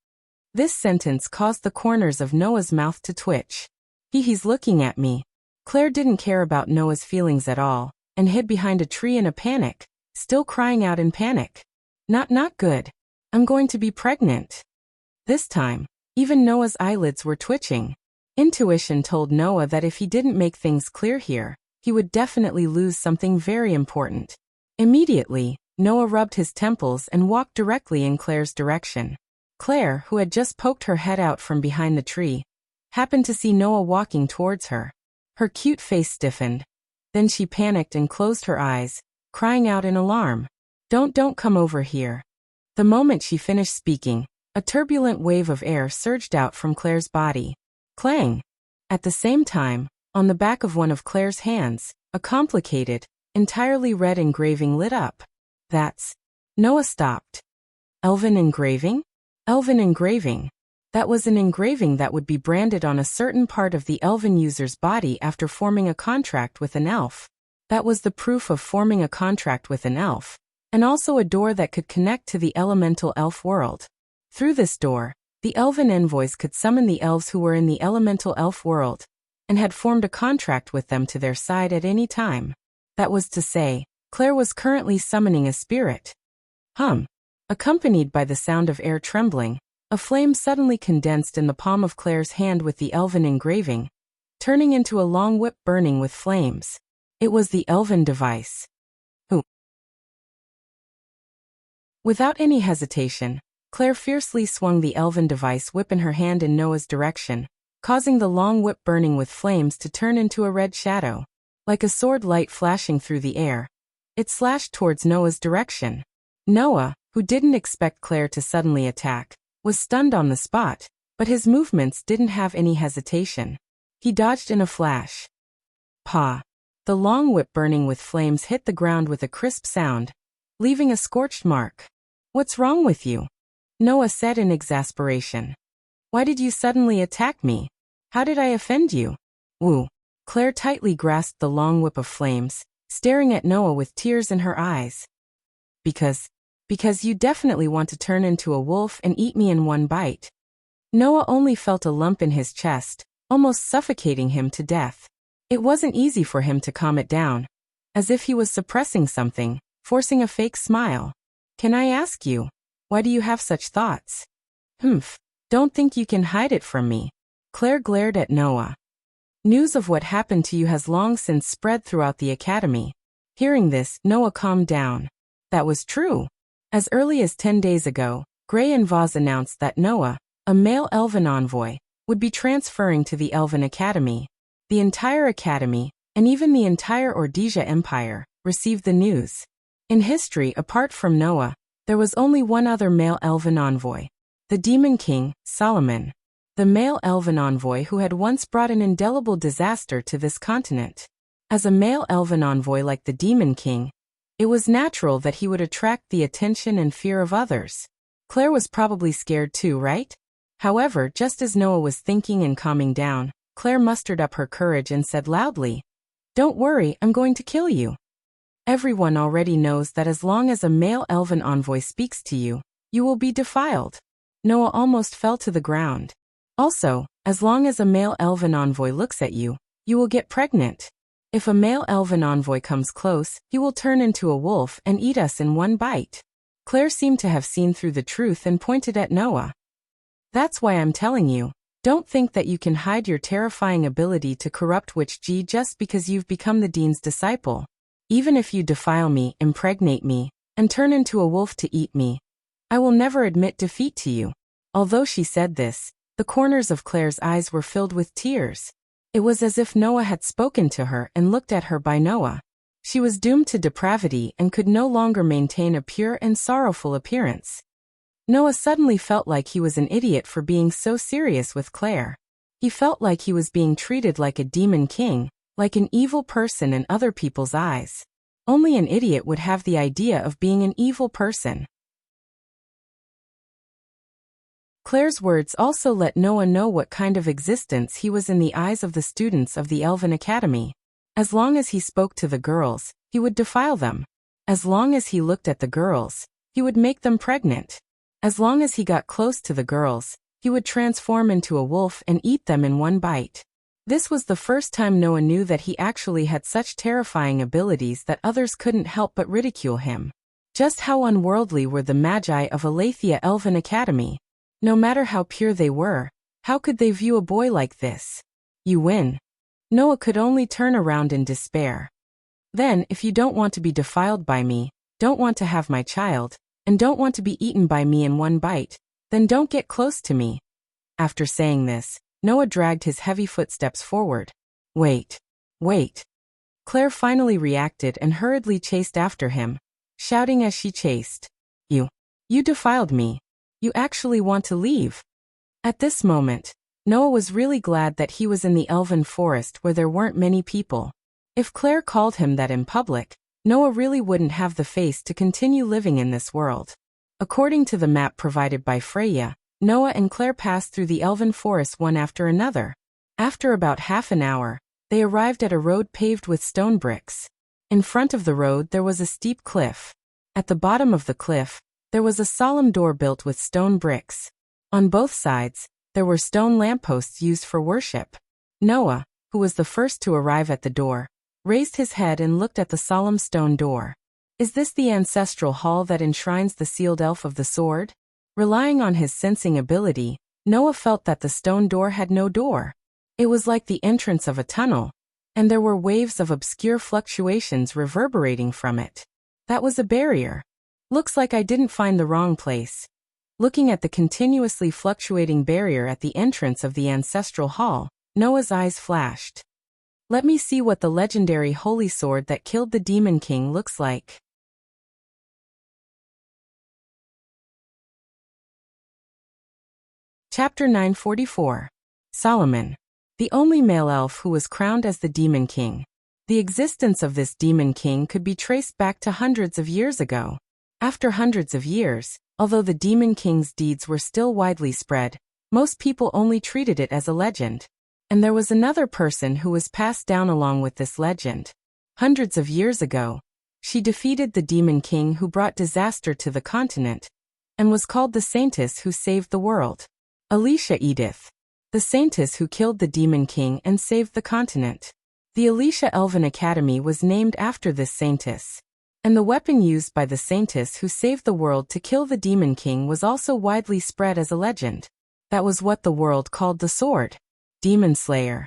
This sentence caused the corners of Noah's mouth to twitch. He's looking at me. Claire didn't care about Noah's feelings at all, and hid behind a tree in a panic, still crying out in panic. Not good. I'm going to be pregnant. This time, even Noah's eyelids were twitching. Intuition told Noah that if he didn't make things clear here, he would definitely lose something very important. Immediately, Noah rubbed his temples and walked directly in Claire's direction. Claire, who had just poked her head out from behind the tree, happened to see Noah walking towards her. Her cute face stiffened. Then she panicked and closed her eyes, crying out in alarm. Don't come over here. The moment she finished speaking, a turbulent wave of air surged out from Claire's body. Clang! At the same time, on the back of one of Claire's hands, a complicated, entirely red engraving lit up. That's... Noah stopped. Elven engraving? Elven engraving. That was an engraving that would be branded on a certain part of the elven user's body after forming a contract with an elf. That was the proof of forming a contract with an elf, and also a door that could connect to the elemental elf world. Through this door, the elven envoys could summon the elves who were in the elemental elf world, and had formed a contract with them to their side at any time. That was to say, Claire was currently summoning a spirit. Accompanied by the sound of air trembling, a flame suddenly condensed in the palm of Claire's hand with the elven engraving, turning into a long whip burning with flames. It was the elven device. Without any hesitation, Claire fiercely swung the elven device whip in her hand in Noah's direction, causing the long whip burning with flames to turn into a red shadow. Like a sword light flashing through the air, it slashed towards Noah's direction. Noah, who didn't expect Claire to suddenly attack, was stunned on the spot, but his movements didn't have any hesitation. He dodged in a flash. Pa! The long whip burning with flames hit the ground with a crisp sound, leaving a scorched mark. What's wrong with you? Noah said in exasperation. Why did you suddenly attack me? How did I offend you? Woo! Claire tightly grasped the long whip of flames, staring at Noah with tears in her eyes. Because you definitely want to turn into a wolf and eat me in one bite. Noah only felt a lump in his chest, almost suffocating him to death. It wasn't easy for him to calm it down, as if he was suppressing something, forcing a fake smile. Can I ask you, why do you have such thoughts? Don't think you can hide it from me. Claire glared at Noah. News of what happened to you has long since spread throughout the academy. Hearing this, Noah calmed down. That was true. As early as 10 days ago, Gray and Vaz announced that Noah, a male elven envoy, would be transferring to the Elven Academy. The entire academy, and even the entire Ordesia Empire, received the news. In history, apart from Noah, there was only one other male elven envoy. The Demon King, Solomon. The male elven envoy who had once brought an indelible disaster to this continent. As a male elven envoy like the Demon King, it was natural that he would attract the attention and fear of others. Claire was probably scared too, right? However, just as Noah was thinking and calming down, Claire mustered up her courage and said loudly, "Don't worry, I'm going to kill you." Everyone already knows that as long as a male elven envoy speaks to you, you will be defiled. Noah almost fell to the ground. Also, as long as a male elven envoy looks at you, you will get pregnant. If a male elven envoy comes close, he will turn into a wolf and eat us in one bite. Claire seemed to have seen through the truth and pointed at Noah. That's why I'm telling you, don't think that you can hide your terrifying ability to corrupt Witch G just because you've become the Dean's disciple. Even if you defile me, impregnate me, and turn into a wolf to eat me, I will never admit defeat to you. Although she said this, the corners of Claire's eyes were filled with tears. It was as if Noah had spoken to her and looked at her by Noah. She was doomed to depravity and could no longer maintain a pure and sorrowful appearance. Noah suddenly felt like he was an idiot for being so serious with Claire. He felt like he was being treated like a demon king, like an evil person in other people's eyes. Only an idiot would have the idea of being an evil person. Claire's words also let Noah know what kind of existence he was in the eyes of the students of the Elven Academy. As long as he spoke to the girls, he would defile them. As long as he looked at the girls, he would make them pregnant. As long as he got close to the girls, he would transform into a wolf and eat them in one bite. This was the first time Noah knew that he actually had such terrifying abilities that others couldn't help but ridicule him. Just how unworldly were the Magi of Aletheia Elven Academy? No matter how pure they were, how could they view a boy like this? You win. Noah could only turn around in despair. Then, if you don't want to be defiled by me, don't want to have my child, and don't want to be eaten by me in one bite, then don't get close to me. After saying this, Noah dragged his heavy footsteps forward. Wait. Claire finally reacted and hurriedly chased after him, shouting as she chased. You defiled me. You actually want to leave. At this moment, Noah was really glad that he was in the elven forest where there weren't many people. If Claire called him that in public, Noah really wouldn't have the face to continue living in this world. According to the map provided by Freya, Noah and Claire passed through the elven forest one after another. After about half an hour, they arrived at a road paved with stone bricks. In front of the road there was a steep cliff. At the bottom of the cliff, there was a solemn door built with stone bricks. On both sides, there were stone lampposts used for worship. Noah, who was the first to arrive at the door, raised his head and looked at the solemn stone door. Is this the ancestral hall that enshrines the sealed elf of the sword? Relying on his sensing ability, Noah felt that the stone door had no door. It was like the entrance of a tunnel, and there were waves of obscure fluctuations reverberating from it. That was a barrier. Looks like I didn't find the wrong place. Looking at the continuously fluctuating barrier at the entrance of the ancestral hall, Noah's eyes flashed. Let me see what the legendary holy sword that killed the Demon King looks like. Chapter 944. Solomon. The only male elf who was crowned as the Demon King. The existence of this Demon King could be traced back to hundreds of years ago. After hundreds of years, although the Demon King's deeds were still widely spread, most people only treated it as a legend. And there was another person who was passed down along with this legend. Hundreds of years ago, she defeated the demon king who brought disaster to the continent, and was called the saintess who saved the world. Alicia Edith, the saintess who killed the demon king and saved the continent. The Alicia Elven Academy was named after this saintess. And the weapon used by the saintess who saved the world to kill the demon king was also widely spread as a legend. That was what the world called the sword. Demon Slayer.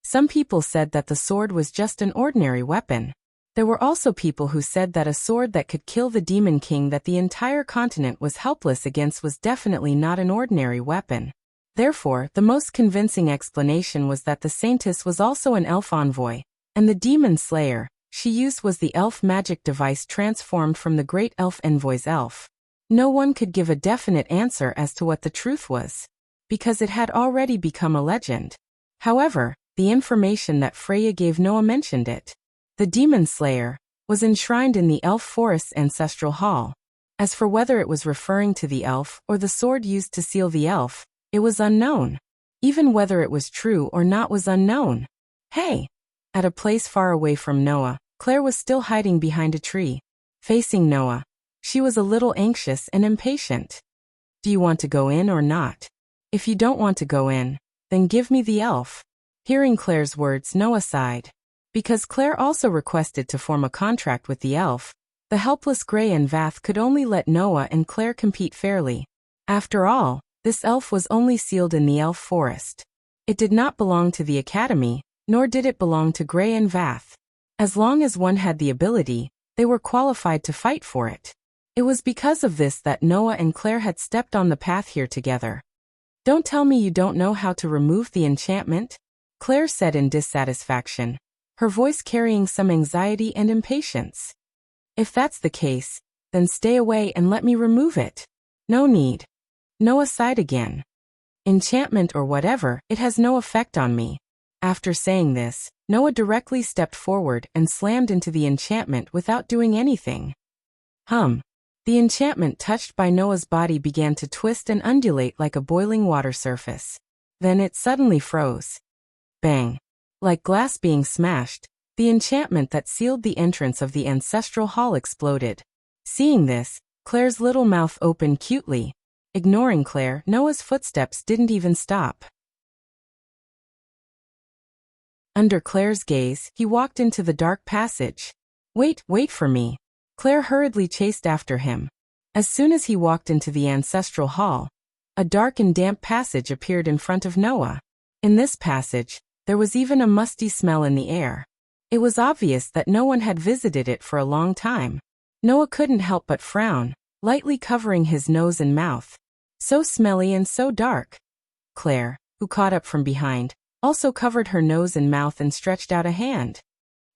Some people said that the sword was just an ordinary weapon. There were also people who said that a sword that could kill the demon king that the entire continent was helpless against was definitely not an ordinary weapon. Therefore, the most convincing explanation was that the saintess was also an elf envoy, and the demon slayer she used was the elf magic device transformed from the great elf envoy's elf. No one could give a definite answer as to what the truth was, because it had already become a legend. However, the information that Freya gave Noah mentioned it. The demon slayer was enshrined in the elf forest's ancestral hall. As for whether it was referring to the elf or the sword used to seal the elf, it was unknown. Even whether it was true or not was unknown. Hey! At a place far away from Noah, Claire was still hiding behind a tree, facing Noah. She was a little anxious and impatient. Do you want to go in or not? If you don't want to go in, then give me the elf. Hearing Claire's words, Noah sighed. Because Claire also requested to form a contract with the elf, the helpless Grey and Vath could only let Noah and Claire compete fairly. After all, this elf was only sealed in the elf forest. It did not belong to the academy, nor did it belong to Grey and Vath. As long as one had the ability, they were qualified to fight for it. It was because of this that Noah and Claire had stepped on the path here together. Don't tell me you don't know how to remove the enchantment, Claire said in dissatisfaction, her voice carrying some anxiety and impatience. If that's the case, then stay away and let me remove it. No need. Noah sighed again. Enchantment or whatever, it has no effect on me. After saying this, Noah directly stepped forward and slammed into the enchantment without doing anything. The enchantment touched by Noah's body began to twist and undulate like a boiling water surface. Then it suddenly froze. Bang! Like glass being smashed, the enchantment that sealed the entrance of the ancestral hall exploded. Seeing this, Claire's little mouth opened cutely. Ignoring Claire, Noah's footsteps didn't even stop. Under Claire's gaze, he walked into the dark passage. Wait for me. Claire hurriedly chased after him. As soon as he walked into the ancestral hall, a dark and damp passage appeared in front of Noah. In this passage, there was even a musty smell in the air. It was obvious that no one had visited it for a long time. Noah couldn't help but frown, lightly covering his nose and mouth. So smelly and so dark. Claire, who caught up from behind, also covered her nose and mouth and stretched out a hand.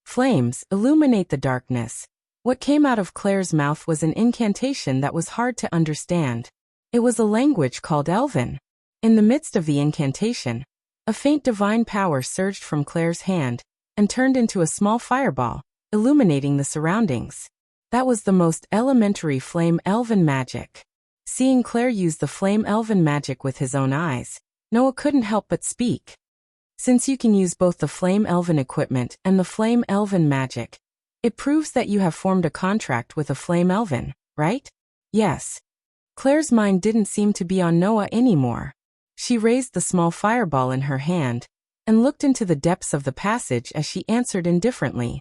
Flames, illuminate the darkness. What came out of Claire's mouth was an incantation that was hard to understand. It was a language called Elven. In the midst of the incantation, a faint divine power surged from Claire's hand and turned into a small fireball, illuminating the surroundings. That was the most elementary flame elven magic. Seeing Claire use the flame elven magic with his own eyes, Noah couldn't help but speak. Since you can use both the flame elven equipment and the flame elven magic, it proves that you have formed a contract with a flame elven, right? Yes. Claire's mind didn't seem to be on Noah anymore. She raised the small fireball in her hand and looked into the depths of the passage as she answered indifferently.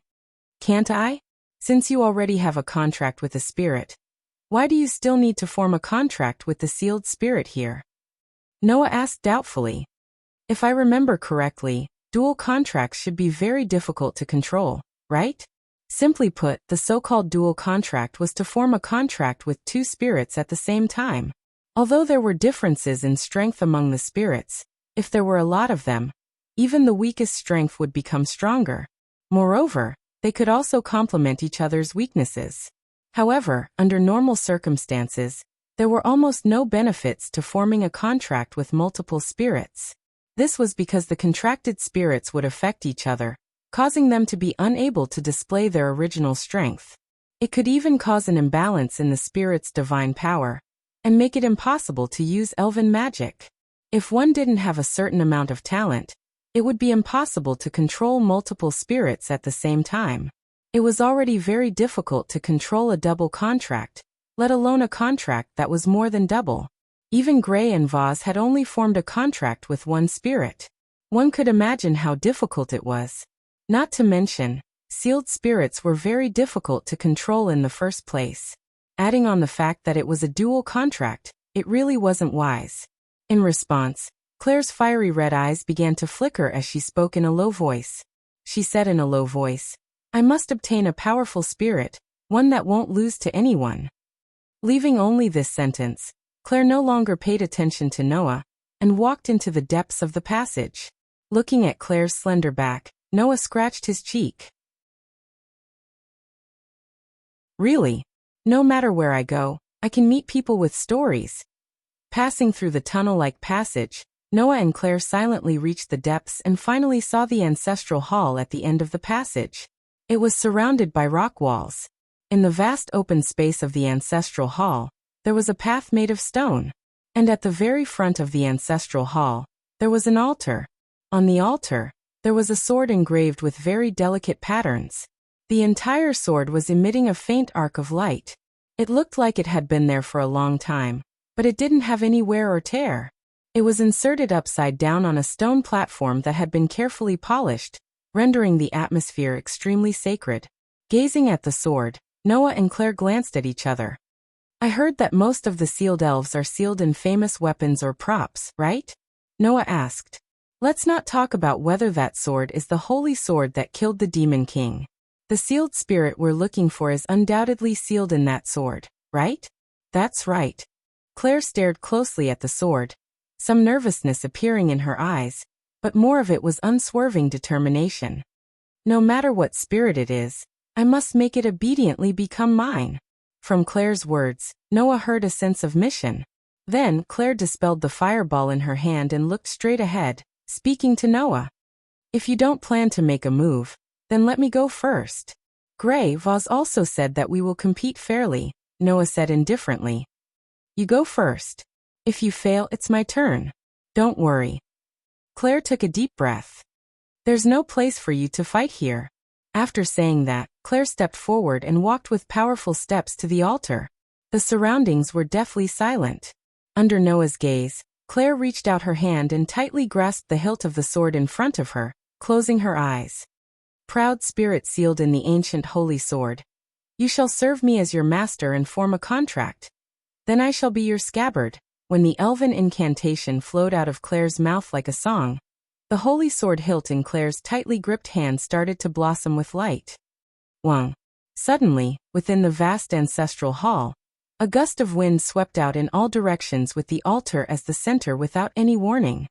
Can't I? Since you already have a contract with a spirit, why do you still need to form a contract with the sealed spirit here? Noah asked doubtfully. If I remember correctly, dual contracts should be very difficult to control, right? Simply put, the so-called dual contract was to form a contract with two spirits at the same time. Although there were differences in strength among the spirits, if there were a lot of them, even the weakest strength would become stronger. Moreover, they could also complement each other's weaknesses. However, under normal circumstances, there were almost no benefits to forming a contract with multiple spirits. This was because the contracted spirits would affect each other, causing them to be unable to display their original strength. It could even cause an imbalance in the spirit's divine power, and make it impossible to use elven magic. If one didn't have a certain amount of talent, It would be impossible to control multiple spirits at the same time. It was already very difficult to control a double contract, let alone a contract that was more than double. Even Gray and Vaz had only formed a contract with one spirit. One could imagine how difficult it was. Not to mention, sealed spirits were very difficult to control in the first place. Adding on the fact that it was a dual contract, it really wasn't wise. In response, Claire's fiery red eyes began to flicker as she spoke in a low voice. She said in a low voice, "I must obtain a powerful spirit, one that won't lose to anyone." Leaving only this sentence, Claire no longer paid attention to Noah, and walked into the depths of the passage. Looking at Claire's slender back, Noah scratched his cheek. "Really? No matter where I go, I can meet people with stories." Passing through the tunnel-like passage, Noah and Claire silently reached the depths and finally saw the ancestral hall at the end of the passage. It was surrounded by rock walls. In the vast open space of the ancestral hall, there was a path made of stone. And at the very front of the ancestral hall, there was an altar. On the altar, there was a sword engraved with very delicate patterns. The entire sword was emitting a faint arc of light. It looked like it had been there for a long time, but it didn't have any wear or tear. It was inserted upside down on a stone platform that had been carefully polished, rendering the atmosphere extremely sacred. Gazing at the sword, Noah and Claire glanced at each other. "I heard that most of the sealed elves are sealed in famous weapons or props, right?" Noah asked. "Let's not talk about whether that sword is the holy sword that killed the Demon King. The sealed spirit we're looking for is undoubtedly sealed in that sword, right?" "That's right." Claire stared closely at the sword, some nervousness appearing in her eyes, but more of it was unswerving determination. "No matter what spirit it is, I must make it obediently become mine." From Claire's words, Noah heard a sense of mission. Then Claire dispelled the fireball in her hand and looked straight ahead, speaking to Noah. "If you don't plan to make a move, then let me go first." "Gray Vaz also said that we will compete fairly," Noah said indifferently. "You go first. If you fail, it's my turn. Don't worry." Claire took a deep breath. "There's no place for you to fight here." After saying that, Claire stepped forward and walked with powerful steps to the altar. The surroundings were deathly silent. Under Noah's gaze, Claire reached out her hand and tightly grasped the hilt of the sword in front of her, closing her eyes. "Proud spirit sealed in the ancient holy sword, you shall serve me as your master and form a contract. Then I shall be your scabbard." When the elven incantation flowed out of Claire's mouth like a song, the holy sword hilt in Claire's tightly gripped hand started to blossom with light. Wang. Suddenly, within the vast ancestral hall, a gust of wind swept out in all directions with the altar as the center without any warning.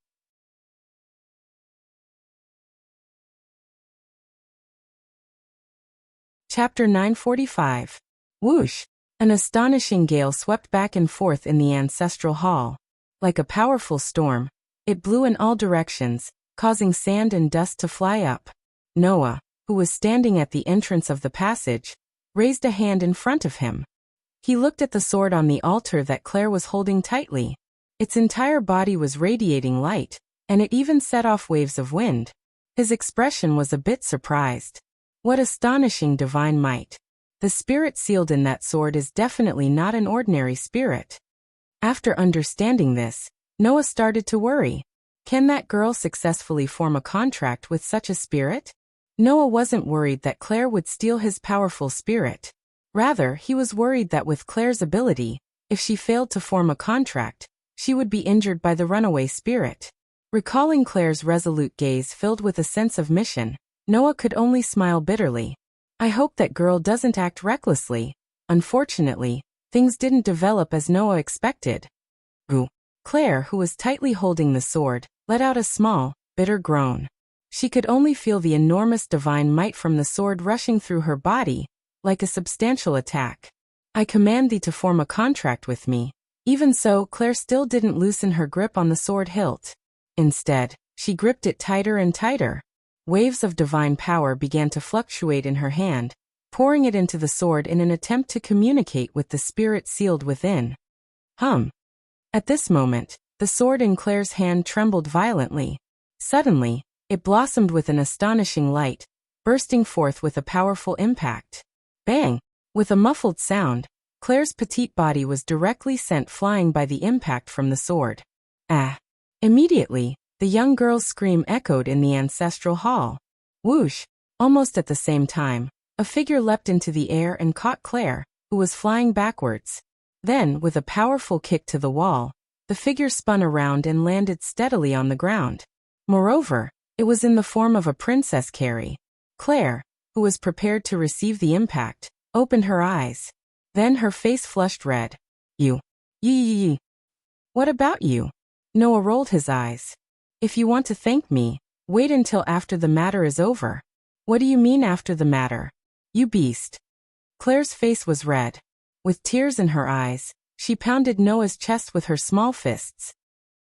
Chapter 945. Whoosh! An astonishing gale swept back and forth in the ancestral hall. Like a powerful storm, it blew in all directions, causing sand and dust to fly up. Noah, who was standing at the entrance of the passage, raised a hand in front of him. He looked at the sword on the altar that Claire was holding tightly. Its entire body was radiating light, and it even set off waves of wind. His expression was a bit surprised. What astonishing divine might! The spirit sealed in that sword is definitely not an ordinary spirit. After understanding this, Noah started to worry. Can that girl successfully form a contract with such a spirit? Noah wasn't worried that Claire would steal his powerful spirit. Rather, he was worried that with Claire's ability, if she failed to form a contract, she would be injured by the runaway spirit. Recalling Claire's resolute gaze filled with a sense of mission, Noah could only smile bitterly. I hope that girl doesn't act recklessly. Unfortunately, things didn't develop as Noah expected. Ooh. Claire, who was tightly holding the sword, let out a small, bitter groan. She could only feel the enormous divine might from the sword rushing through her body, like a substantial attack. "I command thee to form a contract with me." Even so, Claire still didn't loosen her grip on the sword hilt. Instead, she gripped it tighter and tighter. Waves of divine power began to fluctuate in her hand, pouring it into the sword in an attempt to communicate with the spirit sealed within. At this moment, the sword in Claire's hand trembled violently. Suddenly, It blossomed with an astonishing light, bursting forth with a powerful impact. Bang! With a muffled sound, Claire's petite body was directly sent flying by the impact from the sword. Ah! Immediately, the young girl's scream echoed in the ancestral hall. Whoosh! Almost at the same time, a figure leapt into the air and caught Claire, who was flying backwards. Then, with a powerful kick to the wall, the figure spun around and landed steadily on the ground. Moreover, it was in the form of a princess Carrie. Claire, who was prepared to receive the impact, opened her eyes. Then her face flushed red. You. Yee. What about you? Noah rolled his eyes. If you want to thank me, wait until after the matter is over. What do you mean after the matter? You beast. Claire's face was red. With tears in her eyes, she pounded Noah's chest with her small fists.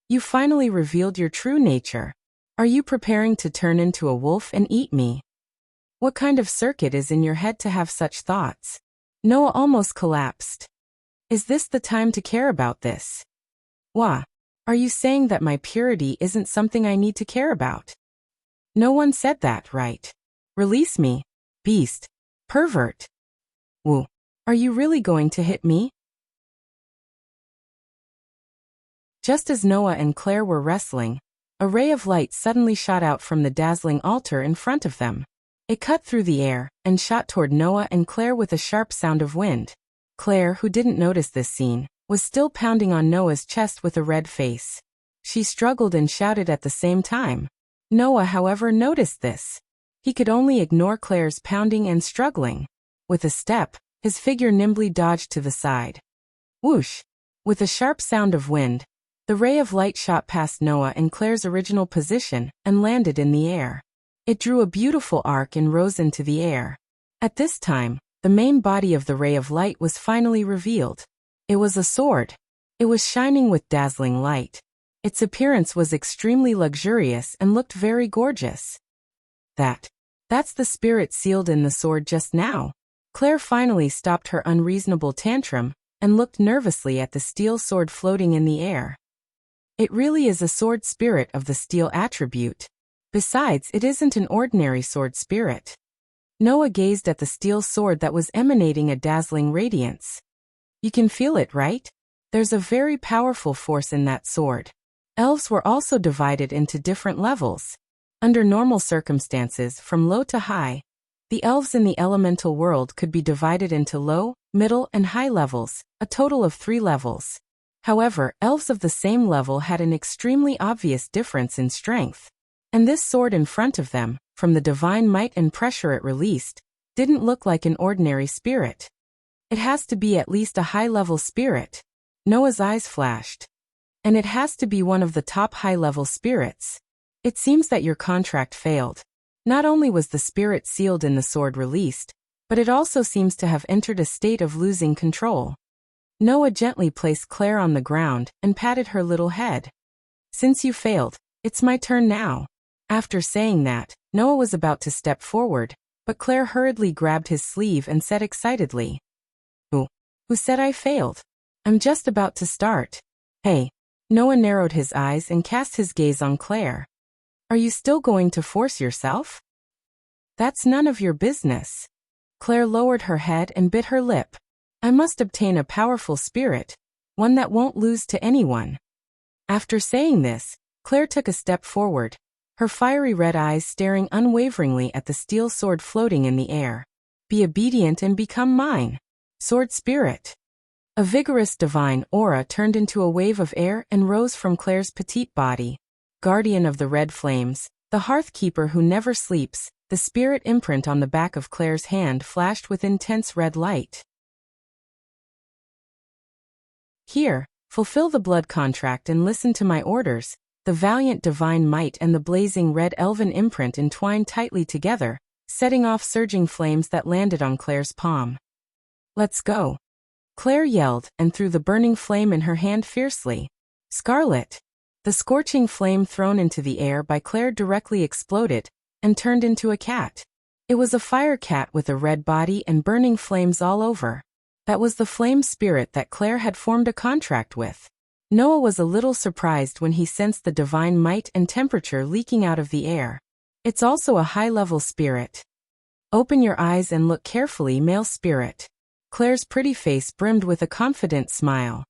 You finally revealed your true nature. Are you preparing to turn into a wolf and eat me? What kind of circuit is in your head to have such thoughts? Noah almost collapsed. Is this the time to care about this? Wah! Are you saying that my purity isn't something I need to care about? No one said that, right? Release me, beast, pervert. Woo! Are you really going to hit me? Just as Noah and Claire were wrestling, a ray of light suddenly shot out from the dazzling altar in front of them. It cut through the air and shot toward Noah and Claire with a sharp sound of wind. Claire, who didn't notice this scene, was still pounding on Noah's chest with a red face. She struggled and shouted at the same time. Noah, however, noticed this. He could only ignore Claire's pounding and struggling. With a step, his figure nimbly dodged to the side. Whoosh! With a sharp sound of wind, the ray of light shot past Noah and Claire's original position and landed in the air. It drew a beautiful arc and rose into the air. At this time, the main body of the ray of light was finally revealed. It was a sword. It was shining with dazzling light. Its appearance was extremely luxurious and looked very gorgeous. That's the spirit sealed in the sword just now. Claire finally stopped her unreasonable tantrum and looked nervously at the steel sword floating in the air. It really is a sword spirit of the steel attribute. Besides, it isn't an ordinary sword spirit. Noah gazed at the steel sword that was emanating a dazzling radiance. You can feel it, right? There's a very powerful force in that sword. Elves were also divided into different levels. Under normal circumstances, from low to high, the elves in the elemental world could be divided into low, middle, and high levels, a total of 3 levels. However, elves of the same level had an extremely obvious difference in strength. And this sword in front of them, from the divine might and pressure it released, didn't look like an ordinary spirit. It has to be at least a high-level spirit. Noah's eyes flashed. And it has to be one of the top high-level spirits. It seems that your contract failed. Not only was the spirit sealed in the sword released, but it also seems to have entered a state of losing control. Noah gently placed Claire on the ground and patted her little head. Since you failed, it's my turn now. After saying that, Noah was about to step forward, but Claire hurriedly grabbed his sleeve and said excitedly, Who said I failed? I'm just about to start. Hey. Noah narrowed his eyes and cast his gaze on Claire. Are you still going to force yourself? That's none of your business. Claire lowered her head and bit her lip. I must obtain a powerful spirit, one that won't lose to anyone. After saying this, Claire took a step forward, her fiery red eyes staring unwaveringly at the steel sword floating in the air. Be obedient and become mine. Sword spirit. A vigorous divine aura turned into a wave of air and rose from Claire's petite body. Guardian of the red flames, the hearth keeper who never sleeps, the spirit imprint on the back of Claire's hand flashed with intense red light. Here, fulfill the blood contract and listen to my orders. The valiant divine might and the blazing red elven imprint entwined tightly together, setting off surging flames that landed on Claire's palm. Let's go. Claire yelled and threw the burning flame in her hand fiercely. Scarlet. The scorching flame thrown into the air by Claire directly exploded and turned into a cat. It was a fire cat with a red body and burning flames all over. That was the flame spirit that Claire had formed a contract with. Noah was a little surprised when he sensed the divine might and temperature leaking out of the air. It's also a high-level spirit. Open your eyes and look carefully, male spirit. Claire's pretty face brimmed with a confident smile.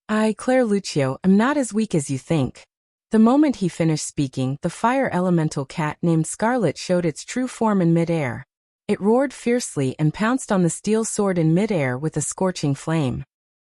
I, Claire Lucio, am not as weak as you think. The moment he finished speaking, the fire elemental cat named Scarlet showed its true form in midair. It roared fiercely and pounced on the steel sword in midair with a scorching flame.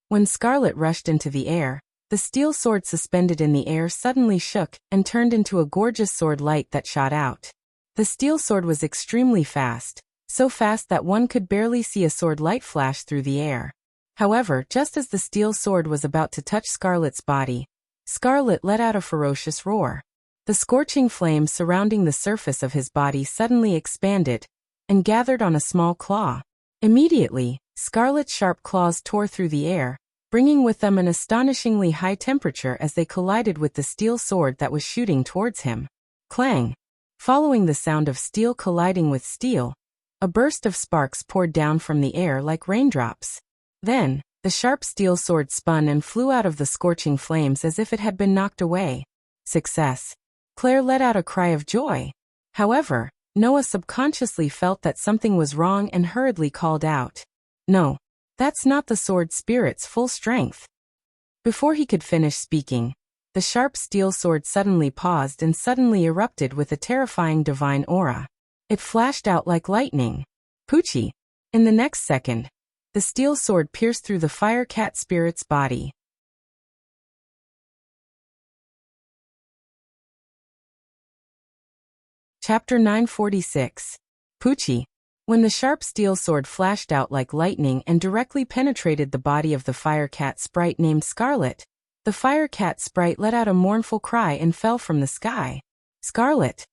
When Scarlet rushed into the air, the steel sword suspended in the air suddenly shook and turned into a gorgeous sword light that shot out. The steel sword was extremely fast, so fast that one could barely see a sword light flash through the air. However, just as the steel sword was about to touch Scarlet's body, Scarlet let out a ferocious roar. The scorching flame surrounding the surface of his body suddenly expanded and gathered on a small claw. Immediately, Scarlet's sharp claws tore through the air, bringing with them an astonishingly high temperature as they collided with the steel sword that was shooting towards him. Clang! Following the sound of steel colliding with steel, a burst of sparks poured down from the air like raindrops. Then, the sharp steel sword spun and flew out of the scorching flames as if it had been knocked away. Success! Claire let out a cry of joy. However, Noah subconsciously felt that something was wrong and hurriedly called out, "No, that's not the sword spirit's full strength." Before he could finish speaking, the sharp steel sword suddenly paused and suddenly erupted with a terrifying divine aura. It flashed out like lightning. Poochie! In the next second, the steel sword pierced through the fire cat spirit's body. Chapter 946. Poochie. When the sharp steel sword flashed out like lightning and directly penetrated the body of the fire cat sprite named Scarlet, the fire cat sprite let out a mournful cry and fell from the sky. Scarlet!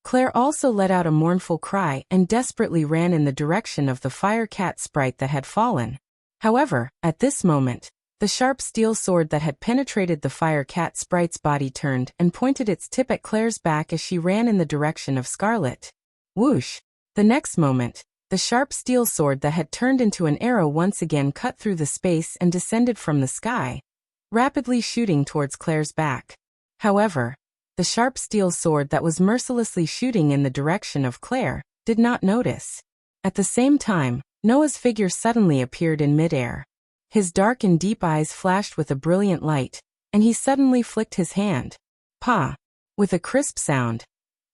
Claire also let out a mournful cry and desperately ran in the direction of the fire cat sprite that had fallen. However, at this moment, the sharp steel sword that had penetrated the fire cat sprite's body turned and pointed its tip at Claire's back as she ran in the direction of Scarlet. Whoosh! The next moment, the sharp steel sword that had turned into an arrow once again cut through the space and descended from the sky, rapidly shooting towards Claire's back. However, the sharp steel sword that was mercilessly shooting in the direction of Claire did not notice. At the same time, Noah's figure suddenly appeared in midair. His dark and deep eyes flashed with a brilliant light, and he suddenly flicked his hand. Pa! With a crisp sound,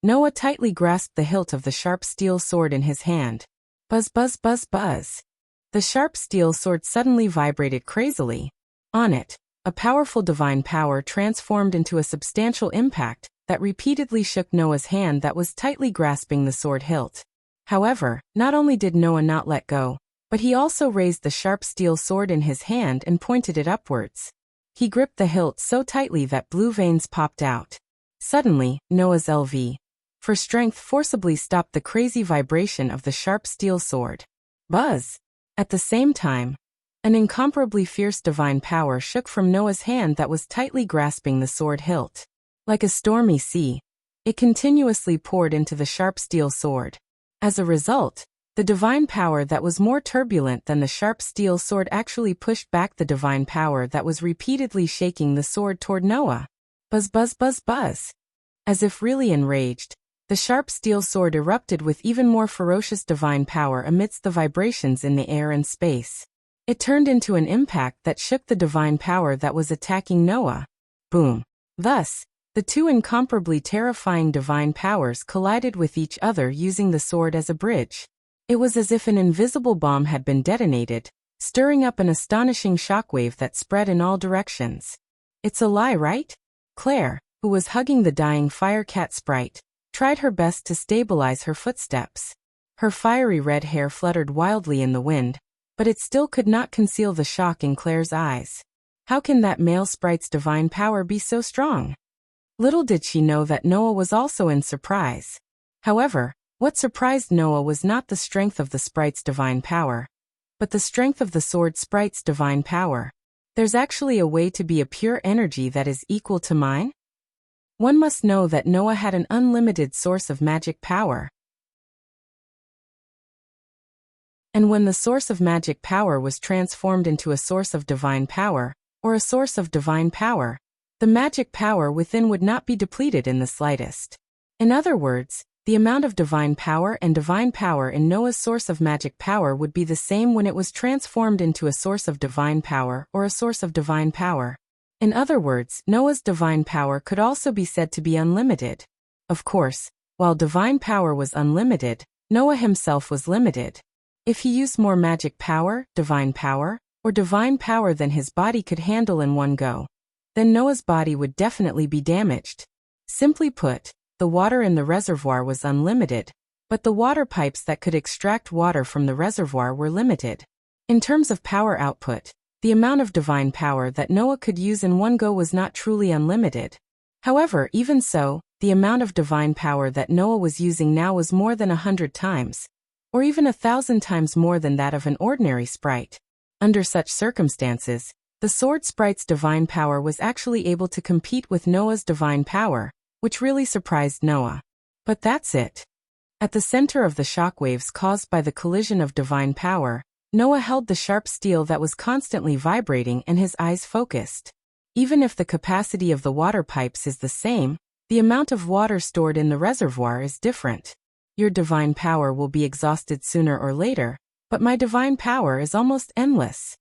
Noah tightly grasped the hilt of the sharp steel sword in his hand. Buzz buzz buzz buzz. The sharp steel sword suddenly vibrated crazily. On it, a powerful divine power transformed into a substantial impact that repeatedly shook Noah's hand that was tightly grasping the sword hilt. However, not only did Noah not let go, but he also raised the sharp steel sword in his hand and pointed it upwards. He gripped the hilt so tightly that blue veins popped out. Suddenly, Noah's LV for strength forcibly stopped the crazy vibration of the sharp steel sword. Buzz! At the same time, an incomparably fierce divine power shook from Noah's hand that was tightly grasping the sword hilt. Like a stormy sea, it continuously poured into the sharp steel sword. As a result, the divine power that was more turbulent than the sharp steel sword actually pushed back the divine power that was repeatedly shaking the sword toward Noah. Buzz buzz buzz buzz. As if really enraged, the sharp steel sword erupted with even more ferocious divine power amidst the vibrations in the air and space. It turned into an impact that shook the divine power that was attacking Noah. Boom. Thus, the two incomparably terrifying divine powers collided with each other using the sword as a bridge. It was as if an invisible bomb had been detonated, stirring up an astonishing shockwave that spread in all directions. It's a lie, right? Claire, who was hugging the dying fire cat sprite, tried her best to stabilize her footsteps. Her fiery red hair fluttered wildly in the wind, but it still could not conceal the shock in Claire's eyes. How can that male sprite's divine power be so strong? Little did she know that Noah was also in surprise. However, what surprised Noah was not the strength of the sprite's divine power, but the strength of the sword sprite's divine power. There's actually a way to be a pure energy that is equal to mine? One must know that Noah had an unlimited source of magic power. And when the source of magic power was transformed into a source of divine power, or a source of divine power, the magic power within would not be depleted in the slightest. In other words, The amount of divine power in Noah's source of magic power would be the same when it was transformed into a source of divine power or a source of divine power. In other words, Noah's divine power could also be said to be unlimited. Of course, while divine power was unlimited, Noah himself was limited. If he used more magic power, or divine power than his body could handle in one go, then Noah's body would definitely be damaged. Simply put, the water in the reservoir was unlimited, but the water pipes that could extract water from the reservoir were limited. In terms of power output, the amount of divine power that Noah could use in one go was not truly unlimited. However, even so, the amount of divine power that Noah was using now was more than 100 times, or even 1,000 times more than that of an ordinary sprite. Under such circumstances, the sword sprite's divine power was actually able to compete with Noah's divine power, which really surprised Noah. But that's it. At the center of the shockwaves caused by the collision of divine power, Noah held the sharp steel that was constantly vibrating and his eyes focused. Even if the capacity of the water pipes is the same, the amount of water stored in the reservoir is different. Your divine power will be exhausted sooner or later, but my divine power is almost endless.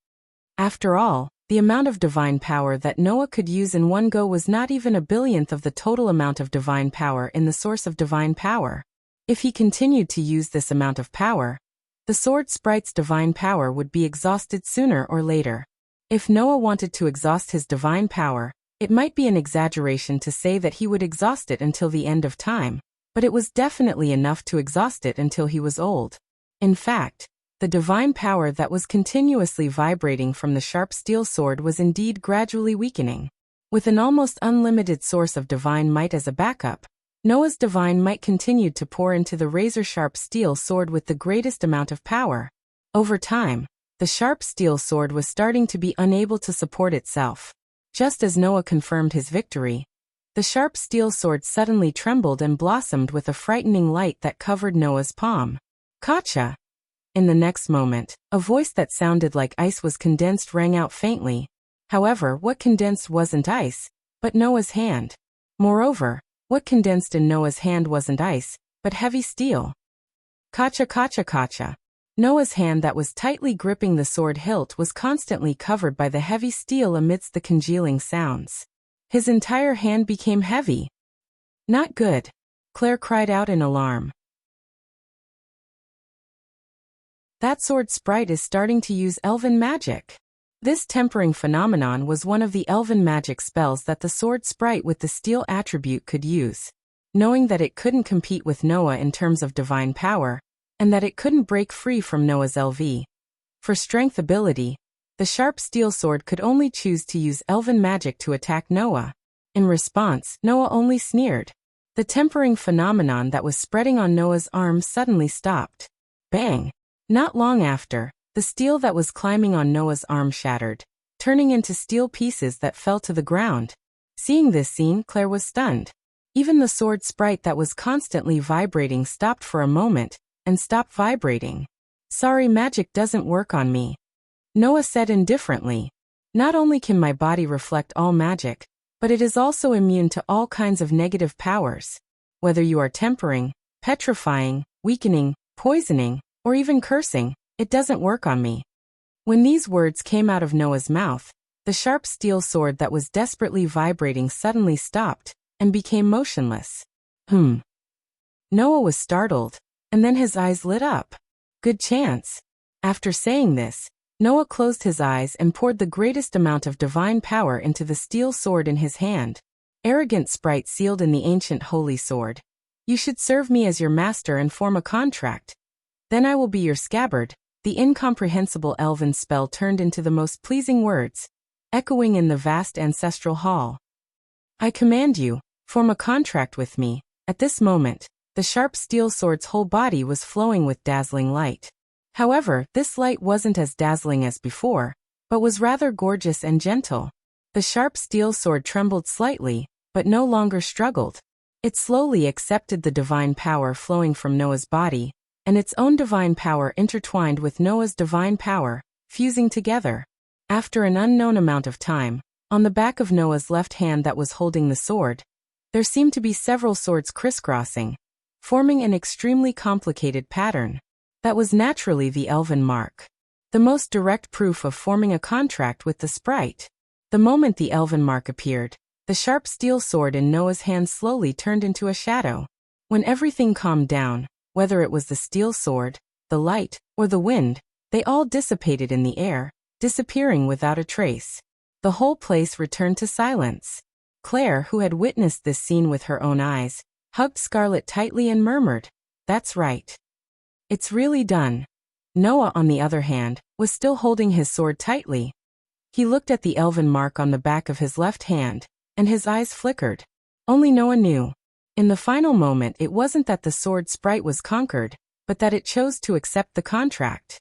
After all, the amount of divine power that Noah could use in one go was not even a billionth of the total amount of divine power in the source of divine power. If he continued to use this amount of power, the sword sprite's divine power would be exhausted sooner or later. If Noah wanted to exhaust his divine power, it might be an exaggeration to say that he would exhaust it until the end of time, but it was definitely enough to exhaust it until he was old. In fact, the divine power that was continuously vibrating from the sharp steel sword was indeed gradually weakening. With an almost unlimited source of divine might as a backup, Noah's divine might continued to pour into the razor-sharp steel sword with the greatest amount of power. Over time, the sharp steel sword was starting to be unable to support itself. Just as Noah confirmed his victory, the sharp steel sword suddenly trembled and blossomed with a frightening light that covered Noah's palm. Gotcha! In the next moment, a voice that sounded like ice was condensed rang out faintly. However, what condensed wasn't ice, but Noah's hand. Moreover, what condensed in Noah's hand wasn't ice, but heavy steel. Gotcha, gotcha, gotcha. Noah's hand that was tightly gripping the sword hilt was constantly covered by the heavy steel amidst the congealing sounds. His entire hand became heavy. Not good. Claire cried out in alarm. That sword sprite is starting to use elven magic. This tempering phenomenon was one of the elven magic spells that the sword sprite with the steel attribute could use. Knowing that it couldn't compete with Noah in terms of divine power, and that it couldn't break free from Noah's LV. For strength ability, the sharp steel sword could only choose to use elven magic to attack Noah. In response, Noah only sneered. The tempering phenomenon that was spreading on Noah's arm suddenly stopped. Bang! Not long after, the steel that was climbing on Noah's arm shattered, turning into steel pieces that fell to the ground. Seeing this scene, Claire was stunned. Even the sword sprite that was constantly vibrating stopped for a moment, and stopped vibrating. Sorry, magic doesn't work on me. Noah said indifferently. Not only can my body reflect all magic, but it is also immune to all kinds of negative powers. Whether you are tempering, petrifying, weakening, poisoning, or even cursing, it doesn't work on me. When these words came out of Noah's mouth, the sharp steel sword that was desperately vibrating suddenly stopped, and became motionless. Noah was startled, and then his eyes lit up. Good chance. After saying this, Noah closed his eyes and poured the greatest amount of divine power into the steel sword in his hand. Arrogant sprite sealed in the ancient holy sword. You should serve me as your master and form a contract. Then I will be your scabbard. The incomprehensible elven spell turned into the most pleasing words, echoing in the vast ancestral hall. I command you, form a contract with me. At this moment, the sharp steel sword's whole body was flowing with dazzling light. However, this light wasn't as dazzling as before, but was rather gorgeous and gentle. The sharp steel sword trembled slightly, but no longer struggled. It slowly accepted the divine power flowing from Noah's body, and its own divine power intertwined with Noah's divine power, fusing together. After an unknown amount of time, on the back of Noah's left hand that was holding the sword, there seemed to be several swords crisscrossing. forming an extremely complicated pattern. That was naturally the elven mark. The most direct proof of forming a contract with the sprite. The moment the elven mark appeared, the sharp steel sword in Noah's hand slowly turned into a shadow. When everything calmed down, whether it was the steel sword, the light, or the wind, they all dissipated in the air, disappearing without a trace. The whole place returned to silence. Claire, who had witnessed this scene with her own eyes, hugged Scarlet tightly and murmured, "That's right. It's really done." Noah, on the other hand, was still holding his sword tightly. He looked at the elven mark on the back of his left hand, and his eyes flickered. Only Noah knew. In the final moment, it wasn't that the sword sprite was conquered, but that it chose to accept the contract.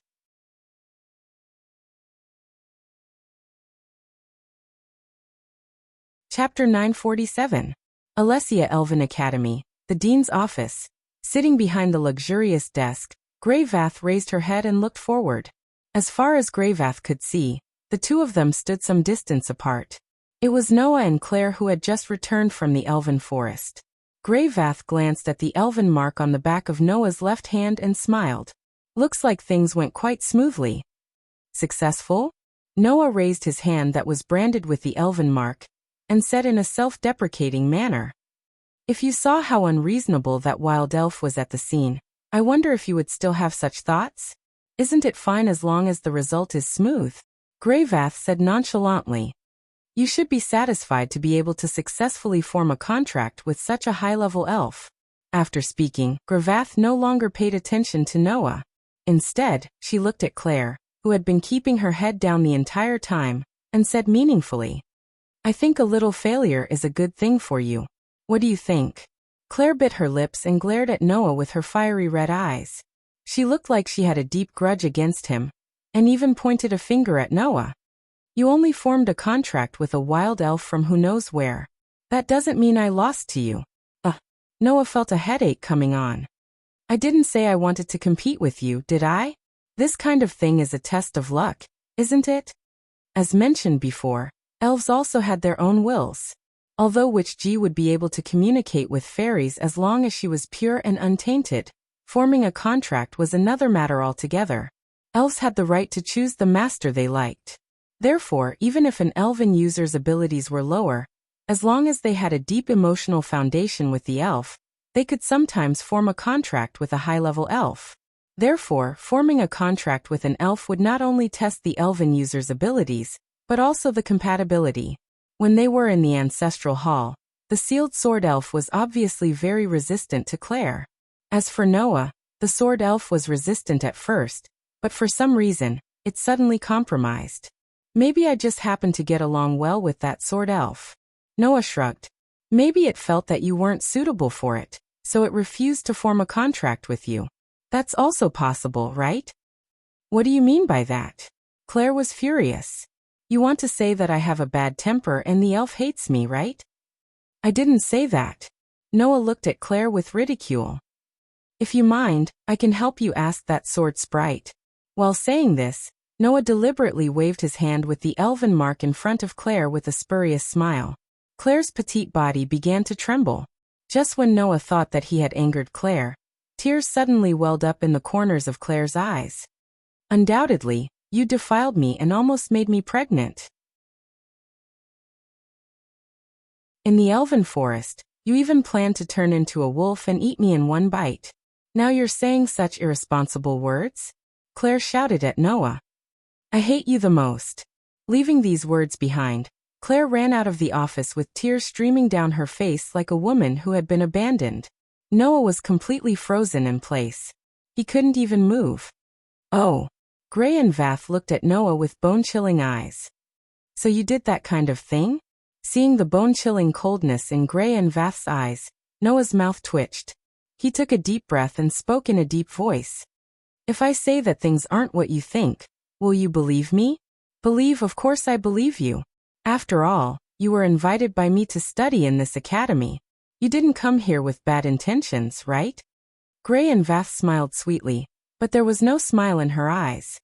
Chapter 947. Alessia Elven Academy, the Dean's office. Sitting behind the luxurious desk, Greyvath raised her head and looked forward. As far as Greyvath could see, the two of them stood some distance apart. It was Noah and Claire who had just returned from the elven forest. Greyvath glanced at the elven mark on the back of Noah's left hand and smiled. "Looks like things went quite smoothly." "Successful?" Noah raised his hand that was branded with the elven mark, and said in a self-deprecating manner, "If you saw how unreasonable that wild elf was at the scene, I wonder if you would still have such thoughts? Isn't it fine as long as the result is smooth?" Greyvath said nonchalantly, "You should be satisfied to be able to successfully form a contract with such a high-level elf." After speaking, Greyvath no longer paid attention to Noah. Instead, she looked at Claire, who had been keeping her head down the entire time, and said meaningfully, "I think a little failure is a good thing for you. What do you think?" Claire bit her lips and glared at Noah with her fiery red eyes. She looked like she had a deep grudge against him, and even pointed a finger at Noah. "You only formed a contract with a wild elf from who knows where. That doesn't mean I lost to you." Noah felt a headache coming on. "I didn't say I wanted to compete with you, did I? This kind of thing is a test of luck, isn't it?" As mentioned before, elves also had their own wills. Although Witch-G would be able to communicate with fairies as long as she was pure and untainted, forming a contract was another matter altogether. Elves had the right to choose the master they liked. Therefore, even if an elven user's abilities were lower, as long as they had a deep emotional foundation with the elf, they could sometimes form a contract with a high-level elf. Therefore, forming a contract with an elf would not only test the elven user's abilities, but also the compatibility. When they were in the ancestral hall, the sealed sword elf was obviously very resistant to Claire. As for Noah, the sword elf was resistant at first, but for some reason, it suddenly compromised. "Maybe I just happened to get along well with that sword elf." Noah shrugged. "Maybe it felt that you weren't suitable for it, so it refused to form a contract with you. That's also possible, right?" "What do you mean by that?" Claire was furious. "You want to say that I have a bad temper and the elf hates me, right?" "I didn't say that." Noah looked at Claire with ridicule. "If you mind, I can help you ask that sword sprite." While saying this, Noah deliberately waved his hand with the elven mark in front of Claire with a spurious smile. Claire's petite body began to tremble. Just when Noah thought that he had angered Claire, tears suddenly welled up in the corners of Claire's eyes. "Undoubtedly, you defiled me and almost made me pregnant. In the elven forest, you even planned to turn into a wolf and eat me in one bite. Now you're saying such irresponsible words?" Claire shouted at Noah. "I hate you the most." Leaving these words behind, Claire ran out of the office with tears streaming down her face like a woman who had been abandoned. Noah was completely frozen in place. He couldn't even move. "Oh." Grey and Vath looked at Noah with bone-chilling eyes. "So you did that kind of thing?" Seeing the bone-chilling coldness in Grey and Vath's eyes, Noah's mouth twitched. He took a deep breath and spoke in a deep voice. "If I say that things aren't what you think, will you believe me?" "Believe, of course I believe you. After all, you were invited by me to study in this academy. You didn't come here with bad intentions, right?" Grey and Vath smiled sweetly, but there was no smile in her eyes.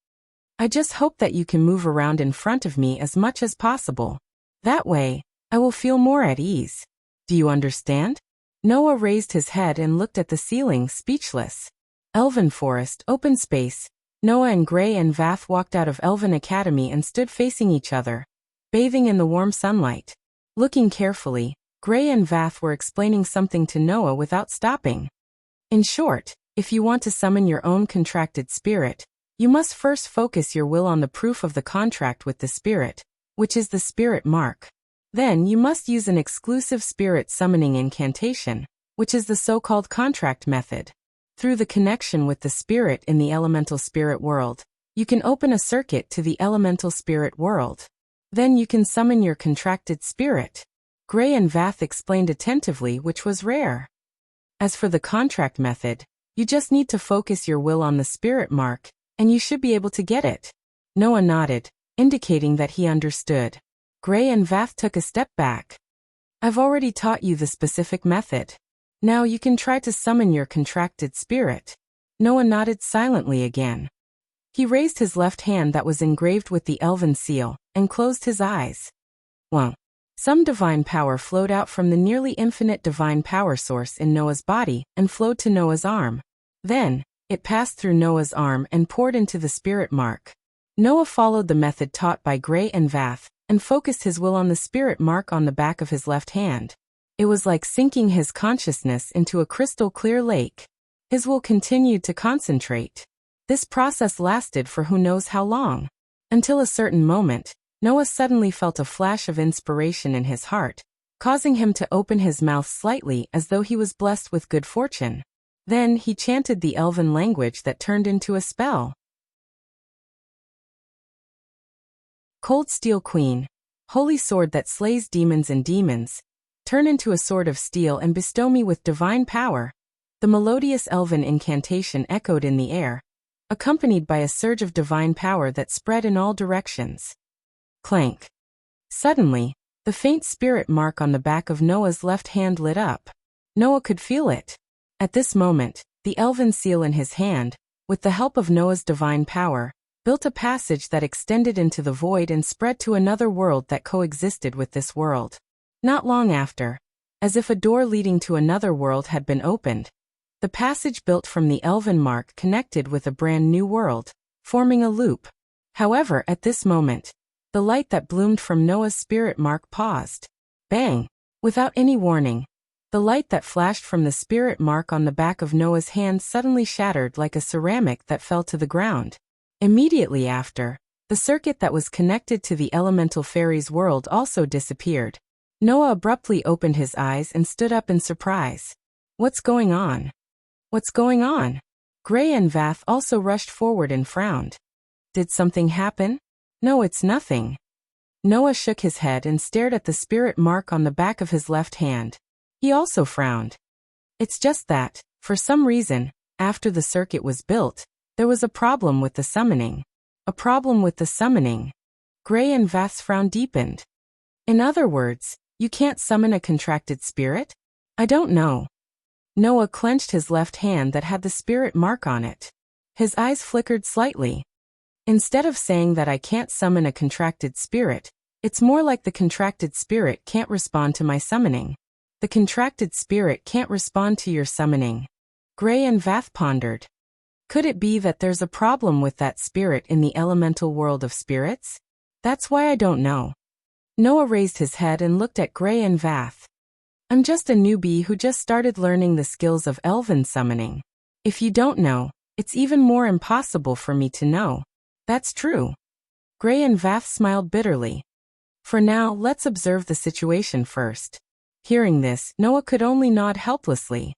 "I just hope that you can move around in front of me as much as possible. That way, I will feel more at ease. Do you understand?" Noah raised his head and looked at the ceiling, speechless. Elven forest, open space. Noah and Gray and Vath walked out of Elven Academy and stood facing each other, bathing in the warm sunlight. Looking carefully, Gray and Vath were explaining something to Noah without stopping. In short, if you want to summon your own contracted spirit, you must first focus your will on the proof of the contract with the spirit, which is the spirit mark. Then you must use an exclusive spirit summoning incantation, which is the so-called contract method. Through the connection with the spirit in the elemental spirit world, you can open a circuit to the elemental spirit world. Then you can summon your contracted spirit. Gray and Vath explained attentively, which was rare. As for the contract method, you just need to focus your will on the spirit mark, and you should be able to get it. Noah nodded, indicating that he understood. Gray and Vath took a step back. I've already taught you the specific method. Now you can try to summon your contracted spirit. Noah nodded silently again. He raised his left hand that was engraved with the elven seal, and closed his eyes. Well, some divine power flowed out from the nearly infinite divine power source in Noah's body and flowed to Noah's arm. Then, it passed through Noah's arm and poured into the spirit mark. Noah followed the method taught by Gray and Vath, and focused his will on the spirit mark on the back of his left hand. It was like sinking his consciousness into a crystal-clear lake. His will continued to concentrate. This process lasted for who knows how long. Until a certain moment, Noah suddenly felt a flash of inspiration in his heart, causing him to open his mouth slightly as though he was blessed with good fortune. Then he chanted the elven language that turned into a spell. Cold Steel Queen, holy sword that slays demons and demons, turn into a sword of steel and bestow me with divine power. The melodious elven incantation echoed in the air, accompanied by a surge of divine power that spread in all directions. Clank. Suddenly, the faint spirit mark on the back of Noah's left hand lit up. Noah could feel it. At this moment, the elven seal in his hand, with the help of Noah's divine power, built a passage that extended into the void and spread to another world that coexisted with this world. Not long after, as if a door leading to another world had been opened, the passage built from the elven mark connected with a brand new world, forming a loop. However, at this moment, the light that bloomed from Noah's spirit mark paused. Bang! Without any warning, the light that flashed from the spirit mark on the back of Noah's hand suddenly shattered like a ceramic that fell to the ground. Immediately after, the circuit that was connected to the elemental fairies' world also disappeared. Noah abruptly opened his eyes and stood up in surprise. What's going on? What's going on? Gray and Vath also rushed forward and frowned. Did something happen? No, it's nothing. Noah shook his head and stared at the spirit mark on the back of his left hand. He also frowned. It's just that, for some reason, after the circuit was built, there was a problem with the summoning. A problem with the summoning. Gray and Vath's frown deepened. In other words, you can't summon a contracted spirit? I don't know. Noah clenched his left hand that had the spirit mark on it. His eyes flickered slightly. Instead of saying that I can't summon a contracted spirit, it's more like the contracted spirit can't respond to my summoning. The contracted spirit can't respond to your summoning. Gray and Vath pondered. Could it be that there's a problem with that spirit in the elemental world of spirits? That's why I don't know. Noah raised his head and looked at Gray and Vath. I'm just a newbie who just started learning the skills of elven summoning. If you don't know, it's even more impossible for me to know. That's true. Gray and Vath smiled bitterly. For now, let's observe the situation first. Hearing this, Noah could only nod helplessly.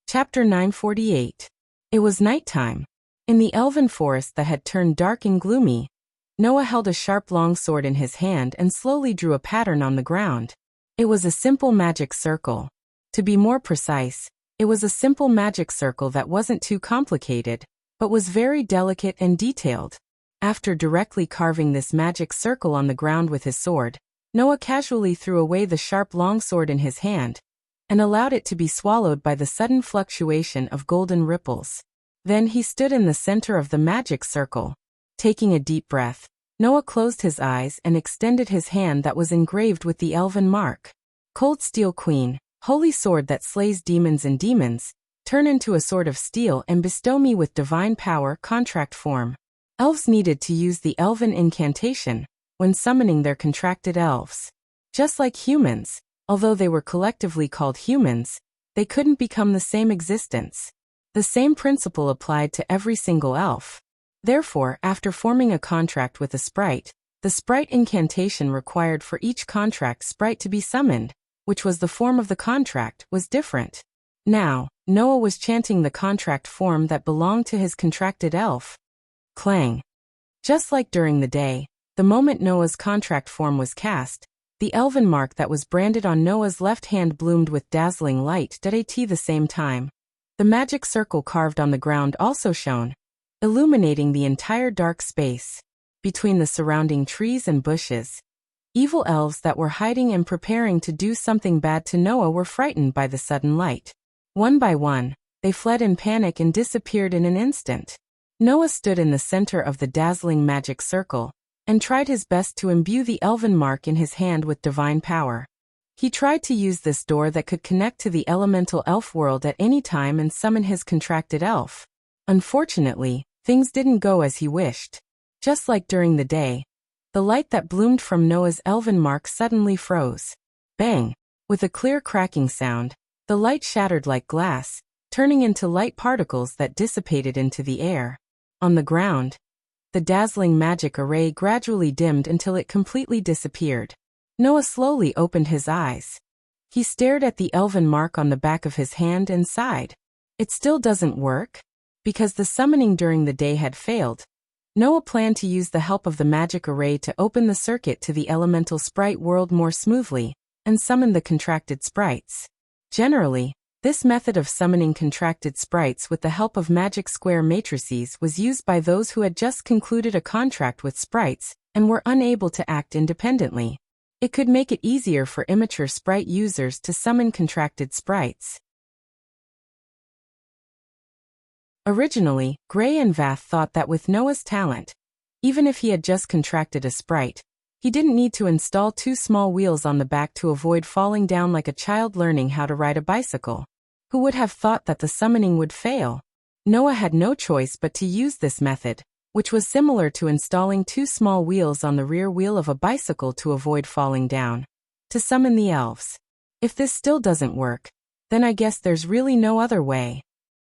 Chapter 948. It was nighttime. In the elven forest that had turned dark and gloomy, Noah held a sharp longsword in his hand and slowly drew a pattern on the ground. It was a simple magic circle. To be more precise, it was a simple magic circle that wasn't too complicated, but was very delicate and detailed. After directly carving this magic circle on the ground with his sword, Noah casually threw away the sharp longsword in his hand, and allowed it to be swallowed by the sudden fluctuation of golden ripples. Then he stood in the center of the magic circle. Taking a deep breath, Noah closed his eyes and extended his hand that was engraved with the elven mark. Cold Steel Queen, holy sword that slays demons and demons, turn into a sword of steel and bestow me with divine power contract form. Elves needed to use the elven incantation when summoning their contracted elves. Just like humans, although they were collectively called humans, they couldn't become the same existence. The same principle applied to every single elf. Therefore, after forming a contract with a sprite, the sprite incantation required for each contract sprite to be summoned, which was the form of the contract, was different. Now, Noah was chanting the contract form that belonged to his contracted elf. Clang. Just like during the day, the moment Noah's contract form was cast, the elven mark that was branded on Noah's left hand bloomed with dazzling light at the same time. The magic circle carved on the ground also shone, illuminating the entire dark space. Between the surrounding trees and bushes, evil elves that were hiding and preparing to do something bad to Noah were frightened by the sudden light. One by one, they fled in panic and disappeared in an instant. Noah stood in the center of the dazzling magic circle and tried his best to imbue the elven mark in his hand with divine power. He tried to use this door that could connect to the elemental elf world at any time and summon his contracted elf. Unfortunately, things didn't go as he wished. Just like during the day, the light that bloomed from Noah's elven mark suddenly froze. Bang! With a clear cracking sound, the light shattered like glass, turning into light particles that dissipated into the air. On the ground, the dazzling magic array gradually dimmed until it completely disappeared. Noah slowly opened his eyes. He stared at the elven mark on the back of his hand and sighed. It still doesn't work? Because the summoning during the day had failed, Noah planned to use the help of the magic array to open the circuit to the elemental sprite world more smoothly, and summon the contracted sprites. Generally, this method of summoning contracted sprites with the help of magic square matrices was used by those who had just concluded a contract with sprites and were unable to act independently. It could make it easier for immature sprite users to summon contracted sprites. Originally, Gray and Vath thought that with Noah's talent, even if he had just contracted a sprite, he didn't need to install 2 small wheels on the back to avoid falling down like a child learning how to ride a bicycle. Who would have thought that the summoning would fail? Noah had no choice but to use this method, which was similar to installing 2 small wheels on the rear wheel of a bicycle to avoid falling down, to summon the elves. If this still doesn't work, then I guess there's really no other way.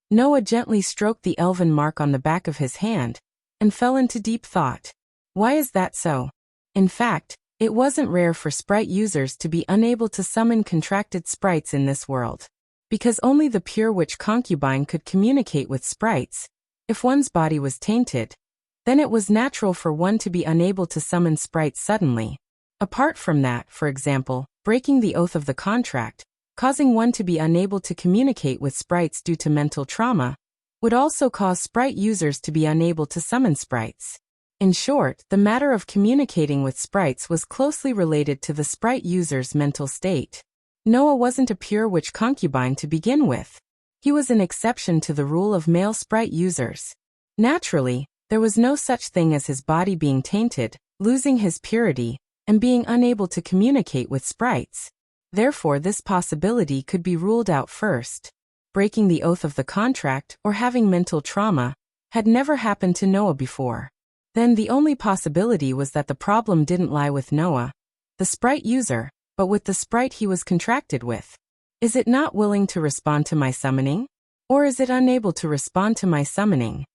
Noah gently stroked the elven mark on the back of his hand, and fell into deep thought. Why is that so? In fact, it wasn't rare for sprite users to be unable to summon contracted sprites in this world. Because only the pure witch concubine could communicate with sprites. If one's body was tainted, then it was natural for one to be unable to summon sprites suddenly. Apart from that, for example, breaking the oath of the contract, causing one to be unable to communicate with sprites due to mental trauma, would also cause sprite users to be unable to summon sprites. In short, the matter of communicating with sprites was closely related to the sprite user's mental state. Noah wasn't a pure witch concubine to begin with. He was an exception to the rule of male sprite users. Naturally, there was no such thing as his body being tainted, losing his purity, and being unable to communicate with sprites. Therefore, this possibility could be ruled out first. Breaking the oath of the contract or having mental trauma had never happened to Noah before. Then the only possibility was that the problem didn't lie with Noah, the sprite user, but with the sprite he was contracted with. Is it not willing to respond to my summoning? Or is it unable to respond to my summoning?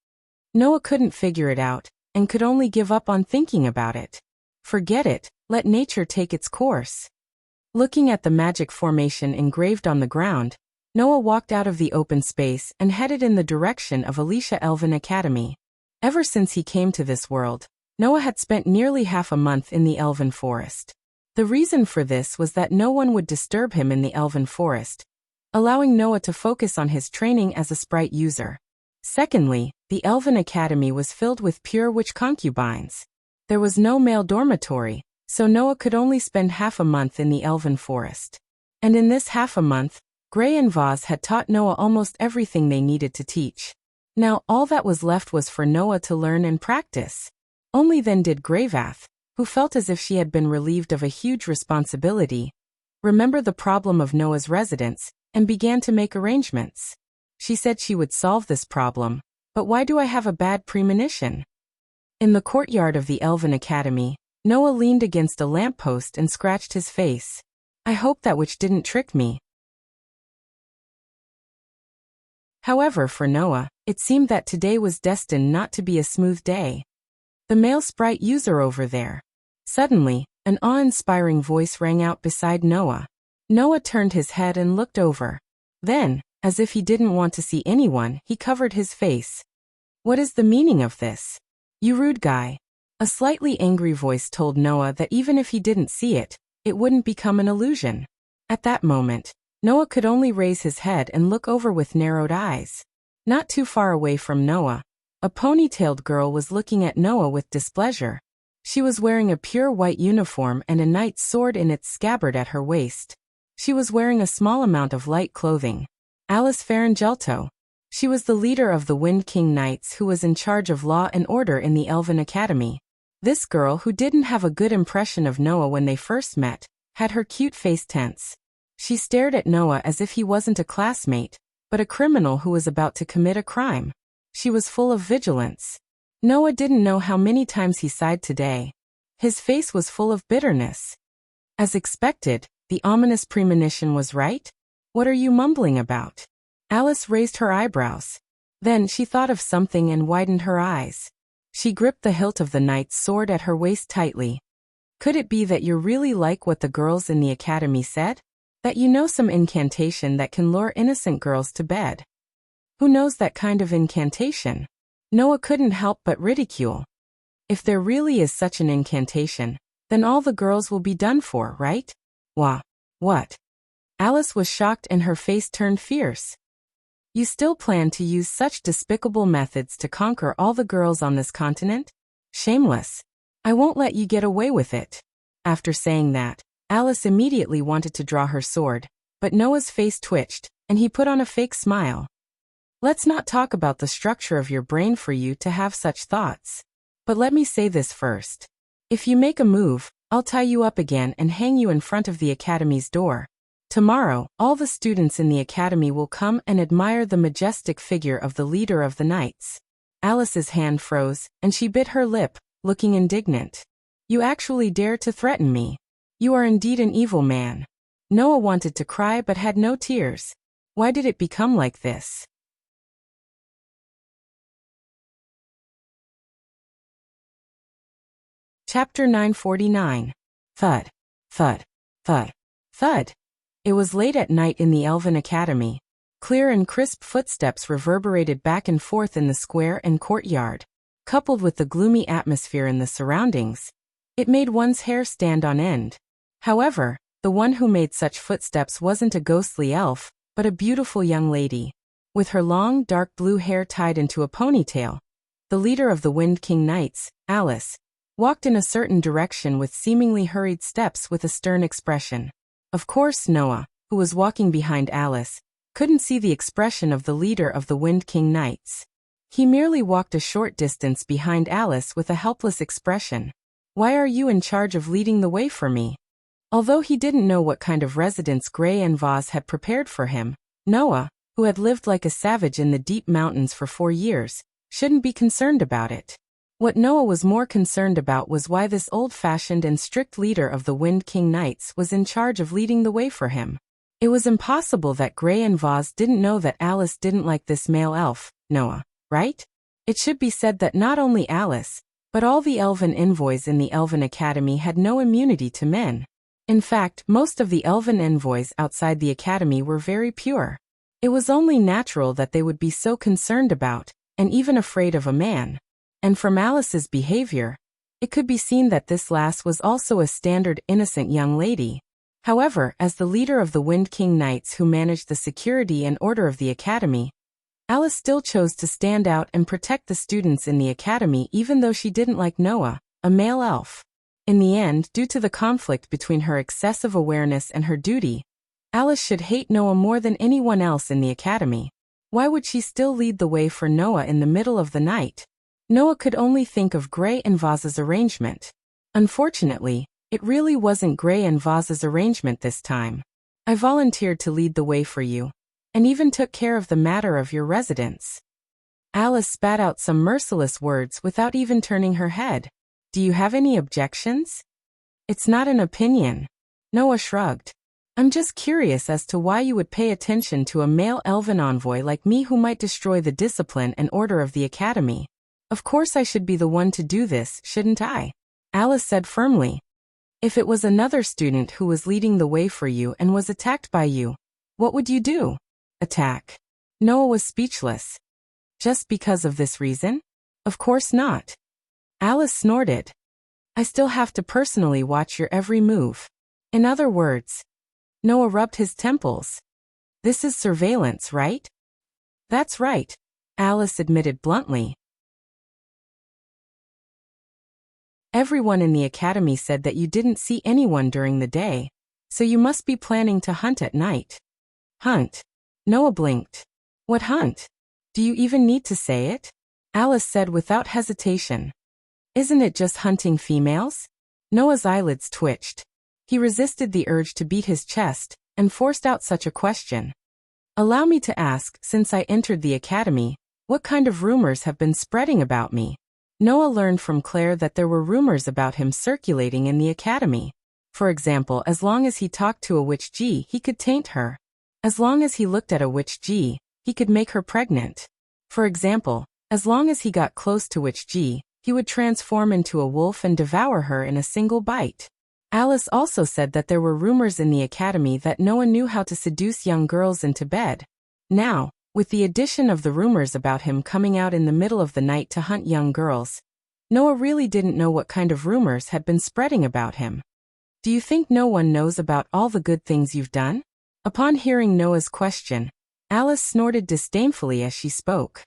Noah couldn't figure it out, and could only give up on thinking about it. Forget it, let nature take its course. Looking at the magic formation engraved on the ground, Noah walked out of the open space and headed in the direction of Alicia Elven Academy. Ever since he came to this world, Noah had spent nearly half a month in the Elven Forest. The reason for this was that no one would disturb him in the Elven Forest, allowing Noah to focus on his training as a sprite user. Secondly, the Elven Academy was filled with pure witch concubines. There was no male dormitory, so Noah could only spend half a month in the Elven Forest. And in this half a month, Gray and Vaz had taught Noah almost everything they needed to teach. Now all that was left was for Noah to learn and practice. Only then did Greyvath, who felt as if she had been relieved of a huge responsibility, remember the problem of Noah's residence, and began to make arrangements. She said she would solve this problem, but why do I have a bad premonition? In the courtyard of the Elven Academy, Noah leaned against a lamppost and scratched his face. I hope that witch didn't trick me. However, for Noah, it seemed that today was destined not to be a smooth day. The male sprite user over there. Suddenly, an awe-inspiring voice rang out beside Noah. Noah turned his head and looked over. Then, as if he didn't want to see anyone, he covered his face. What is the meaning of this? You rude guy. A slightly angry voice told Noah that even if he didn't see it, it wouldn't become an illusion. At that moment, Noah could only raise his head and look over with narrowed eyes. Not too far away from Noah, a ponytailed girl was looking at Noah with displeasure. She was wearing a pure white uniform and a knight's sword in its scabbard at her waist. She was wearing a small amount of light clothing. Alice Farangelto. She was the leader of the Wind King Knights who was in charge of law and order in the Elven Academy. This girl, who didn't have a good impression of Noah when they first met, had her cute face tense. She stared at Noah as if he wasn't a classmate, but a criminal who was about to commit a crime. She was full of vigilance. Noah didn't know how many times he sighed today. His face was full of bitterness. As expected, the ominous premonition was right? What are you mumbling about? Alice raised her eyebrows. Then she thought of something and widened her eyes. She gripped the hilt of the knight's sword at her waist tightly. Could it be that you're really like what the girls in the academy said? That you know some incantation that can lure innocent girls to bed? Who knows that kind of incantation? Noah couldn't help but ridicule. If there really is such an incantation, then all the girls will be done for, right? Wah. What? Alice was shocked and her face turned fierce. You still plan to use such despicable methods to conquer all the girls on this continent? Shameless. I won't let you get away with it. After saying that, Alice immediately wanted to draw her sword, but Noah's face twitched, and he put on a fake smile. Let's not talk about the structure of your brain for you to have such thoughts. But let me say this first. If you make a move, I'll tie you up again and hang you in front of the academy's door. Tomorrow, all the students in the academy will come and admire the majestic figure of the leader of the knights. Alice's hand froze, and she bit her lip, looking indignant. You actually dare to threaten me. You are indeed an evil man. Noah wanted to cry but had no tears. Why did it become like this? Chapter 949. Thud. Thud. Thud. Thud. It was late at night in the Elven Academy. Clear and crisp footsteps reverberated back and forth in the square and courtyard. Coupled with the gloomy atmosphere in the surroundings, it made one's hair stand on end. However, the one who made such footsteps wasn't a ghostly elf, but a beautiful young lady. With her long, dark blue hair tied into a ponytail, the leader of the Wind King Knights, Alice, walked in a certain direction with seemingly hurried steps with a stern expression. Of course, Noah, who was walking behind Alice, couldn't see the expression of the leader of the Wind King Knights. He merely walked a short distance behind Alice with a helpless expression. Why are you in charge of leading the way for me? Although he didn't know what kind of residence Grey and Voss had prepared for him, Noah, who had lived like a savage in the deep mountains for 4 years, shouldn't be concerned about it. What Noah was more concerned about was why this old-fashioned and strict leader of the Wind King Knights was in charge of leading the way for him. It was impossible that Grey and Voss didn't know that Alice didn't like this male elf, Noah, right? It should be said that not only Alice, but all the elven envoys in the Elven Academy had no immunity to men. In fact, most of the elven envoys outside the academy were very pure. It was only natural that they would be so concerned about, and even afraid of a man. And from Alice's behavior, it could be seen that this lass was also a standard innocent young lady. However, as the leader of the Wind King Knights who managed the security and order of the academy, Alice still chose to stand out and protect the students in the academy even though she didn't like Noah, a male elf. In the end, due to the conflict between her excessive awareness and her duty, Alice should hate Noah more than anyone else in the academy. Why would she still lead the way for Noah in the middle of the night? Noah could only think of Gray and Vaz's arrangement. Unfortunately, it really wasn't Gray and Vaz's arrangement this time. I volunteered to lead the way for you, and even took care of the matter of your residence. Alice spat out some merciless words without even turning her head. Do you have any objections? It's not an opinion. Noah shrugged. I'm just curious as to why you would pay attention to a male elven envoy like me who might destroy the discipline and order of the academy. Of course I should be the one to do this, shouldn't I? Alice said firmly. If it was another student who was leading the way for you and was attacked by you, what would you do? Attack. Noah was speechless. Just because of this reason? Of course not. Alice snorted. I still have to personally watch your every move. In other words, Noah rubbed his temples. This is surveillance, right? That's right, Alice admitted bluntly. Everyone in the academy said that you didn't see anyone during the day, so you must be planning to hunt at night. Hunt. Noah blinked. What hunt? Do you even need to say it? Alice said without hesitation. Isn't it just hunting females? Noah's eyelids twitched. He resisted the urge to beat his chest, and forced out such a question. Allow me to ask, since I entered the academy, what kind of rumors have been spreading about me? Noah learned from Claire that there were rumors about him circulating in the academy. For example, as long as he talked to a witch G, he could taint her. As long as he looked at a witch G, he could make her pregnant. For example, as long as he got close to witch G, he would transform into a wolf and devour her in a single bite. Alice also said that there were rumors in the academy that Noah knew how to seduce young girls into bed. Now, with the addition of the rumors about him coming out in the middle of the night to hunt young girls, Noah really didn't know what kind of rumors had been spreading about him. Do you think no one knows about all the good things you've done? Upon hearing Noah's question, Alice snorted disdainfully as she spoke.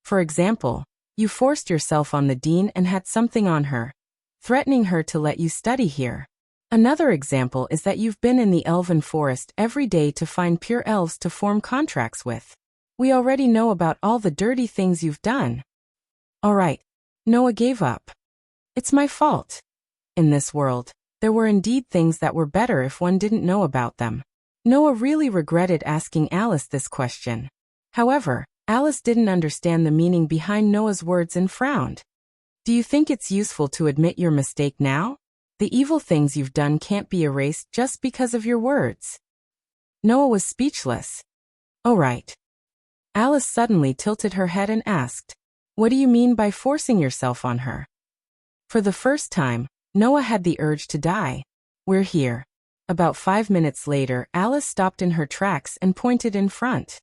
For example, you forced yourself on the dean and had something on her, threatening her to let you study here. Another example is that you've been in the elven forest every day to find pure elves to form contracts with. We already know about all the dirty things you've done. All right, Noah gave up. It's my fault. In this world, there were indeed things that were better if one didn't know about them. Noah really regretted asking Alice this question. However, Alice didn't understand the meaning behind Noah's words and frowned. Do you think it's useful to admit your mistake now? The evil things you've done can't be erased just because of your words. Noah was speechless. Oh right. Alice suddenly tilted her head and asked, what do you mean by forcing yourself on her? For the first time, Noah had the urge to die. We're here. About 5 minutes later, Alice stopped in her tracks and pointed in front.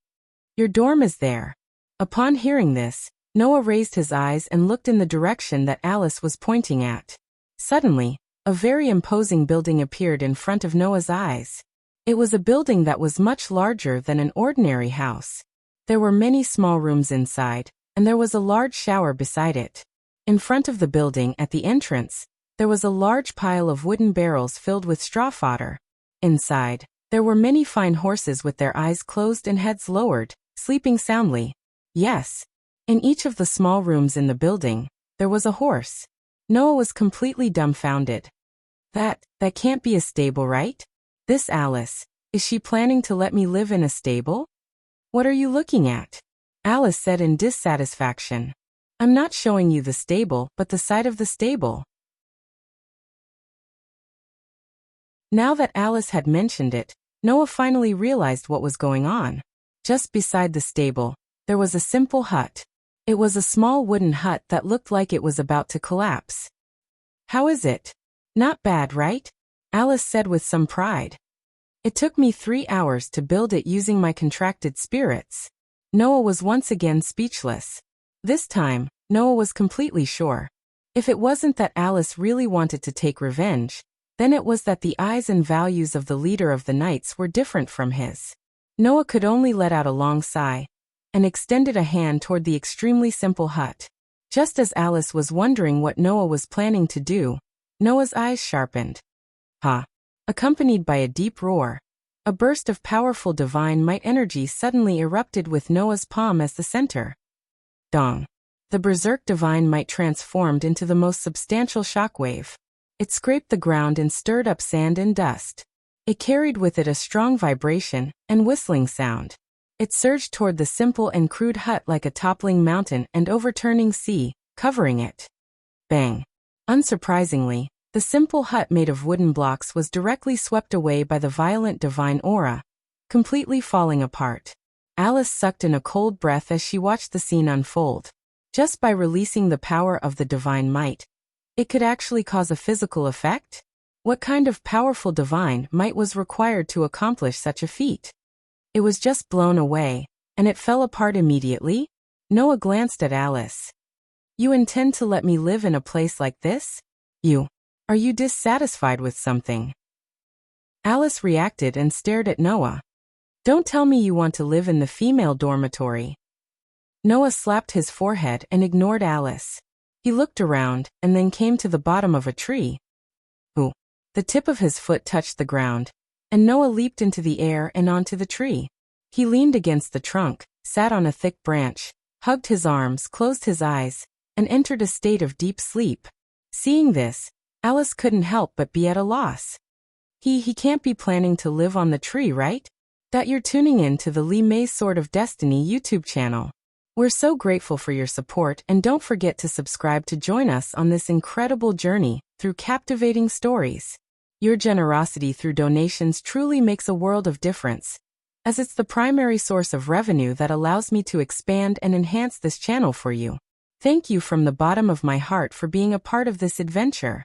Your dorm is there. Upon hearing this, Noah raised his eyes and looked in the direction that Alice was pointing at. Suddenly, a very imposing building appeared in front of Noah's eyes. It was a building that was much larger than an ordinary house. There were many small rooms inside, and there was a large shower beside it. In front of the building, at the entrance, there was a large pile of wooden barrels filled with straw fodder. Inside, there were many fine horses with their eyes closed and heads lowered, sleeping soundly. Yes. In each of the small rooms in the building, there was a horse. Noah was completely dumbfounded. That can't be a stable, right? This Alice, is she planning to let me live in a stable? What are you looking at? Alice said in dissatisfaction. I'm not showing you the stable, but the side of the stable. Now that Alice had mentioned it, Noah finally realized what was going on. Just beside the stable, there was a simple hut. It was a small wooden hut that looked like it was about to collapse. How is it? Not bad, right? Alice said with some pride. It took me 3 hours to build it using my contracted spirits. Noah was once again speechless. This time, Noah was completely sure. If it wasn't that Alice really wanted to take revenge, then it was that the eyes and values of the leader of the knights were different from his. Noah could only let out a long sigh, and extended a hand toward the extremely simple hut. Just as Alice was wondering what Noah was planning to do, Noah's eyes sharpened. Ha! Accompanied by a deep roar, a burst of powerful divine might energy suddenly erupted with Noah's palm as the center. Dong! the berserk divine might transformed into the most substantial shockwave. It scraped the ground and stirred up sand and dust. It carried with it a strong vibration and whistling sound. It surged toward the simple and crude hut like a toppling mountain and overturning sea, covering it. Bang! Unsurprisingly, the simple hut made of wooden blocks was directly swept away by the violent divine aura, completely falling apart. Alice sucked in a cold breath as she watched the scene unfold. Just by releasing the power of the divine might, it could actually cause a physical effect? What kind of powerful divine might was required to accomplish such a feat? It was just blown away, and it fell apart immediately. Noah glanced at Alice. You intend to let me live in a place like this? Are you dissatisfied with something? Alice reacted and stared at Noah. Don't tell me you want to live in the female dormitory. Noah slapped his forehead and ignored Alice. He looked around and then came to the bottom of a tree. Ooh! The tip of his foot touched the ground, and Noah leaped into the air and onto the tree. He leaned against the trunk, sat on a thick branch, hugged his arms, closed his eyes, and entered a state of deep sleep. Seeing this, Alice couldn't help but be at a loss. He can't be planning to live on the tree, right? That you're tuning in to the Lee May's Sword of Destiny YouTube channel. We're so grateful for your support, and don't forget to subscribe to join us on this incredible journey through captivating stories. Your generosity through donations truly makes a world of difference, as it's the primary source of revenue that allows me to expand and enhance this channel for you. Thank you from the bottom of my heart for being a part of this adventure.